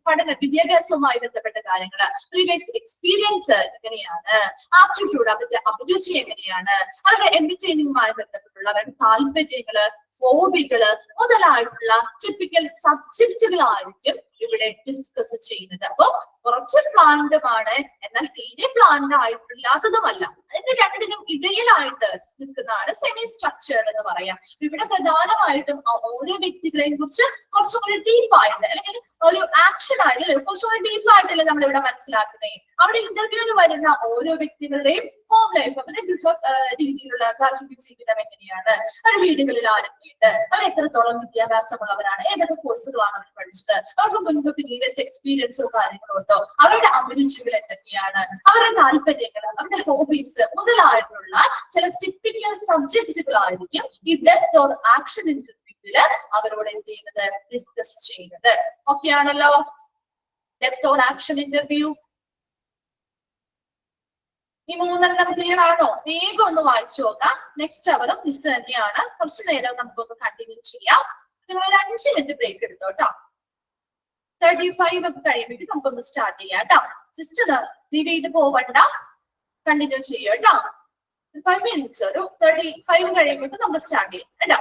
പഠന വിദ്യാഭ്യാസവുമായി ബന്ധപ്പെട്ട കാര്യങ്ങൾ, പ്രീവിയസ് എക്സ്പീരിയൻസ് എങ്ങനെയാണ്, ആപ്റ്റിറ്റ്യൂഡ് അവരുടെ അഭിരുചി എങ്ങനെയാണ്, അവരുടെ എന്റർടൈനിങ്ങുമായി ബന്ധപ്പെട്ടുള്ള അവരുടെ താല്പര്യങ്ങള്, ഹോബികള് മുതലായിട്ടുള്ള ടിപ്പിക്കൽ സബ്ജക്റ്റുകളായിരിക്കും ഇവിടെ ഡിസ്കസ് ചെയ്യുന്നത്. അപ്പൊ കുറച്ച് പ്ലാൻഡുമാണ്, എന്നാൽ തീരെ പ്ലാൻഡ് ആയിട്ടില്ലാത്തതുമല്ല. അതിന്റെ രണ്ടിനും ഇടയിലായിട്ട് നിൽക്കുന്നതാണ് സെമി സ്ട്രക്ചേർഡ് എന്ന് പറയാം. ഇവിടെ പ്രധാനമായിട്ടും ഓരോ വ്യക്തികളെയും കുറിച്ച് കുറച്ചും കൂടി ഡീപ്പായിട്ട് അല്ലെങ്കിൽ ഒരു ആക്ഷൻ ആയിട്ട് കുറച്ചും കൂടി ഡീപ്പായിട്ടല്ലേ നമ്മൾ ഇവിടെ മനസ്സിലാക്കുന്നത്. അവിടെ ഇന്റർവ്യൂവിൽ വരുന്ന ഓരോ വ്യക്തികളുടെയും ഹോം ലൈഫ്, അവരുടെ ഗൃഹ രീതിയിലുള്ള ഗാർഹിക ജീവിതം എങ്ങനെയാണ്, അവരുടെ വീടുകളിൽ ആരൊക്കെയുണ്ട്, അവർ എത്രത്തോളം വിദ്യാഭ്യാസമുള്ളവരാണ്, ഏതൊക്കെ കോഴ്സുകളാണ് അവർ പഠിച്ചത്, അവർക്ക് മുൻപ് പ്രീവിയസ് എക്സ്പീരിയൻസോ കാര്യങ്ങളോ ഉണ്ടോ, അവരുടെ അഭിരുചികൾ എന്തൊക്കെയാണ്, അവരുടെ താല്പര്യങ്ങൾ, അവരുടെ ഹോബീസ് മുതലായിട്ടുള്ള ചില ടിപ്പിക്കൽ സബ്ജക്റ്റുകളായിരിക്കും ഈ ഡെപ്ത് ഓർ ആക്ഷൻ ഇന്റർവ്യൂവിൽ അവരോട് എന്ത് ചെയ്യുന്നത്, ഡിസ്കസ് ചെയ്യുന്നത്. ഓക്കെ ആണല്ലോ? ഡെപ്ത് ഓർ ആക്ഷൻ ഇന്റർവ്യൂ ഈ മൂന്നെണ്ണം ക്ലിയർ ആണോ? വേഗം ഒന്ന് വായിച്ചു നോക്കാം. നെക്സ്റ്റ് അവറും മിസ് തന്നെയാണ്. കുറച്ചു നേരം നമുക്കൊന്ന് കണ്ടിന്യൂ ചെയ്യാം. നിങ്ങൾ ഒരു 5 മിനിറ്റ് ബ്രേക്ക് എടുത്തോട്ടോ. 35 ഒക്കെ കഴിയുമ്പോഴേക്കും നമുക്കൊന്ന് സ്റ്റാർട്ട് ചെയ്യാം കേട്ടോ. ജസ്റ്റ് ലീവ് ചെയ്ത് പോവണ്ട, കണ്ടിന്യൂ ചെയ്യാം കേട്ടോ. 5 മിനിറ്റ്സ്, ഒരു 35 കഴിയുമ്പോഴേക്കും നമുക്ക് സ്റ്റാർട്ട് ചെയ്യാം കേട്ടോ.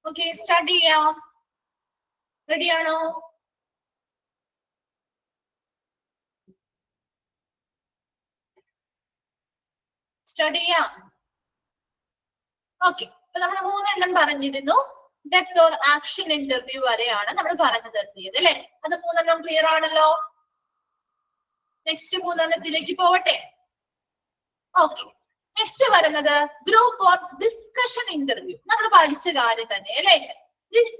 ഓക്കെ, സ്റ്റാർട്ട് ചെയ്യാം. റെഡിയാണോ? സ്റ്റാർട്ട് ചെയ്യാം. ഓക്കെ, അപ്പൊ നമ്മൾ 3 പറഞ്ഞിരുന്നു. ഡെപ്ത് ഓർ ആക്ഷൻ ഇന്റർവ്യൂ വരെയാണ് നമ്മൾ പറഞ്ഞു നിർത്തിയത് അല്ലെ. അത് 3 ക്ലിയർ ആണല്ലോ. നെക്സ്റ്റ് 3 പോവട്ടെ. ഓക്കെ, നെക്സ്റ്റ് വരുന്നത് ഗ്രൂപ്പ് ഓർ ഡിസ്കഷൻ ഇന്റർവ്യൂ. നമ്മൾ പഠിച്ച കാര്യം തന്നെ അല്ലെ.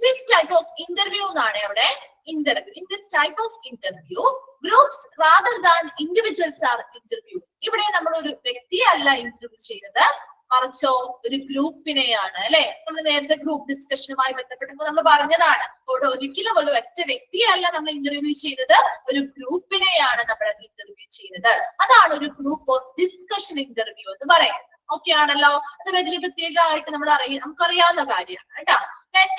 ദിസ് ടൈപ്പ് ഓഫ് ഇന്റർവ്യൂ എന്നാണ് അവിടെ interview. In this type of interview groups rather than individuals are interview. ഇവിടെ നമ്മൾ ഒരു വ്യക്തിയെ അല്ല ഇന്റർവ്യൂ ചെയ്യുന്നത്, മറിച്ചോ ഒരു ഗ്രൂപ്പിനെയാണ് അല്ലെ. നമ്മൾ നേരത്തെ ഗ്രൂപ്പ് ഡിസ്കഷനുമായി ബന്ധപ്പെട്ടപ്പോൾ നമ്മൾ പറഞ്ഞതാണ്, അവിടെ ഒരിക്കലും ഒരു ഒറ്റ വ്യക്തിയല്ല നമ്മൾ ഇന്റർവ്യൂ ചെയ്തത്, ഒരു ഗ്രൂപ്പിനെയാണ് നമ്മൾ ഇന്റർവ്യൂ ചെയ്യുന്നത്. അതാണ് ഒരു ഗ്രൂപ്പ് ഓഫ് ഡിസ്കഷൻ ഇന്റർവ്യൂ എന്ന് പറയുന്നത്. ഓക്കെ ആണല്ലോ. അത് വലിയ പ്രത്യേകമായിട്ട് നമുക്കറിയാവുന്ന കാര്യമാണ് കേട്ടോ.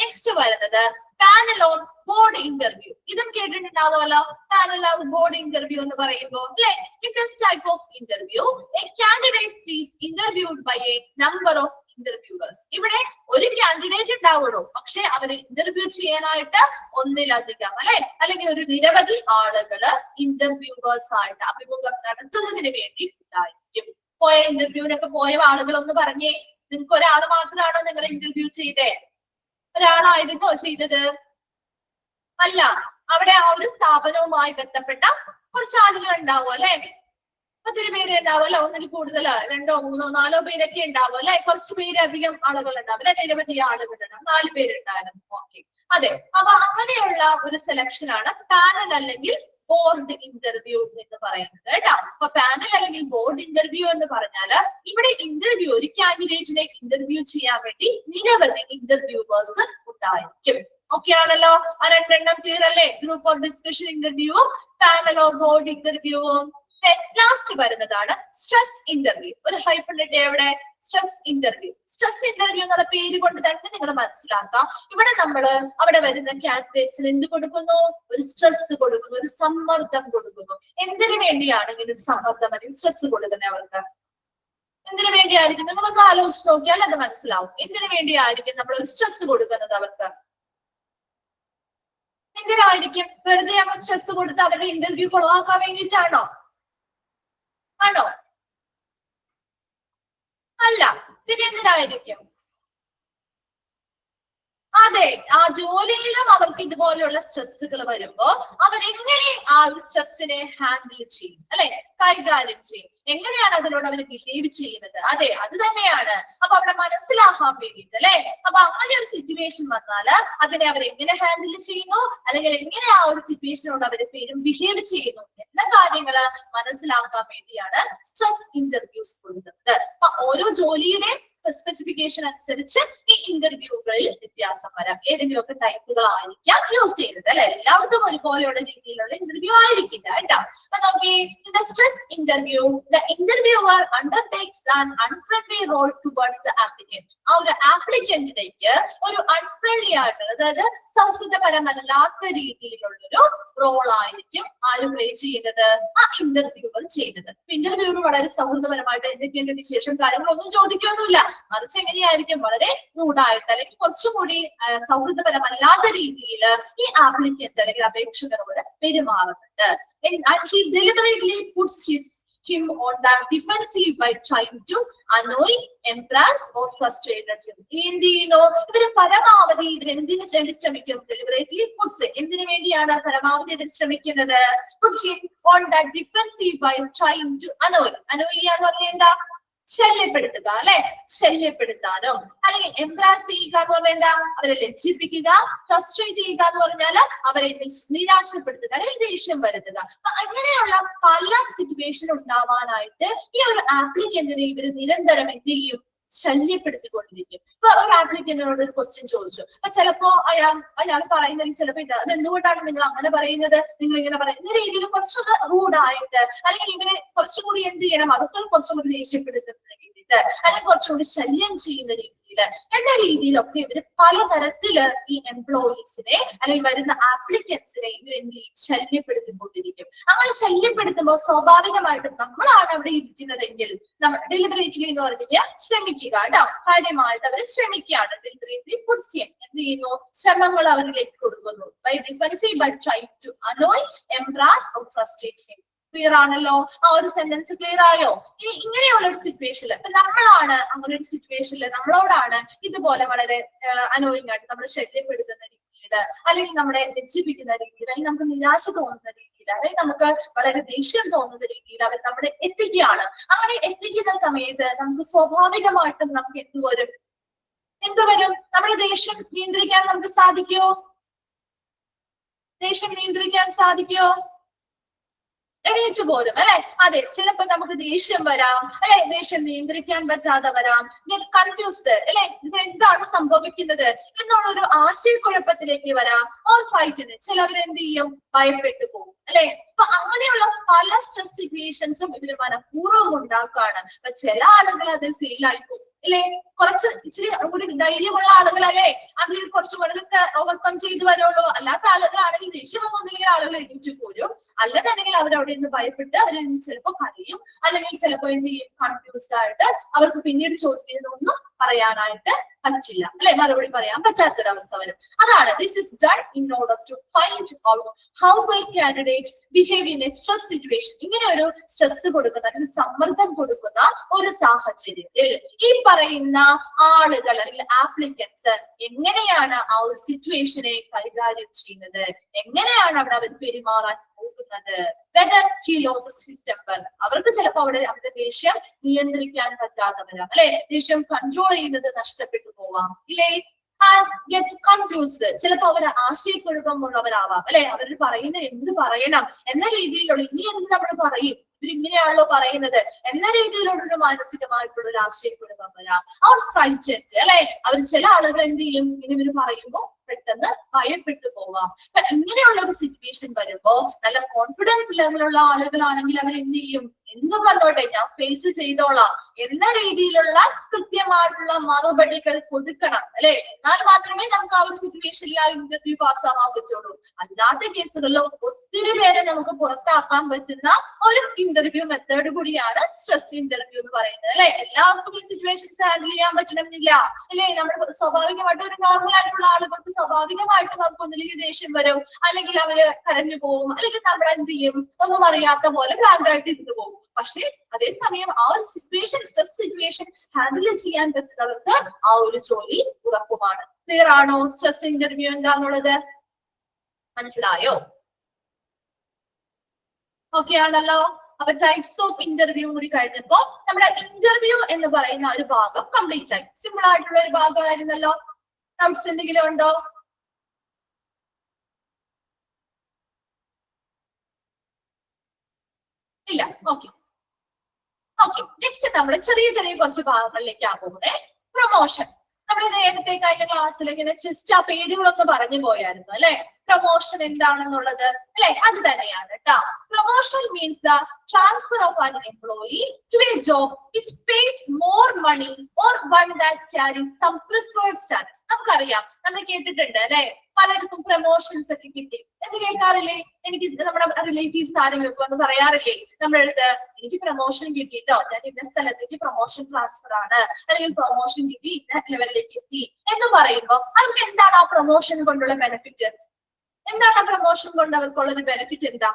നെക്സ്റ്റ് വരുന്നത് പാനൽ ഓർ ബോർഡ് ഇന്റർവ്യൂ. ഇതും കേട്ടിട്ടുണ്ടാവുമല്ലോ, പാനൽ ഓർ ബോർഡ് ഇന്റർവ്യൂ എന്ന് പറയുമ്പോൾ അല്ലെ. In this type of interview a candidate is interviewed by a number of interviewers. ഇവിടെ ഒരു കാൻഡിഡേറ്റ് ഉണ്ടാവുള്ളൂ, പക്ഷെ അവര് ഇന്റർവ്യൂ ചെയ്യാനായിട്ട് ഒന്നിലധികം അല്ലെ, അല്ലെങ്കിൽ ഒരു നിരവധി ആളുകള് ഇന്റർവ്യൂവേഴ്സ് ആയിട്ട് അഭിമുഖം നടത്തുന്നതിന് വേണ്ടി ഉണ്ടായിരിക്കും. പോയ ഇന്റർവ്യൂവിനൊക്കെ പോയ ആളുകൾ ഒന്ന് പറഞ്ഞേ, നിങ്ങൾക്ക് ഒരാൾ മാത്രമാണോ നിങ്ങൾ ഇന്റർവ്യൂ ചെയ്തേ? ഒരാളായിരുന്നോ ചെയ്തത്? അല്ല, അവിടെ ആ ഒരു സ്ഥാപനവുമായി ബന്ധപ്പെട്ട കുറച്ച് ആളുകൾ ഉണ്ടാവും അല്ലെ. ഒത്തിരി പേര് ഉണ്ടാവും അല്ലെ, ഒന്നിൽ കൂടുതലോ 2, 3, 4 പേരൊക്കെ ഉണ്ടാവും അല്ലെ. കുറച്ച് പേരധികം ആളുകൾ ഉണ്ടാവും അല്ലെ, നിരവധി ആളുകൾ ഉണ്ടാവും. 4 പേരുണ്ടായിരുന്നു. ഓക്കെ, അതെ. അപ്പൊ അങ്ങനെയുള്ള ഒരു സെലക്ഷൻ ആണ് പാനൽ അല്ലെങ്കിൽ ബോർഡ് ഇന്റർവ്യൂ എന്ന് പറയുന്നത് കേട്ടോ. അപ്പൊ പാനൽ അല്ലെങ്കിൽ ബോർഡ് ഇന്റർവ്യൂ എന്ന് പറഞ്ഞാല് ഇവിടെ ഇന്റർവ്യൂ, ഒരു കാൻഡിഡേറ്റിനെ ഇന്റർവ്യൂ ചെയ്യാൻ വേണ്ടി നിരവധി ഇന്റർവ്യൂവേഴ്സ് ഉണ്ടായിരിക്കും. ഓക്കെ ആണല്ലോ. ആ 2 ക്ലിയർ അല്ലേ? ഗ്രൂപ്പ് ഓഫ് ഡിസ്കഷൻ ഇന്റർവ്യൂവും പാനൽ ഓഫ് ബോർഡ് ഇന്റർവ്യൂവും. ലാസ്റ്റ് വരുന്നതാണ് സ്ട്രെസ് ഇന്റർവ്യൂ. ഒരു ഹൈഫൺ ഇട്ട് എവിടെ? Stress interview. സ്ട്രെസ് ഇന്റർവ്യൂ എന്നുള്ള പേര് കൊണ്ട് തന്നെ നിങ്ങൾ മനസ്സിലാക്കാം, ഇവിടെ നമ്മൾ അവിടെ വരുന്ന കാൻഡിഡേറ്റ്സിന് എന്ത് കൊടുക്കുന്നു? ഒരു സ്ട്രെസ് കൊടുക്കുന്നു, ഒരു സമ്മർദ്ദം കൊടുക്കുന്നു. എന്തിനു വേണ്ടിയാണ് ഇങ്ങനെ ഒരു സമ്മർദ്ദം അല്ലെങ്കിൽ സ്ട്രെസ് കൊടുക്കുന്നത് അവർക്ക്? എന്തിനു വേണ്ടിയായിരിക്കും? നിങ്ങളൊന്ന് ആലോചിച്ച് നോക്കിയാൽ അത് മനസ്സിലാവും. എന്തിനു വേണ്ടിയായിരിക്കും നമ്മൾ ഒരു സ്ട്രെസ് കൊടുക്കുന്നത് അവർക്ക്? എന്തിനായിരിക്കും? വെറുതെ നമ്മൾ സ്ട്രെസ് കൊടുത്ത് അവരുടെ ഇന്റർവ്യൂ കൊളവാക്കാൻ വേണ്ടിയിട്ടാണോ? ആണോ? അല്ല, പിന്നെ എന്തിനായിരിക്കും? അതെ, ആ ജോലിയിലും അവർക്ക് ഇതുപോലെയുള്ള സ്ട്രെസ്സുകൾ വരുമ്പോ അവരെങ്ങനെ ആ ഒരു സ്ട്രെസ്സിനെ ഹാൻഡിൽ ചെയ്യും അല്ലെ, കൈകാര്യം ചെയ്യും, എങ്ങനെയാണ് അതിനോട് അവർ ബിഹേവ് ചെയ്യുന്നത്? അതെ, അത് തന്നെയാണ്. അപ്പൊ അവിടെ മനസ്സിലാക്കാൻ വേണ്ടിയിട്ട് അല്ലെ. അപ്പൊ അങ്ങനെ ഒരു സിറ്റുവേഷൻ വന്നാല് അതിനെ അവർ എങ്ങനെ ഹാൻഡിൽ ചെയ്യുന്നു, അല്ലെങ്കിൽ എങ്ങനെ ആ ഒരു സിറ്റുവേഷനോട് അവർ ബിഹേവ് ചെയ്യുന്നു എന്ന കാര്യങ്ങള് മനസ്സിലാക്കാൻ വേണ്ടിയാണ് സ്ട്രെസ് ഇന്റർവ്യൂസ് കൊടുക്കുന്നത്. അപ്പൊ ഓരോ ജോലിയുടെ സ്പെസിഫിക്കേഷൻ അനുസരിച്ച് ഈ ഇന്റർവ്യൂകളിൽ വ്യത്യാസം വരാം. ഏതെങ്കിലുമൊക്കെ ടൈപ്പുകളായിരിക്കാം യൂസ് ചെയ്യുന്നത് അല്ലെ. എല്ലാവർക്കും ഒരുപോലെയുള്ള രീതിയിലുള്ള ഇന്റർവ്യൂ ആയിരിക്കില്ല കേട്ടോ. അപ്പൊ നോക്കി, stress interview the interviewer undertakes an unfriendly role towards the applicant. ആ ഒരു ആപ്ലിക്കന്റിലേക്ക് ഒരു അൺഫ്രണ്ട്ലി ആയിട്ടുള്ള, അതായത് സൗഹൃദപരമല്ലാത്ത രീതിയിലുള്ളൊരു റോൾ ആയിരിക്കും ആര് പ്ലേ ചെയ്യുന്നത്? ആ ഇന്റർവ്യൂവർ ചെയ്യുന്നത്. ഇന്റർവ്യൂവർ വളരെ സൗഹൃദപരമായിട്ട് എന്തൊക്കെയുണ്ട് വിശേഷം കാര്യങ്ങളൊന്നും ചോദിക്കൊന്നുമില്ല, മറിച്ച് എങ്ങനെയായിരിക്കും? വളരെ റൂഡായിട്ട് അല്ലെങ്കിൽ കുറച്ചുകൂടി സൗഹൃദപരമല്ലാത്ത രീതിയിൽ ഈ ആപ്ലിക്കന്റ് അല്ലെങ്കിൽ അപേക്ഷകരോട് പെരുമാറുന്നുണ്ട്. And he deliberately puts him on the defensive by trying to annoy, embarrass or frustrate him. എന്ത് ചെയ്യുന്നു? ഇവര് പരമാവധി ഇവരെന്തിനു വേണ്ടി ശ്രമിക്കും? Deliberately puts, എന്തിനു വേണ്ടിയാണ് പരമാവധി ഇവർ ശ്രമിക്കുന്നത്? Put him on the defensive by trying to annoy. Annoy എന്ന് പറഞ്ഞാൽ എന്താ? ശല്യപ്പെടുത്തുക അല്ലെ, ശല്യപ്പെടുത്താനോ, അല്ലെങ്കിൽ എംബ്രാസ് ചെയ്യുക എന്ന് പറഞ്ഞാൽ എന്താ? അവരെ ലജ്ജിപ്പിക്കുക. ഫ്രസ്ട്രേറ്റ് ചെയ്യുക എന്ന് പറഞ്ഞാല് അവരെ നിരാശപ്പെടുത്തുക അല്ലെങ്കിൽ ദേഷ്യം വരുത്തുക. അപ്പൊ അങ്ങനെയുള്ള പല സിറ്റുവേഷൻ ഉണ്ടാവാനായിട്ട് ഈ ഒരു ആപ്ലിക്കന്റിനെ ഇവര് നിരന്തരം എന്ത് ചെയ്യും? ശല്യപ്പെടുത്തിക്കൊണ്ടിരിക്കും. ഇപ്പൊ ഒരു ആപ്ലിക്കന്റിനോട് ഒരു ക്വസ്റ്റ്യൻ ചോദിച്ചു, അപ്പൊ ചിലപ്പോ അയാൾ പറയുന്നതിൽ ചിലപ്പോ ഇത് അതെന്തുകൊണ്ടാണ് നിങ്ങൾ അങ്ങനെ പറയുന്നത്, നിങ്ങൾ ഇങ്ങനെ പറയുന്ന രീതിയിൽ കുറച്ചൊന്ന് റൂഡായിട്ട്, അല്ലെങ്കിൽ ഇവരെ കുറച്ചുകൂടി എന്ത് ചെയ്യണം? അവർക്ക് കുറച്ചുകൂടി ദേഷ്യപ്പെടുത്തുന്ന രീതിയിൽ, അല്ലെങ്കിൽ കുറച്ചുകൂടി ശല്യം ചെയ്യുന്ന രീതിയിൽ എന്ന രീതിയിലൊക്കെ ഇവര് പലതരത്തില് ഈ എംപ്ലോയീസിനെ അല്ലെങ്കിൽ വരുന്ന ആപ്ലിക്കൻസിനെ ഇവർ എന്ത് ചെയ്യും, ശല്യപ്പെടുത്തിക്കൊണ്ടിരിക്കും. അങ്ങനെ ശല്യപ്പെടുത്തുമ്പോൾ സ്വാഭാവികമായിട്ടും നമ്മളാണ് അവിടെ ഇരിക്കുന്നതെങ്കിൽ നമ്മൾ ഡെലിബറേറ്റ്ലി എന്ന് പറഞ്ഞാൽ ശ്രമിക്കുക കേട്ടോ, കാര്യമായിട്ട് അവർ ശ്രമിക്കുകയാണ്. ഡെലിബറേറ്റ്ലി പുർസിയൻ എന്ത് ചെയ്യുന്നു, ശ്രമങ്ങൾ അവരിലേക്ക് കൊടുക്കുന്നു. By defensive by try to annoy, embarrass or frustrate him. Clear ആണല്ലോ, ആ ഒരു സെന്റൻസ് ക്ലിയർ ആയോ? ഇനി ഇങ്ങനെയുള്ള ഒരു സിറ്റുവേഷനിൽ നമ്മളാണ് അങ്ങനെ ഒരു സിറ്റുവേഷനിൽ നമ്മളോടാണ് ഇതുപോലെ വളരെ അനോയിങ് ആയിട്ട് നമ്മൾ ശല്യപ്പെടുത്തുന്ന രീതിയിൽ, അല്ലെങ്കിൽ നമ്മളെ ലജ്ജിപ്പിക്കുന്ന രീതിയിൽ, അല്ലെങ്കിൽ നമുക്ക് നിരാശ തോന്നുന്ന രീതിയിൽ, അല്ലെങ്കിൽ നമുക്ക് വളരെ ദേഷ്യം തോന്നുന്ന രീതിയിൽ അവർ നമ്മളെ എത്തിക്കുകയാണ്. അങ്ങനെ എത്തിക്കുന്ന സമയത്ത് നമുക്ക് സ്വാഭാവികമായിട്ടും നമുക്ക് എന്തുവരും നമ്മുടെ ദേഷ്യം നിയന്ത്രിക്കാൻ നമുക്ക് സാധിക്കുമോ? ദേഷ്യം നിയന്ത്രിക്കാൻ സാധിക്കുമോ? എണീച്ചു പോരും അല്ലെ? അതെ, ചിലപ്പോ നമുക്ക് ദേഷ്യം വരാം അല്ലെ, ദേഷ്യം നിയന്ത്രിക്കാൻ പറ്റാതെ വരാം, കൺഫ്യൂസ്ഡ് അല്ലെ, ഇവിടെ എന്താണ് സംഭവിക്കുന്നത് എന്നുള്ളൊരു ആശയക്കുഴപ്പത്തിലേക്ക് വരാം. ഓർ ഫ്രൈറ്റന്, ചിലവരെന്ത് ചെയ്യും, ഭയപ്പെട്ടു പോകും അല്ലെ. അപ്പൊ അങ്ങനെയുള്ള പല സ്ട്രെസ് സിറ്റുവേഷൻസും ഇവര് മനഃപൂർവ്വം ഉണ്ടാക്കുകയാണ്. അപ്പൊ ചില ആളുകൾ അതിൽ ഫെയിൽ ആയി പോകും അല്ലെ, കുറച്ച് ഇച്ചിരി കൂടി ധൈര്യമുള്ള ആളുകളല്ലേ അതിൽ കുറച്ചും കൂടെ ഓവർകം ചെയ്തു വരുള്ളൂ. അല്ലാത്ത ആളുകളാണെങ്കിൽ ദേഷ്യം ഒന്നുമില്ലെങ്കിൽ ആളുകൾ എണീച്ചു പോരും, അല്ലെന്നുണ്ടെങ്കിൽ അവരവിടെ നിന്ന് ഭയപ്പെട്ട് അവരിൽ നിന്ന് ചിലപ്പോൾ കരയും, അല്ലെങ്കിൽ ചിലപ്പോൾ എന്ത് ചെയ്യും, കൺഫ്യൂസ്ഡ് ആയിട്ട് അവർക്ക് പിന്നീട് ചോദിക്കുന്നതൊന്നും പറയാനായിട്ട് പറ്റില്ല അല്ലെ, മറുപടി പറയാൻ പറ്റാത്തൊരവസ്ഥ വരും. അതാണ് this is done in order to find out how a candidate behave in a stress situation. ഇങ്ങനെ ഒരു സ്ട്രെസ് കൊടുക്കുന്ന അല്ലെങ്കിൽ സമ്മർദ്ദം കൊടുക്കുന്ന ഒരു സാഹചര്യത്തിൽ ഈ പറയുന്ന ആളുകൾ അല്ലെങ്കിൽ ആപ്ലിക്കൻസ് എങ്ങനെയാണ് ആ ഒരു സിറ്റുവേഷനെ കൈകാര്യം ചെയ്യുന്നത്, എങ്ങനെയാണ് അവിടെ അവർ പെരുമാറാൻ പോകുന്നത്. Whether he losses his temper, അവർക്ക് ചിലപ്പോൾ അവിടെ അവരുടെ ദേഷ്യം നിയന്ത്രിക്കാൻ പറ്റാതെ വരാം അല്ലെ, ദേഷ്യം കൺട്രോൾ ചെയ്യുന്നത് നഷ്ടപ്പെട്ടു പോവാം ഇല്ലേ. ഗെറ്റ്സ് കൺഫ്യൂസ്ഡ്, ചിലപ്പോൾ അവർ ആശയക്കുഴപ്പമുള്ളവരാവാം അല്ലെ, അവർ പറയുന്നത് എന്ത് പറയണം എന്ന രീതിയിലുള്ള, ഇനി എന്ത് നമ്മൾ പറയും, ഇവരിങ്ങനെയാണല്ലോ പറയുന്നത് എന്ന രീതിയിലുള്ള ഒരു മാനസികമായിട്ടുള്ള ഒരു ആശയക്കുഴപ്പം വരാം. അവർ ഫ്രൈറ്റൻഡ് അല്ലെ, അവർ ചില ആളുകൾ എന്ത് ചെയ്യും, ഇവര് പറയുമ്പോൾ പെട്ടെന്ന് ഭയപ്പെട്ടു പോവാം. അപ്പൊ ഇങ്ങനെയുള്ള ഒരു സിറ്റുവേഷൻ വരുമ്പോ നല്ല കോൺഫിഡൻസ് ലെവലുള്ള ആളുകളാണെങ്കിൽ അവർ എന്ത് ചെയ്യും, എന്തും വന്നോട്ടെ ഞാൻ ഫേസ് ചെയ്തോളാം എന്ന രീതിയിലുള്ള കൃത്യമായിട്ടുള്ള മറുപടികൾ കൊടുക്കണം അല്ലെ, എന്നാൽ മാത്രമേ നമുക്ക് ആ ഒരു സിറ്റുവേഷനിൽ ആ ഇന്റർവ്യൂ പാസ്സാവാൻ പറ്റുള്ളൂ. അല്ലാത്ത കേസുകളിൽ ഒത്തിരി പേരെ നമുക്ക് പുറത്താക്കാൻ പറ്റുന്ന ഒരു ഇന്റർവ്യൂ മെത്തേഡ് കൂടിയാണ് സ്ട്രെസ് ഇന്റർവ്യൂ എന്ന് പറയുന്നത് അല്ലെ. എല്ലാവർക്കും ഈ സിറ്റുവേഷൻസ് ഹാൻഡിൽ ചെയ്യാൻ പറ്റണമെന്നില്ല അല്ലെ. നമ്മൾ സ്വാഭാവികമായിട്ട് ഒരു നോർമൽ ആയിട്ടുള്ള ആളുകൾക്ക് സ്വാഭാവികമായിട്ടും അവർക്ക് ഒന്നില്ലെങ്കിൽ ദേഷ്യം വരും, അല്ലെങ്കിൽ അവര് കരഞ്ഞു പോകും, അല്ലെങ്കിൽ നമ്മൾ എന്ത് ചെയ്യും, ഒന്നും അറിയാത്ത പോലെ ബ്ലാങ്കായിട്ട് ഇരുന്നു പോകും. പക്ഷെ അതേസമയം ആ ഒരു സിറ്റുവേഷൻ, സ്ട്രെസ് സിറ്റുവേഷൻ ഹാൻഡിൽ ചെയ്യാൻ പറ്റുന്നവർക്ക് ആ ഒരു ജോലി ഉറപ്പുമാണ്. ക്ലിയർ ആണോ സ്ട്രെസ് ഇന്റർവ്യൂ എന്താന്നുള്ളത്? മനസ്സിലായോ? ഓക്കെ ആണല്ലോ. അപ്പൊ ടൈപ്സ് ഓഫ് ഇന്റർവ്യൂ കൂടി കഴിഞ്ഞപ്പോ നമ്മുടെ ഇന്റർവ്യൂ എന്ന് പറയുന്ന ഒരു ഭാഗം കംപ്ലീറ്റ് ആയി. സിമ്പിൾ ആയിട്ടുള്ള ഒരു ഭാഗമായിരുന്നല്ലോ. ഡൗട്ട്സ് എന്തെങ്കിലും ഉണ്ടോ? ഇല്ല. ഓക്കെ. നെക്സ്റ്റ് നമ്മൾ ചെറിയ ചെറിയ കുറച്ച് ഭാഗങ്ങളിലേക്കാണ് പോകുന്നത്. പ്രൊമോഷൻ. നമ്മൾ നേരത്തെ കഴിഞ്ഞ ക്ലാസ്സിൽ ഇങ്ങനെ ജസ്റ്റ് ആ പേരുകളൊക്കെ പറഞ്ഞു പോയായിരുന്നു അല്ലെ. പ്രൊമോഷൻ എന്താണെന്നുള്ളത് അല്ലെ, അത് തന്നെയാണ് കേട്ടോ. Promotion means the transfer of an employee to a job which pays more money or one that carries some preferred status. നമുക്കറിയാം, നമ്മൾ കേട്ടിട്ടുണ്ട് അല്ലെ, പലർക്കും പ്രൊമോഷൻസ് ഒക്കെ കിട്ടി എന്ന് കേൾക്കാറില്ലേ? എനിക്ക് നമ്മുടെ റിലേറ്റീവ്സ് ആരെങ്കിലും വന്ന് പറയാറില്ലേ നമ്മുടെ അടുത്ത്, എനിക്ക് പ്രൊമോഷൻ കിട്ടിട്ടോ, ഞാൻ ഇന്ന സ്ഥലത്തേക്ക് പ്രൊമോഷൻ ട്രാൻസ്ഫർ ആണ്, അല്ലെങ്കിൽ പ്രൊമോഷൻ കിട്ടി ഇന്ന ലെവലിലേക്ക് എത്തി എന്ന് പറയുമ്പോൾ അവർക്ക് എന്താണ് ആ പ്രൊമോഷൻ കൊണ്ടുള്ള ബെനിഫിറ്റ്? എന്താണ് ആ പ്രൊമോഷൻ കൊണ്ട് അവർക്കുള്ള ഒരു ബെനിഫിറ്റ്? എന്താ,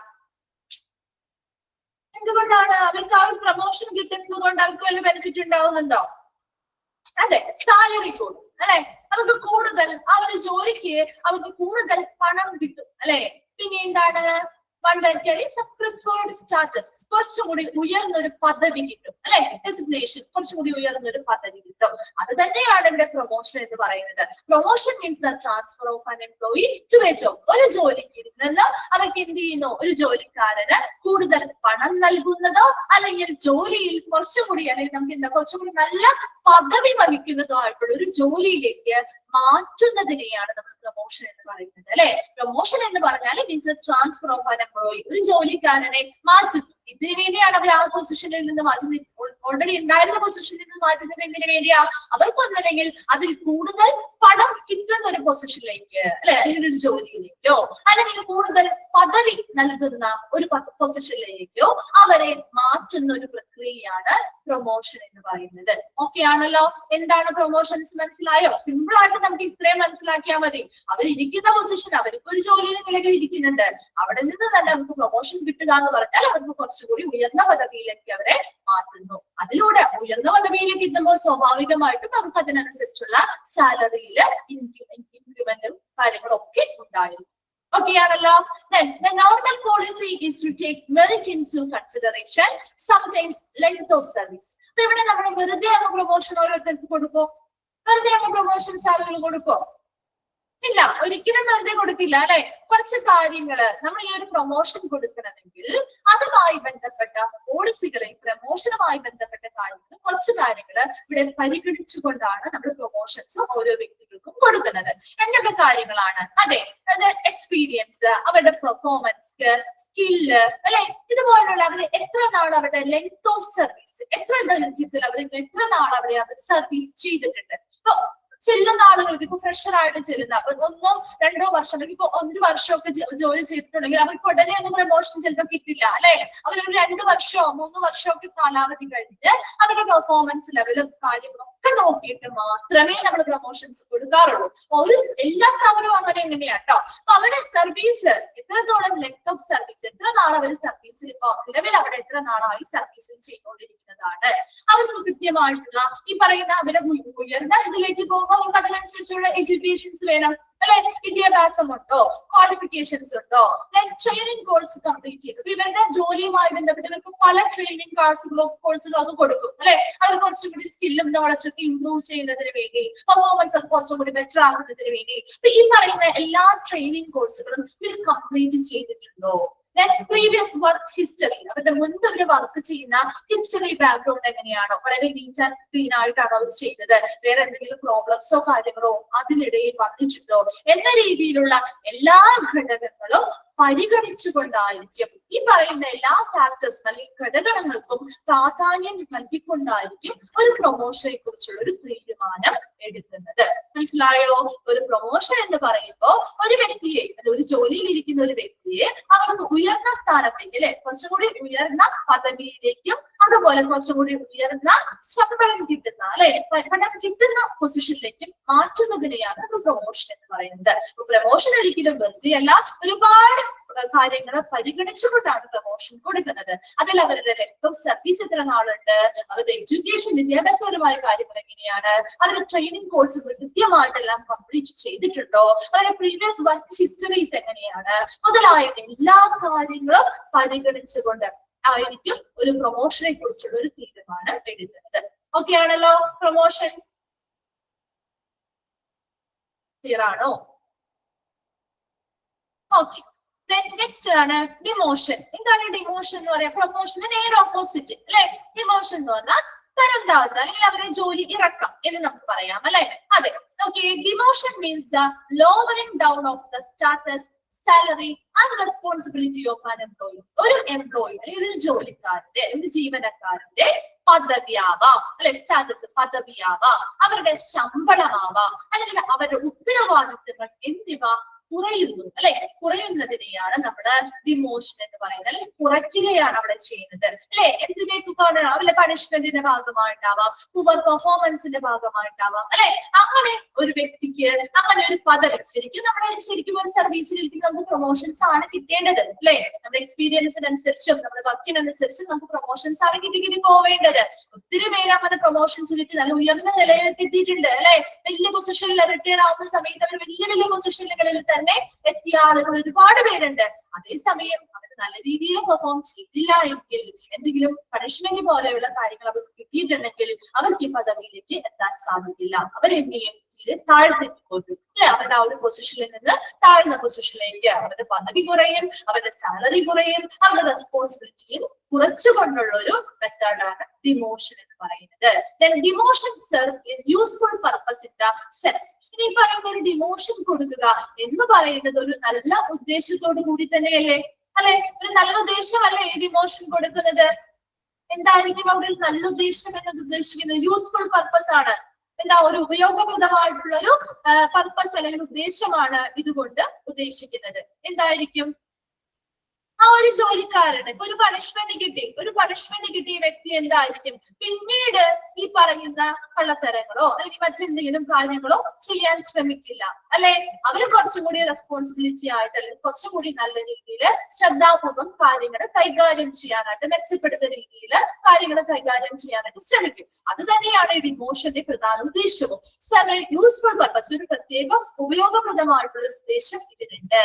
എന്തുകൊണ്ടാണ് അവർക്ക് ആ ഒരു പ്രൊമോഷൻ കിട്ടുന്നത് കൊണ്ട് അവർക്ക് വല്ല ബെനിഫിറ്റ് ഉണ്ടാവുന്നുണ്ടോ? അതെ, സാലറി കൂടും അല്ലെ, അവർക്ക് കൂടുതൽ ആ ഒരു ജോലിക്ക് അവർക്ക് കൂടുതൽ പണം കിട്ടും അല്ലെ. പിന്നെ എന്താണ്, സ്റ്റാറ്റസ്, കുറച്ചുകൂടി ഉയർന്നൊരു പദവി കിട്ടും അല്ലെ, ഡെസിഗ്നേഷൻ, കുറച്ചുകൂടി ഉയർന്നൊരു പദവി കിട്ടും. അത് തന്നെയാണ് ഇവിടെ പ്രൊമോഷൻ എന്ന് പറയുന്നത്. Promotion means the transfer of an employee to a job. ഒരു ജോലിക്ക് നിന്ന് അവർക്ക് എന്ത് ചെയ്യുന്നു, ഒരു ജോലിക്കാരന് കൂടുതൽ പണം നൽകുന്നതോ അല്ലെങ്കിൽ ജോലിയിൽ കുറച്ചുകൂടി, അല്ലെങ്കിൽ നമുക്ക് എന്താ കുറച്ചുകൂടി നല്ല പദവി വഹിക്കുന്നതോ ആയിട്ടുള്ള ഒരു ജോലിയിലേക്ക് മാറ്റുന്നതിനെയാണ് നമ്മൾ പ്രൊമോഷൻ എന്ന് പറയുന്നത് അല്ലെ. പ്രൊമോഷൻ എന്ന് പറഞ്ഞാൽ means transfer of an employee, ഒരു ജോലിക്കാരനെ മാറ്റുന്നു. ഇതിനു വേണ്ടിയാണ് അവർ ആ പൊസിഷനിൽ നിന്ന് ഓൾറെഡി ഉണ്ടായിരുന്ന പൊസിഷനിൽ നിന്ന് മാറ്റുന്നത് എന്തിനു വേണ്ടിയാ? അവർക്കൊന്നല്ലെങ്കിൽ അതിൽ കൂടുതൽ പണം കിട്ടുന്ന ഒരു പൊസിഷനിലേക്ക്, അല്ലെ, അല്ലെങ്കിൽ ഒരു ജോലിയിലേക്കോ, അല്ലെങ്കിൽ കൂടുതൽ പദവി നൽകുന്ന ഒരു പൊസിഷനിലേക്കോ അവരെ മാറ്റുന്ന ഒരു പ്രക്രിയയാണ് പ്രൊമോഷൻ എന്ന് പറയുന്നത്. ഓക്കെ ആണല്ലോ? എന്താണ് പ്രൊമോഷൻസ് മനസ്സിലായോ? സിമ്പിൾ ആയിട്ട് നമുക്ക് ഇത്രയും മനസ്സിലാക്കിയാൽ മതി. അവരിയ്ക്കുന്ന പൊസിഷൻ, അവരിപ്പോ ഒരു ജോലിയിൽ നിലവിൽ ഇരിക്കുന്നുണ്ട്, അവിടെ നിന്ന് തന്നെ അവർക്ക് പ്രൊമോഷൻ കിട്ടുക എന്ന് പറഞ്ഞാൽ അവർക്ക് കുറച്ചുകൂടി ഉയർന്ന പദവിയിലേക്ക് അവരെ മാറ്റുന്നു. അതിലൂടെ ഉയർന്ന പദവിയിലേക്ക് എത്തുമ്പോൾ സ്വാഭാവികമായിട്ടും അവർക്ക് അതിനനുസരിച്ചുള്ള സാലറിയിൽ ഇൻക്രിമെന്റും കാര്യങ്ങളും ഒക്കെ ഉണ്ടായിരുന്നു. Okay ആണല്ലോ? Then the normal policy is to take merit into consideration, sometimes length of service. അപ്പൊ ഇവിടെ നമ്മൾ വെറുതെ അങ്ങ് പ്രൊമോഷൻ ഓരോരുത്തർക്ക് കൊടുക്കോ? വെറുതെ അങ്ങ് പ്രൊമോഷൻസ് ആളുകൾ കൊടുക്കോ? ഇല്ല, ഒരിക്കലും വെറുതെ കൊടുക്കില്ല, അല്ലെ? കുറച്ച് കാര്യങ്ങള് നമ്മൾ ഈ ഒരു പ്രൊമോഷൻ കൊടുക്കണമെങ്കിൽ അതുമായി ബന്ധപ്പെട്ട പോളിസികളെ, പ്രൊമോഷനുമായി ബന്ധപ്പെട്ട കാര്യങ്ങൾ, കുറച്ച് കാര്യങ്ങൾ ഇവിടെ പരിഗണിച്ചുകൊണ്ടാണ് നമ്മൾ പ്രൊമോഷൻസ് ഓരോ വ്യക്തികൾക്കും കൊടുക്കുന്നത്. എന്തൊക്കെ കാര്യങ്ങളാണ്? അതെ, അത് എക്സ്പീരിയൻസ്, അവരുടെ പെർഫോമൻസ്, സ്കില്ല്, അല്ലെ, ഇതുപോലുള്ള അവര് എത്ര നാൾ അവരുടെ ലെങ്ത് ഓഫ് സർവീസ്, എത്ര ദൈർഘ്യത്തിൽ അവർ എത്ര നാൾ അവരെ അവർ സർവീസ് ചെയ്തിട്ടുണ്ട്. ഇപ്പൊ ചെല്ലുന്ന ആളുകൾക്ക്, ഇപ്പൊ ഫ്രഷർ ആയിട്ട് ചെല്ലുന്ന, അപ്പൊ 1-2 വർഷം, ഇപ്പൊ 1 വർഷമൊക്കെ ജോലി ചെയ്തിട്ടുണ്ടെങ്കിൽ അവർക്ക് ഉടനെ ഒന്നും പ്രൊമോഷൻ ചിലപ്പോൾ കിട്ടില്ല, അല്ലെ? അവരൊരു 2 വർഷമോ 3 വർഷമോ ഒക്കെ കാലാവധി കഴിഞ്ഞിട്ട് അവരുടെ പെർഫോമൻസ് ലെവലും കാര്യങ്ങളും ഒക്കെ നോക്കിയിട്ട് മാത്രമേ നമ്മൾ പ്രൊമോഷൻസ് കൊടുക്കാറുള്ളൂ. എല്ലാ സ്ഥാപനവും അങ്ങനെ എങ്ങനെയാട്ടോ. അപ്പൊ അവരുടെ സർവീസ് എത്രത്തോളം, ലെങ്ത് ഓഫ് സർവീസ്, എത്ര നാൾ അവർ സർവീസിൽ, ഇപ്പൊ നിലവിൽ അവിടെ എത്ര നാളായി സർവീസിൽ ചെയ്തുകൊണ്ടിരിക്കുന്നതാണ്, അവർക്ക് കൃത്യമായിട്ടുള്ള ഈ പറയുന്ന അവരെ ഉയർന്ന ഇതിലേക്ക് പോകുമ്പോൾ അവർക്ക് അതിനനുസരിച്ചുള്ള എഡ്യൂക്കേഷൻസ് വേണം, അല്ലെ? വിദ്യാഭ്യാസം ഉണ്ടോ, ക്വാളിഫിക്കേഷൻസ് ഉണ്ടോ, ട്രെയിനിങ് കോഴ്സ് കംപ്ലീറ്റ് ചെയ്തു. ഇവരുടെ ജോലിയുമായി ബന്ധപ്പെട്ട് ഇവർക്ക് പല ട്രെയിനിങ് കോഴ്സുകളും ഒക്കെ കൊടുക്കും, അല്ലെ? അവർ കുറച്ചും കൂടി സ്കില്ലും നോളജും ഒക്കെ ഇംപ്രൂവ് ചെയ്യുന്നതിന് വേണ്ടി, പെർഫോമൻസ് ഒക്കെ കുറച്ചും കൂടി ബെറ്റർ ആകുന്നതിന് വേണ്ടി ഈ പറയുന്ന എല്ലാ ട്രെയിനിങ് കോഴ്സുകളും ഇവർ കംപ്ലീറ്റ് ചെയ്തിട്ടുണ്ടോ? പ്രീവിയസ് വർക്ക് ഹിസ്റ്ററി, അവരുടെ മുൻപ് അവർ വർക്ക് ചെയ്യുന്ന ഹിസ്റ്ററി ബാക്ക്ഗ്രൗണ്ട് എങ്ങനെയാണോ, വളരെ നീറ്റ് ആൻഡ് ക്ലീൻ ആയിട്ടാണോ അവർ ചെയ്തത്, വേറെ എന്തെങ്കിലും പ്രോബ്ലംസോ കാര്യങ്ങളോ അതിനിടയിൽ വന്നിട്ടുണ്ടോ എന്ന രീതിയിലുള്ള എല്ലാ ഘടകങ്ങളും പരിഗണിച്ചുകൊണ്ടായിരിക്കും, ഈ പറയുന്ന എല്ലാ ഫാക്ടേഴ്സും അല്ലെങ്കിൽ ഘടകങ്ങൾക്കും പ്രാധാന്യം നൽകിക്കൊണ്ടായിരിക്കും ഒരു പ്രൊമോഷനെ കുറിച്ചുള്ള ഒരു തീരുമാനം എടുക്കുന്നത്. മനസ്സിലായോ? ഒരു പ്രൊമോഷൻ എന്ന് പറയുമ്പോൾ ഒരു വ്യക്തിയെ, ഒരു ജോലിയിൽ ഇരിക്കുന്ന ഒരു വ്യക്തിയെ അവർക്ക് ഉയർന്ന സ്ഥാനത്തേക്ക്, അല്ലെ, കുറച്ചുകൂടി ഉയർന്ന പദവിയിലേക്കും അതുപോലെ കുറച്ചുകൂടി ഉയർന്ന ശമ്പളം കിട്ടുന്ന, അല്ലെ, പണം കിട്ടുന്ന പൊസിഷനിലേക്കും മാറ്റുന്നതിനെയാണ് പ്രൊമോഷൻ എന്ന് പറയുന്നത്. പ്രൊമോഷൻ ഒരിക്കലും വെറുതെയല്ല, ഒരുപാട് കാര്യങ്ങൾ പരിഗണിച്ചുകൊണ്ടാണ് പ്രൊമോഷൻ കൊടുക്കുന്നത്. അതിൽ അവരുടെ ലെങ്ത് ഓഫ് സർവീസ് എത്ര നാളുണ്ട്, അവരുടെ എഡ്യൂക്കേഷൻ, വിദ്യാഭ്യാസപരമായ കാര്യങ്ങൾ എങ്ങനെയാണ്, അവരുടെ ട്രെയിനിങ് കോഴ്സുകൾ കൃത്യമായിട്ടെല്ലാം കംപ്ലീറ്റ് ചെയ്തിട്ടുണ്ടോ, അവരുടെ പ്രീവിയസ് വർക്ക് ഹിസ്റ്ററീസ് എങ്ങനെയാണ്, മുതലായ എല്ലാ കാര്യങ്ങളും പരിഗണിച്ചുകൊണ്ട് ആയിരിക്കും ഒരു പ്രൊമോഷനെ കുറിച്ചുള്ള ഒരു തീരുമാനം എടുക്കുന്നത്. ഓക്കെ ആണല്ലോ? പ്രൊമോഷൻ ക്ലിയർ ആണോ? ഓക്കെ. നെക്സ്റ്റ് ആണ് ഡിമോഷൻ. എന്താണ് ഡിമോഷൻ എന്ന് പറയാം? പ്രൊമോഷന് നേരെ ഓപ്പോസിറ്റ്, അല്ലെ? ഡിമോഷൻ എന്ന് പറഞ്ഞാൽ തരം താഴ്ത്തുക, അല്ലെങ്കിൽ അവരെ ജോലി ഇറക്കാം എന്ന് നമുക്ക് പറയാം, അല്ലെ? അതെ. Okay. Demotion means the lowering down of the status, salary and responsibility of an employee. ഒരു എംപ്ലോയി അല്ലെങ്കിൽ ഒരു ജോലിക്കാരന്റെ, ഒരു ജീവനക്കാരന്റെ പദവിയാവാം, അല്ലെ, സ്റ്റാറ്റസ് പദവിയാവാം, അവരുടെ ശമ്പളമാവാം, അല്ലെങ്കിൽ അവരുടെ ഉത്തരവാദിത്തങ്ങൾ എന്നിവ കുറയുന്നു, അല്ലെ? കുറയുന്നതിനെയാണ് നമ്മള് ഡിമോഷൻ എന്ന് പറയുന്നത്, അല്ലെങ്കിൽ കുറയ്ക്കുകയാണ് അവിടെ ചെയ്യുന്നത്, അല്ലെ? എന്തിനേക്കാണ്? അവരുടെ പണിഷ്മെന്റിന്റെ ഭാഗമായിട്ടാവാം, പുവർ പെർഫോമൻസിന്റെ ഭാഗമായിട്ടാവാം, അല്ലെ? അങ്ങനെ ഒരു വ്യക്തിക്ക് അങ്ങനെ ഒരു പദവി, ശരിക്കും ഒരു സർവീസിൽ ഇരിക്കുന്ന നമുക്ക് പ്രൊമോഷൻസ് ആണ് കിട്ടേണ്ടത്, അല്ലെ? നമ്മുടെ എക്സ്പീരിയൻസിനനുസരിച്ചും നമ്മുടെ വർക്കിനനുസരിച്ചും നമുക്ക് പ്രൊമോഷൻസ് ആണ് കിട്ടി പോവേണ്ടത്. ഒത്തിരി പേര് അങ്ങനെ പ്രൊമോഷൻസ് കിട്ടി നല്ല ഉയർന്ന നിലയിലേക്ക് എത്തിയിട്ടുണ്ട്, അല്ലെ? വലിയ പൊസിഷനിൽ റിട്ടയർ ആവുന്ന സമയത്ത് അവർ വലിയ പൊസിഷനുകളിൽ തന്നെ എത്തിയ ആളുകൾ ഒരുപാട് പേരുണ്ട്. അതേസമയം അവർ നല്ല രീതിയിൽ പെർഫോം ചെയ്തില്ല എങ്കിൽ, എന്തെങ്കിലും പണിഷ്മെന്റ് പോലെയുള്ള കാര്യങ്ങൾ അവർക്ക് കിട്ടിയിട്ടുണ്ടെങ്കിൽ അവർക്ക് ഈ പദവിയിലേക്ക് എത്താൻ സാധിക്കില്ല. അവരെന്ത് ചെയ്യും? തീരെ താഴ്ത്തേക്ക് പോകും, അല്ലെ? അവരുടെ ആ ഒരു പൊസിഷനിൽ നിന്ന് താഴ്ന്ന പൊസിഷനിലേക്ക് അവരുടെ പദവി കുറയും, അവരുടെ സാലറി കുറയും, അവരുടെ റെസ്പോൺസിബിലിറ്റിയും കുറച്ചുകൊണ്ടുള്ള ഒരു മെത്തേഡാണ് ഡിമോഷൻ എന്ന് പറയുന്നത്. Demotion serve useful purpose in the sense. ഇനി പറയുന്ന ഒരു ഡിമോഷൻ കൊടുക്കുക എന്ന് പറയുന്നത് ഒരു നല്ല ഉദ്ദേശത്തോടു കൂടി തന്നെയല്ലേ, അല്ലെ? ഒരു നല്ല ഉദ്ദേശമല്ലേ ഈ ഡിമോഷൻ കൊടുക്കുന്നത്? എന്തായിരിക്കും അവിടെ ഒരു നല്ല ഉദ്ദേശം എന്നത് ഉദ്ദേശിക്കുന്നത്? യൂസ്ഫുൾ പർപ്പസ് ആണ്. എന്താ ഒരു ഉപയോഗപ്രദമായിട്ടുള്ള ഒരു പർപ്പസ് അല്ലെങ്കിൽ ഉദ്ദേശമാണ് ഇതുകൊണ്ട് ഉദ്ദേശിക്കുന്നത്. എന്തായിരിക്കും? ആ ഒരു ജോലിക്കാരന് ഒരു പണിഷ്മെന്റ് കിട്ടിയ വ്യക്തി എന്തായിരിക്കും പിന്നീട് ഈ പറയുന്ന കള്ളത്തരങ്ങളോ അല്ലെങ്കിൽ മറ്റെന്തെങ്കിലും കാര്യങ്ങളോ ചെയ്യാൻ ശ്രമിക്കില്ല അല്ലെ. അവര് കുറച്ചും കൂടി റെസ്പോൺസിബിലിറ്റി ആയിട്ട് അല്ലെങ്കിൽ കുറച്ചും കൂടി നല്ല രീതിയിൽ ശ്രദ്ധാപൂർവം കാര്യങ്ങൾ കൈകാര്യം ചെയ്യാനായിട്ട്, മെച്ചപ്പെടുന്ന രീതിയിൽ കാര്യങ്ങൾ കൈകാര്യം ചെയ്യാനായിട്ട് ശ്രമിക്കും. അത് തന്നെയാണ് ഈ ഡിമോഷന്റെ പ്രധാന ഉദ്ദേശവും. യൂസ്ഫുൾ പർപ്പസ്, ഒരു പ്രത്യേക ഉപയോഗപ്രദമായിട്ടുള്ള ഉദ്ദേശം ഇതിനുണ്ട്.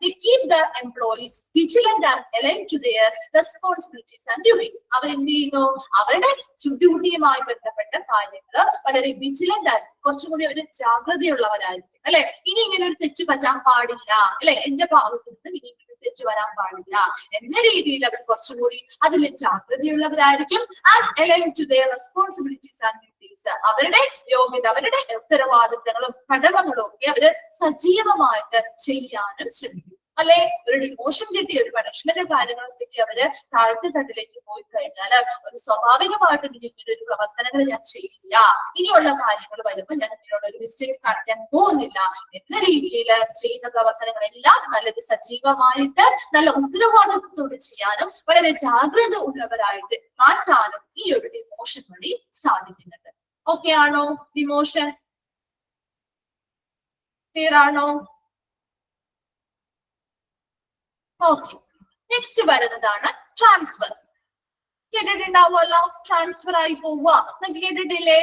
They keep the employees vigilant and aligned to their responsibilities and duties. അവർ എന്ത് ചെയ്യുന്നു? അവരുടെ ഡ്യൂട്ടിയുമായി ബന്ധപ്പെട്ട കാര്യങ്ങൾ വളരെ വിജിലന്റ് ആയിരിക്കും, കുറച്ചും കൂടി ഒരു ജാഗ്രതയുള്ളവരായിരിക്കും അല്ലെ. ഇനി ഇങ്ങനെ ഒരു തെറ്റ് പറ്റാൻ പാടില്ല അല്ലെ, എന്റെ ഭാഗത്ത് നിന്ന് ഇനി ഇങ്ങനെ തെറ്റ് വരാൻ പാടില്ല എന്ന രീതിയിൽ അവർ കുറച്ചും കൂടി അതിൽ ജാഗ്രതയുള്ളവരായിരിക്കും. And aligned to their responsibilities and duties. അവരുടെ യോഗ്യത, അവരുടെ ഉത്തരവാദിത്തങ്ങളും കടമകളും ഒക്കെ അവര് സജീവമായിട്ട് ചെയ്യാനും ശ്രമിക്കും അല്ലെ. ഒരു ഡിമോഷൻ കിട്ടി, ഒരു പണിഷ്മെന്റ് കാര്യങ്ങളും കിട്ടി അവര് താഴത്തെ തട്ടിലേക്ക് പോയി കഴിഞ്ഞാൽ ഒരു സ്വാഭാവികമായിട്ടും ഇങ്ങനെ ഒരു പ്രവർത്തനങ്ങൾ ഞാൻ ചെയ്യില്ല, ഇനിയുള്ള കാര്യങ്ങൾ വരുമ്പോൾ ഞാൻ ഇതിനുള്ള ഒരു മിസ്റ്റേക്ക് കാണിക്കാൻ പോകുന്നില്ല എന്ന രീതിയിൽ ചെയ്യുന്ന പ്രവർത്തനങ്ങളെല്ലാം നല്ലൊരു സജീവമായിട്ട് നല്ല ഉത്തരവാദിത്വത്തോട് ചെയ്യാനും വളരെ ജാഗ്രത ഉള്ളവരായിട്ട് മാറ്റാനും ഈ ഒരു ഡിമോഷൻ വഴി സാധിക്കുന്നുണ്ട്. ഓക്കെ ആണോ? ഡിമോഷൻ ക്ലിയർ ആണോ? ഓക്കെ, നെക്സ്റ്റ് വരുന്നതാണ് ട്രാൻസ്ഫർ. കേട്ടിട്ടുണ്ടാവുമല്ലോ, ട്രാൻസ്ഫർ ആയി പോവുക എന്നൊക്കെ കേട്ടിട്ടില്ലേ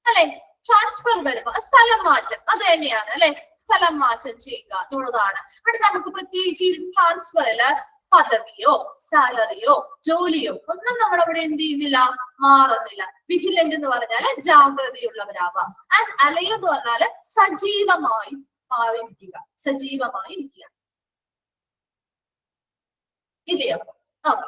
അല്ലെ. ട്രാൻസ്ഫർ വരുമ്പോ സ്ഥലം മാറ്റം, അത് തന്നെയാണ് അല്ലെ, സ്ഥലം മാറ്റം ചെയ്യുക എന്നുള്ളതാണ്. അവിടെ നമുക്ക് പ്രത്യേകിച്ച് ഈ ട്രാൻസ്ഫറില് പദവിയോ സാലറിയോ ജോലിയോ ഒന്നും നമ്മൾ അവിടെ എന്ത് ചെയ്യുന്നില്ല, മാറുന്നില്ല. വിജിലന്റ് എന്ന് പറഞ്ഞാല് ജാഗ്രതയുള്ളവരാവാം. ആൻഡ് അലൈൻ എന്ന് പറഞ്ഞാല് സജീവമായി മാറിയിരിക്കുക, സജീവമായി ഇരിക്കുക. ഇതെയോ? ഓക്കെ.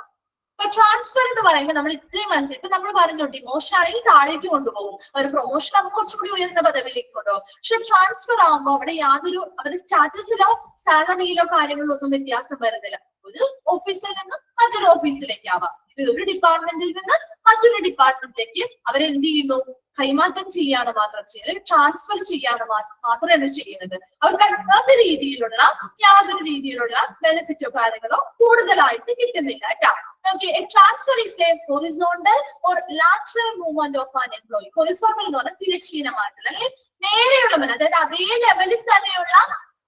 ഇപ്പൊ ട്രാൻസ്ഫർ എന്ന് പറയുമ്പോൾ നമ്മൾ ഇത്രയും മനസ്സിലാക്കി. ഇപ്പൊ നമ്മൾ പറഞ്ഞു ഡിമോഷൻ ആണെങ്കിൽ താഴേക്ക് കൊണ്ടുപോകും, ഒരു പ്രൊമോഷൻ നമുക്ക് കുറച്ചുകൂടി ഉയർന്ന പദവിയിലേക്ക് കൊണ്ടുപോകും. പക്ഷെ ട്രാൻസ്ഫർ ആകുമ്പോൾ അവിടെ യാതൊരു അവരുടെ സ്റ്റാറ്റസിലോ സാലറിയിലോ കാര്യങ്ങളിലോ ഒന്നും വ്യത്യാസം വരുന്നില്ല. ഒരു ഓഫീസിൽ നിന്ന് മറ്റൊരു ഓഫീസിലേക്ക് ആവാം, ഒരു ഡിപ്പാർട്ട്മെന്റിൽ നിന്ന് മറ്റൊരു ഡിപ്പാർട്ട്മെന്റിലേക്ക് അവരെന്ത് ചെയ്യുന്നു? കൈമാറ്റം ചെയ്യാണ് മാത്രം ചെയ്യുന്നത്, ട്രാൻസ്ഫർ ചെയ്യാണ് മാത്രമാണ് ചെയ്യുന്നത്. അവർക്ക് അല്ലാത്ത രീതിയിലുള്ള യാതൊരു രീതിയിലുള്ള ബെനിഫിറ്റോ കാര്യങ്ങളോ കൂടുതലായിട്ട് കിട്ടുന്നില്ല കേട്ടോ. Okay, a transfer is a horizontal or lateral movement of an employee. Horizontal എന്ന് പറഞ്ഞാൽ തിരശ്ചീനമായിട്ടുള്ള അല്ലെങ്കിൽ നേരെയുള്ളവൻ, അതായത് അതേ ലെവലിൽ തന്നെയുള്ള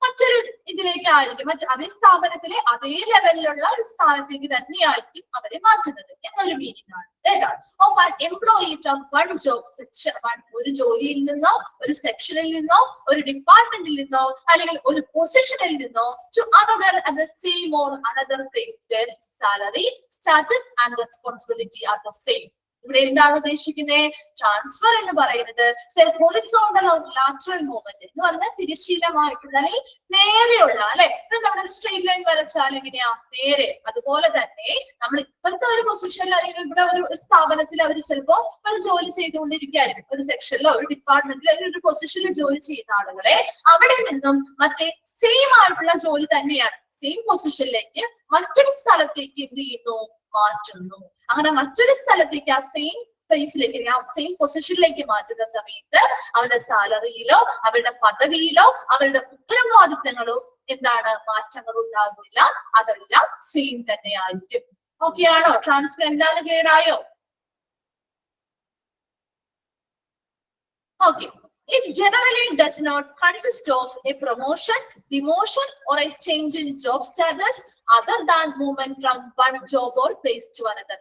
മറ്റൊരു ഇതിലേക്കായിരിക്കും, അതേ സ്ഥാപനത്തിലെ അതേ ലെവലിലുള്ള സ്ഥാനത്തേക്ക് തന്നെയായിരിക്കും അവരെ മാറ്റുന്നത് എന്നൊരു മീനിങ് ആണ് കേട്ടോ. Of an employee from one job section, ഒരു ജോലിയിൽ നിന്നോ ഒരു സെക്ഷനിൽ നിന്നോ ഒരു ഡിപ്പാർട്ട്മെന്റിൽ നിന്നോ അല്ലെങ്കിൽ ഒരു പൊസിഷനിൽ നിന്നോ to another at the same or another place where salary status and responsibility are the same. ഇവിടെ എന്താണ് ഉദ്ദേശിക്കുന്നത്? ട്രാൻസ്ഫർ എന്ന് പറയുന്നത് ഹൊറിസോണ്ടൽ ഓർ ലാറ്ററൽ മൂവ്മെന്റ് എന്ന് പറഞ്ഞാൽ തിരശ്ചീനമായിട്ടുള്ള അല്ലെങ്കിൽ നേരെയുള്ള അല്ലെ. ഇപ്പൊ നമ്മുടെ സ്ട്രെയിറ്റ് ലൈൻ വരച്ചാൽ എങ്ങനെയാ? നേരെ. അതുപോലെ തന്നെ നമ്മൾ ഇപ്പോഴത്തെ ഒരു പൊസിഷനിൽ അല്ലെങ്കിൽ ഇവിടെ ഒരു സ്ഥാപനത്തിൽ അവർ ചിലപ്പോ ഒരു ജോലി ചെയ്തുകൊണ്ടിരിക്കുകയായിരിക്കും, ഒരു സെക്ഷനിലോ ഒരു ഡിപ്പാർട്ട്മെന്റിലോ അല്ലെങ്കിൽ ഒരു പൊസിഷനിൽ ജോലി ചെയ്യുന്ന ആളുകളെ അവിടെ നിന്നും മറ്റേ സെയിം ആയിട്ടുള്ള ജോലി തന്നെയാണ് സെയിം പൊസിഷനിലേക്ക് മറ്റൊരു സ്ഥലത്തേക്ക് എന്ത് ചെയ്യുന്നു? മാറ്റുന്നു. അങ്ങനെ മറ്റൊരു സ്ഥലത്തേക്ക് ആ സെയിം പ്ലേസിലേക്ക് ആ സെയിം പൊസിഷനിലേക്ക് മാറ്റുന്ന സമയത്ത് അവരുടെ സാലറിയിലോ അവരുടെ പദവിയിലോ അവരുടെ ഉത്തരവാദിത്തങ്ങളോ എന്താണ്? മാറ്റങ്ങൾ ഉണ്ടാകുന്നില്ല, അതെല്ലാം സെയിം തന്നെയായിരിക്കും. ഓക്കെ ആണോ? ട്രാൻസ്ഫർ എന്താണ്? ക്ലിയർ ആയോ? Okay. It generally does not consist of a promotion, demotion or a change in job status other than movement from one job or place to another.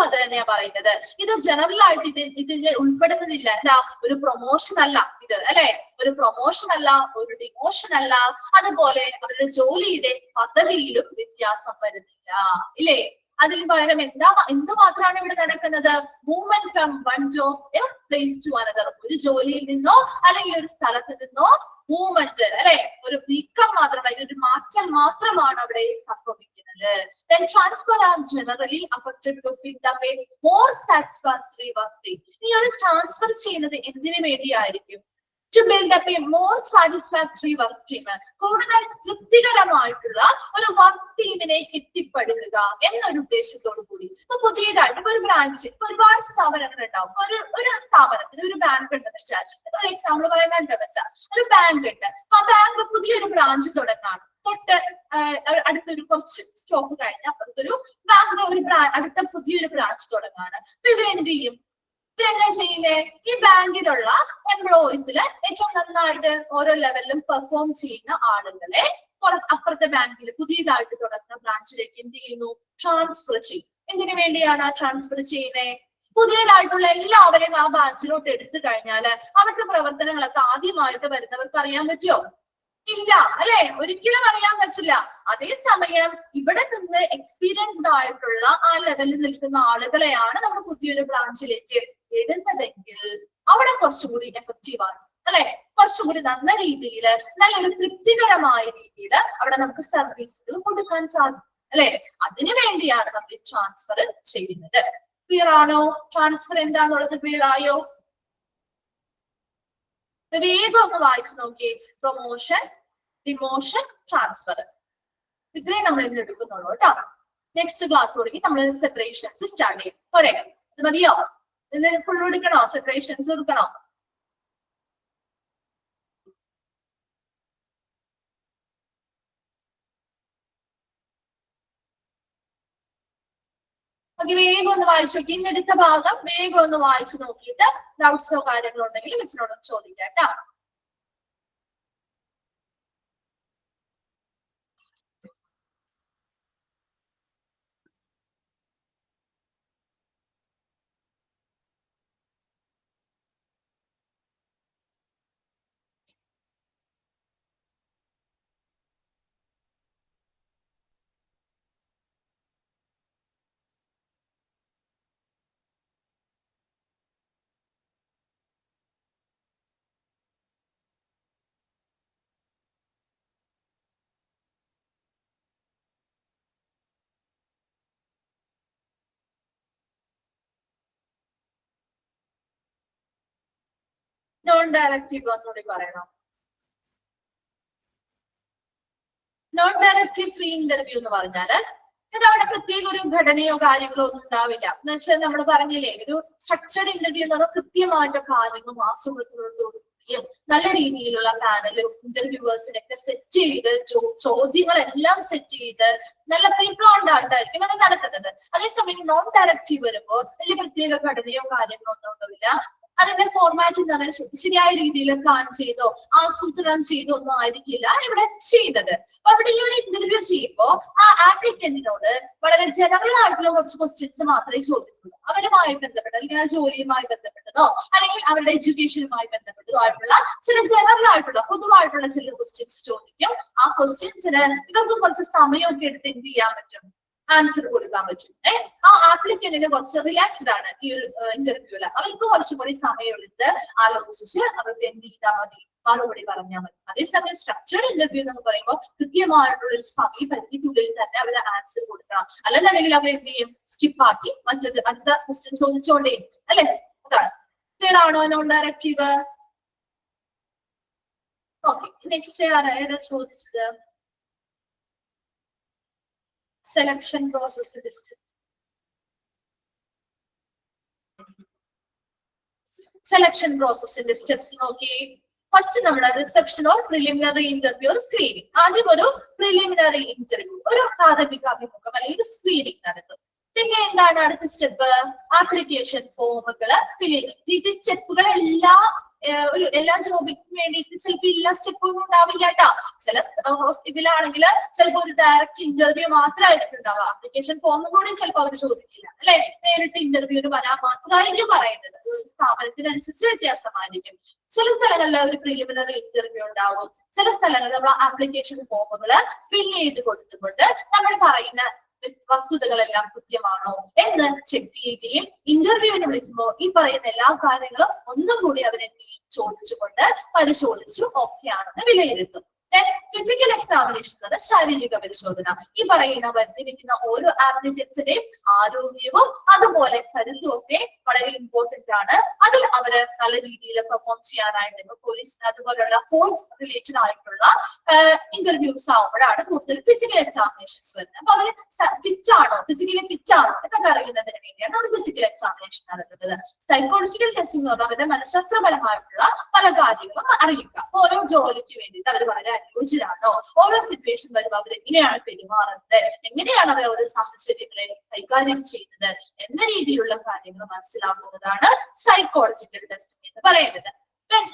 അത് തന്നെയാ പറയുന്നത്. ഇത് ജനറൽ ആയിട്ട് ഇതിൽ ഉൾപ്പെടുന്നതില്ല. എന്താ? ഒരു പ്രൊമോഷൻ അല്ല ഇത് അല്ലെ, ഒരു പ്രൊമോഷൻ അല്ല, ഒരു ഡിമോഷൻ അല്ല, അതുപോലെ അവരുടെ ജോലിയുടെ പദവിയിലും വ്യത്യാസം വരുന്നില്ല ഇല്ലേ. അതിന് പകരം എന്ത് മാത്രമാണ് ഇവിടെ നടക്കുന്നത്? Movement from one job place to another, ഒരു ജോലിയിൽ നിന്നോ അല്ലെങ്കിൽ ഒരു സ്ഥലത്ത് നിന്നോ മൂവ്മെന്റ് അല്ലെ, ഒരു നീക്കം മാത്രമല്ല, ഒരു മാറ്റം മാത്രമാണ് അവിടെ സംഭവിക്കുന്നത്. Then transfer are generally affected to pick up a more satisfactory work. ഈ ഒരു ട്രാൻസ്ഫർ ചെയ്യുന്നത് എന്തിനു വേണ്ടിയായിരിക്കും? to build up a more satisfactory work team. കൂടുതൽ തൃപ്തികരമായിട്ടുള്ള ഒരു വർക്ക് ടീമിനെ കെട്ടിപ്പടുക്കുക എന്നൊരു ഉദ്ദേശത്തോടു കൂടി പുതിയതായിട്ട് ഒരു ബ്രാഞ്ച്, ഇപ്പൊ ഒരുപാട് സ്ഥാപനങ്ങൾ ഉണ്ടാവും. ഒരു സ്ഥാപനത്തിന് ഒരു ബാങ്ക് ഉണ്ടെന്ന് വിചാരിച്ചിട്ട് ഒരു എക്സാമ്പിൾ പറയുന്നുണ്ട്, ഒരു ബാങ്ക് ഉണ്ട്. ആ ബാങ്ക് പുതിയൊരു ബ്രാഞ്ച് തുടങ്ങാണ്. തൊട്ട് അടുത്തൊരു കുറച്ച് സ്റ്റോപ്പ് കഴിഞ്ഞ അപ്പുറത്തൊരു ബാങ്ക് അടുത്ത പുതിയൊരു ബ്രാഞ്ച് തുടങ്ങാണ്. അപ്പൊ ഇവരെന്ത് ചെയ്യും? ഇവരെന്താ ചെയ്യുന്നേ? ഈ ബാങ്കിലുള്ള എംപ്ലോയീസില് ഏറ്റവും നന്നായിട്ട് ഓരോ ലെവലിലും പെർഫോം ചെയ്യുന്ന ആളുകളെ അപ്പുറത്തെ ബാങ്കിൽ പുതിയതായിട്ട് തുടങ്ങുന്ന ബ്രാഞ്ചിലേക്ക് എന്ത് ചെയ്യുന്നു? ട്രാൻസ്ഫർ ചെയ്യും. എന്തിനു വേണ്ടിയാണ് ട്രാൻസ്ഫർ ചെയ്യുന്നത്? പുതിയതായിട്ടുള്ള എല്ലാവരെയും ആ ബ്രാഞ്ചിലോട്ട് എടുത്തു കഴിഞ്ഞാല് അവിടുത്തെ പ്രവർത്തനങ്ങളൊക്കെ ആദ്യമായിട്ട് വരുന്നവർക്ക് അറിയാൻ പറ്റുമോ? ഇല്ല, അല്ലെ? ഒരിക്കലും അറിയാൻ പറ്റില്ല. അതേസമയം ഇവിടെ നിന്ന് എക്സ്പീരിയൻസ്ഡ് ആയിട്ടുള്ള ആ ലെവലിൽ നിൽക്കുന്ന ആളുകളെയാണ് നമ്മൾ പുതിയൊരു ബ്രാഞ്ചിലേക്ക് ഇടുന്നതെങ്കിൽ അവിടെ കുറച്ചുകൂടി എഫക്റ്റീവ് ആണ്, അല്ലെ? കുറച്ചുകൂടി നല്ല രീതിയിൽ, നല്ലൊരു തൃപ്തികരമായ രീതിയിൽ അവിടെ നമുക്ക് സർവീസുകൾ കൊടുക്കാൻ സാധിക്കും, അല്ലെ? അതിനു വേണ്ടിയാണ് നമ്മൾ ഈ ട്രാൻസ്ഫർ ചെയ്യുന്നത്. ക്ലിയർ ആണോ? ട്രാൻസ്ഫർ എന്താന്നുള്ളത് ക്ലിയർ ആയോ? വേഗം ഒന്ന് വായിച്ചു നോക്കിയേ. പ്രൊമോഷൻ, ഡിമോഷൻ, ട്രാൻസ്ഫർ, ഇത്രയും നമ്മൾ ഇന്ന് എടുക്കുന്നുള്ളൂ കേട്ടോ. നെക്സ്റ്റ് ക്ലാസ് തുടങ്ങി നമ്മൾ സെപ്പറേഷൻസ് സ്റ്റാർട്ട് ചെയ്യും. പോരെ? ഇത് മതിയോ? ഇത് ഫുൾ എടുക്കണോ? സെപ്പറേഷൻസ് എടുക്കണോ? ഓക്കെ, വേഗം ഒന്ന് വായിച്ചു നോക്കി. ഇന്നെടുത്ത ഭാഗം വേഗം ഒന്ന് വായിച്ചു നോക്കിയിട്ട് ഡൗട്ട്സോ കാര്യങ്ങളോ ഉണ്ടെങ്കിൽ മിസ്സിനോടൊന്ന് ചോദിക്കാം കേട്ടോ. നോൺ ഡയറക്റ്റീവ് ഒന്നുകൂടി പറയണം. നോൺ ഡയറക്റ്റീവ് ഫ്രീ ഇന്റർവ്യൂ എന്ന് പറഞ്ഞാല് ഇതവിടെ പ്രത്യേക ഒരു ഘടനയോ കാര്യങ്ങളോ ഒന്നും ഉണ്ടാവില്ല. എന്ന് വെച്ചാൽ നമ്മൾ പറഞ്ഞില്ലേ, ഒരു സ്ട്രക്ചർഡ് ഇന്റർവ്യൂ എന്ന് പറഞ്ഞാൽ കൃത്യമായിട്ട് കാര്യങ്ങളും ആസൂത്രണത്തോടുകൂടിയും നല്ല രീതിയിലുള്ള പാനലും ഇന്റർവ്യൂവേഴ്സിനൊക്കെ സെറ്റ് ചെയ്ത് ചോദ്യങ്ങളെല്ലാം സെറ്റ് ചെയ്ത് നല്ല പ്രീപ്ലാൻഡ് ആയിട്ടായിരിക്കും അത് നടക്കുന്നത്. അതേസമയം നോൺ ഡയറക്റ്റീവ് വരുമ്പോൾ വലിയ പ്രത്യേക ഘടനയോ കാര്യങ്ങളോ ഒന്നും ഉണ്ടാവില്ല. അതിന്റെ ഫോർമാറ്റ് എന്ന് പറഞ്ഞാൽ ശരിയായ രീതിയിൽ പ്ലാൻ ചെയ്തോ ആസൂത്രണം ചെയ്തോ ഒന്നും ആയിരിക്കില്ല ഇവിടെ ചെയ്യുന്നത്. അപ്പൊ അവിടെ ഈ ഒരു ഇന്റർവ്യൂ ചെയ്യുമ്പോൾ ആ ആപ്ലിക്കന്റിനോട് വളരെ ജനറൽ ആയിട്ടുള്ള കുറച്ച് ക്വസ്റ്റ്യൻസ് മാത്രമേ ചോദിക്കുള്ളൂ. അവരുമായി ബന്ധപ്പെട്ട അല്ലെങ്കിൽ ആ ജോലിയുമായി ബന്ധപ്പെട്ടതോ അല്ലെങ്കിൽ അവരുടെ എഡ്യൂക്കേഷനുമായി ബന്ധപ്പെട്ടതോ ആയിട്ടുള്ള ചില ജനറൽ ആയിട്ടുള്ള പൊതുവായിട്ടുള്ള ചില ക്വസ്റ്റ്യൻസ് ചോദിക്കും. ആ ക്വസ്റ്റ്യൻസിന് ഇവർക്ക് കുറച്ച് സമയമൊക്കെ എടുത്ത് എന്ത് ചെയ്യാൻ പറ്റും? ആൻസർ കൊടുക്കാൻ പറ്റും. ആ ആപ്ലിക്കന്റിന് കുറച്ച് റിലാക്സ്ഡ് ആണ് ഈ ഒരു ഇന്റർവ്യൂല്. അവർക്ക് കുറച്ചുകൂടി സമയം എടുത്ത് ആലോചിച്ച് അവർക്ക് എന്ത് ചെയ്താൽ മതി? മറുപടി പറഞ്ഞാൽ മതി. അതേസമയം സ്ട്രക്ചർഡ് ഇന്റർവ്യൂ എന്ന് പറയുമ്പോൾ കൃത്യമായിട്ടുള്ള ഒരു സമയപരിധിക്കുള്ളിൽ തന്നെ അവർ ആൻസർ കൊടുക്കണം. അല്ലെന്നുണ്ടെങ്കിൽ അവർ എന്ത് ചെയ്യും? സ്കിപ്പാക്കി മറ്റത് അടുത്ത ക്വസ്റ്റ്യൻ ചോദിച്ചോണ്ടേ, അല്ലെ? അതാണ്. ക്ലിയർ ആണോ നോൺ ഡയറക്റ്റീവ്? ഓക്കെ, നെക്സ്റ്റ് ഏതാ ചോദിച്ചത്? സെലക്ഷൻ പ്രോസസ്സിന്റെ സ്റ്റെപ്സ്. സെലക്ഷൻ പ്രോസസ്സിന്റെ സ്റ്റെപ്സ് നോക്കി. ഫസ്റ്റ് നമ്മുടെ reception or preliminary interview or screening. ആദ്യം ഒരു പ്രിലിമിനറി ഇന്റർവ്യൂ, ഒരു പ്രാഥമിക അഭിമുഖം അല്ലെങ്കിൽ സ്ക്രീനിങ് നടത്തും. പിന്നെ എന്താണ് അടുത്ത സ്റ്റെപ്പ്? ആപ്ലിക്കേഷൻ ഫോമുകൾ ഫിൽ ചെയ്യും. ഈ സ്റ്റെപ്പുകൾ എല്ലാ ജോബിനും വേണ്ടിയിട്ട് ചിലപ്പോൾ എല്ലാ സ്റ്റെപ്പൊന്നും ഉണ്ടാവില്ല കേട്ടോ. ചില ഇതിലാണെങ്കിൽ ചിലപ്പോൾ ഒരു ഡയറക്റ്റ് ഇന്റർവ്യൂ മാത്രമായിരിക്കും ഉണ്ടാവുക. ആപ്ലിക്കേഷൻ ഫോമും കൂടി ചിലപ്പോൾ അവർ ചോദിക്കില്ല, അല്ലെ? നേരിട്ട് ഇന്റർവ്യൂവിന് വരാൻ മാത്രമായിരിക്കും പറയുന്നത്. ഒരു സ്ഥാപനത്തിനനുസരിച്ച് വ്യത്യാസമായിരിക്കും. ചില സ്ഥലങ്ങളിൽ ഒരു പ്രിലിമിനറി ഇന്റർവ്യൂ ഉണ്ടാവും. ചില സ്ഥലങ്ങളിൽ നമ്മൾ ആപ്ലിക്കേഷൻ ഫോമുകൾ ഫിൽ ചെയ്ത് കൊടുത്തുകൊണ്ട് നമ്മൾ പറയുന്ന വസ്തുതകളെല്ലാം കൃത്യമാണോ എന്ന് ചെക്ക് ചെയ്യുകയും ഇന്റർവ്യൂവിന് വിളിക്കുമ്പോൾ ഈ പറയുന്ന എല്ലാ കാര്യങ്ങളും ഒന്നും കൂടി അവരെന്ത് ചെയ്യും? ചോദിച്ചുകൊണ്ട് പരിശോധിച്ചു ഓക്കെ ആണെന്ന് വിലയിരുത്തും. ഫിസിക്കൽ എക്സാമിനേഷൻ എന്നത് ശാരീരിക പരിശോധന. ഈ പറയുന്ന വരുന്നിരിക്കുന്ന ഓരോ ആപ്ലിക്കൻസിന്റെയും ആരോഗ്യവും അതുപോലെ കരുത്തും ഒക്കെ വളരെ ഇമ്പോർട്ടന്റ് ആണ്. അതിൽ അവര് നല്ല രീതിയിൽ പെർഫോം ചെയ്യാനായിട്ട് പോലീസ് അതുപോലുള്ള ഫോഴ്സ് റിലേറ്റഡ് ആയിട്ടുള്ള ഇന്റർവ്യൂസ് ആവുമ്പോഴാണ് കൂടുതൽ ഫിസിക്കൽ എക്സാമിനേഷൻസ് വരുന്നത്. അപ്പൊ അവര് ഫിറ്റ് ആണോ, ഫിസിക്കലി ഫിറ്റ് ആണോ എന്നൊക്കെ അറിയുന്നതിന് വേണ്ടിയാണ് നമ്മൾ ഫിസിക്കൽ എക്സാമിനേഷൻ നടത്തുന്നത്. സൈക്കോളജിക്കൽ ടെസ്റ്റിംഗ് എന്ന് പറഞ്ഞാൽ അവരുടെ മനഃശാസ്ത്രപരമായിട്ടുള്ള പല കാര്യങ്ങളും അറിയുക. ഓരോ ജോലിക്ക് വേണ്ടിയിട്ട് അവർ വളരെ അനുയോജ്യരാണോ, ഓരോ സിറ്റുവേഷൻ വരുമ്പോൾ അവർ എങ്ങനെയാണ് പെരുമാറുന്നത്, എങ്ങനെയാണ് അവർ ഓരോ സാഹചര്യങ്ങളെ കൈകാര്യം ചെയ്യുന്നത് എന്ന രീതിയിലുള്ള കാര്യങ്ങൾ മനസ്സിലാക്കുന്നതാണ് സൈക്കോളജിക്കൽ ടെസ്റ്റിംഗ് എന്ന് പറയുന്നത്.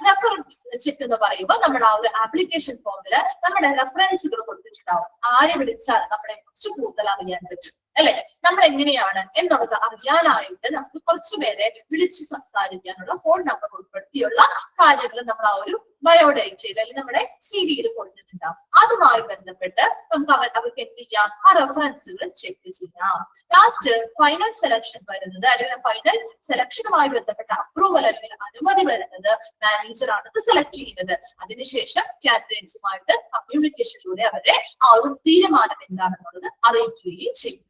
റെഫറൻസ് ചെക്ക് എന്ന് പറയുമ്പോൾ നമ്മുടെ ആ ഒരു ആപ്ലിക്കേഷൻ ഫോമില് നമ്മുടെ റെഫറൻസുകൾ കൊടുത്തിട്ടുണ്ടാവും. ആരെ വിളിച്ചാൽ നമ്മളെ കുറിച്ച് കൂടുതൽ അറിയാൻ പറ്റും അല്ലെ, നമ്മൾ എങ്ങനെയാണ് എന്നുള്ളത് അറിയാനായിട്ട് നമുക്ക് കുറച്ചുപേരെ വിളിച്ച് സംസാരിക്കാനുള്ള ഫോൺ നമ്പർ ഉൾപ്പെടുത്തിയുള്ള കാര്യങ്ങൾ നമ്മൾ ആ ഒരു ബയോഡേറ്റയിൽ അല്ലെങ്കിൽ നമ്മുടെ സിവിയിൽ കൊടുത്തിട്ടുണ്ടാവും. അതുമായി ബന്ധപ്പെട്ട് നമുക്ക് അവർക്ക് എന്ത് ചെയ്യാം, ആ റെഫറൻസുകൾ ചെക്ക് ചെയ്യാം. ലാസ്റ്റ് ഫൈനൽ സെലക്ഷൻ വരുന്നത് അല്ലെങ്കിൽ ഫൈനൽ സെലക്ഷനുമായി ബന്ധപ്പെട്ട അപ്രൂവൽ അല്ലെങ്കിൽ അനുമതി വരുന്നത് മാനേജറാണ് ഇത് സെലക്ട് ചെയ്യുന്നത്. അതിനുശേഷം കാൻഡിഡേറ്റ്സുമായിട്ട് കമ്മ്യൂണിക്കേഷനിലൂടെ അവരെ ആ ഒരു തീരുമാനം എന്താണെന്നുള്ളത് അറിയിക്കുകയും ചെയ്യും.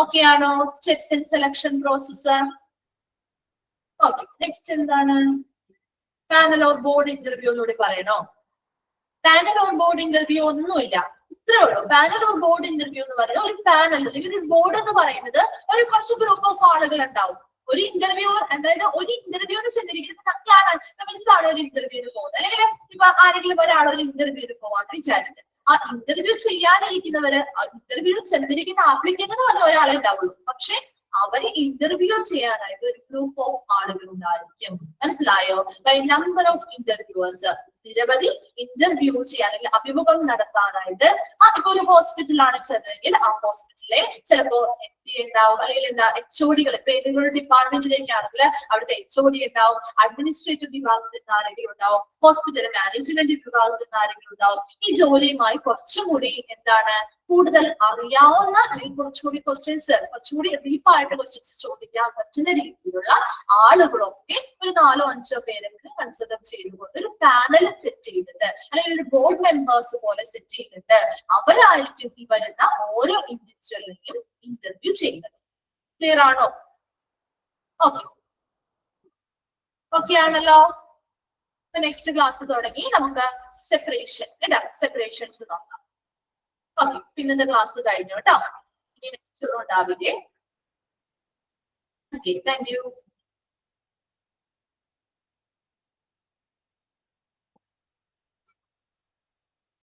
ഓക്കെ ആണോ steps in selection process? Okay, next എന്താണ്, പാനൽ ഓർ ബോർഡ് ഇന്റർവ്യൂ എന്നൂടി പറയണോ? പാനൽ ഓർ ബോർഡ് ഇന്റർവ്യൂ ഒന്നുമില്ല, ഇത്രേ ഉള്ളൂ. പാനൽ ഓർ ബോർഡ് ഇന്റർവ്യൂ എന്ന് പറയുന്നത് ഒരു പാനൽ അല്ലെങ്കിൽ ഒരു ബോർഡ് എന്ന് പറയുന്നത് ഒരു കുറച്ച് ഗ്രൂപ്പ് ഓഫ് ആളുകൾ ഉണ്ടാവും. ഒരു ഇന്റർവ്യൂ, അതായത് ഒരു ഇന്റർവ്യൂവിന് ചെന്നിരിക്കുന്നത് മിസ്സാണ് ഒരു ഇന്റർവ്യൂവിന് പോകുന്നത്, അല്ലെങ്കിൽ ഇപ്പൊ ആരെങ്കിലും ഒരാൾ ഒരു ഇന്റർവ്യൂവിന് പോവാന്ന് വിചാരിക്കുന്നത്, ആ ഇന്റർവ്യൂ ചെയ്യാനിരിക്കുന്നവര് ഇന്റർവ്യൂ ചെന്നിരിക്കുന്ന ആപ്ലിക്കന്റ് എന്ന് പറഞ്ഞ ഒരാളെ ഉണ്ടാവുള്ളൂ. പക്ഷെ അവര് ഇന്റർവ്യൂ ചെയ്യാനായിട്ട് ഒരു ഗ്രൂപ്പ് ഓഫ് ആളുകൾ ഉണ്ടായിരിക്കും. മനസ്സിലായോ? ബൈ നമ്പർ ഓഫ് ഇന്റർവ്യൂവേഴ്സ്, നിരവധി ഇന്റർവ്യൂ ചെയ്യാൻ അല്ലെങ്കിൽ അഭിമുഖം നടത്താനായിട്ട് ഇപ്പൊ ഒരു ഹോസ്പിറ്റലാണ് ചെന്നതെങ്കിൽ ആ ഹോസ്പിറ്റലിലെ ചിലപ്പോ MD ഉണ്ടാവും, അല്ലെങ്കിൽ എന്താ HOD-കൾ. ഇപ്പൊ ഏതെങ്കിലും ഒരു ഡിപ്പാർട്ട്മെന്റിലേക്കാണെങ്കിൽ അവിടുത്തെ HOD ഉണ്ടാവും, അഡ്മിനിസ്ട്രേറ്റീവ് വിഭാഗത്തിൽ നിന്ന് ആരെങ്കിലും ഉണ്ടാവും, ഹോസ്പിറ്റൽ മാനേജ്മെന്റ് വിഭാഗത്തിൽ നിന്ന് ആരെങ്കിലും ഉണ്ടാവും. ഈ ജോലിയുമായി കുറച്ചുകൂടി എന്താണ് കൂടുതൽ അറിയാവുന്ന അല്ലെങ്കിൽ കുറച്ചുകൂടി ക്വസ്റ്റ്യൻസ്, കുറച്ചുകൂടി ഡീപ്പായിട്ട് ക്വസ്റ്റ്യൻസ് ചോദിക്കാൻ പറ്റുന്ന രീതിയിലുള്ള ആളുകളൊക്കെ ഒരു 4-5 പേരെങ്കിലും കൺസിഡർ ചെയ്തുകൊണ്ട് ഒരു പാനൽ സെറ്റ് ചെയ്തിട്ട് അല്ലെങ്കിൽ ഒരു ബോർഡ് മെമ്പേഴ്സ് പോലെ സെറ്റ് ചെയ്തിട്ട് അവരായിരിക്കും ഈ വരുന്ന ഓരോ ഇൻഡിവിജ്വലിനെയും ഇന്റർവ്യൂ ചെയ്യുന്നത്. ക്ലിയർ ആണോ? ഓക്കെ, ഓക്കെ ആണല്ലോ. നെക്സ്റ്റ് ക്ലാസ് തുടങ്ങി നമുക്ക് സെപ്പറേഷൻ സെപ്പറേഷൻസ് നോക്കാം. ഓക്കെ, പിന്നത്തെ ക്ലാസ് കഴിഞ്ഞു കേട്ടോ. ഇനി നെക്സ്റ്റ് ഉണ്ടാവില്ലേ? Okay, thank you.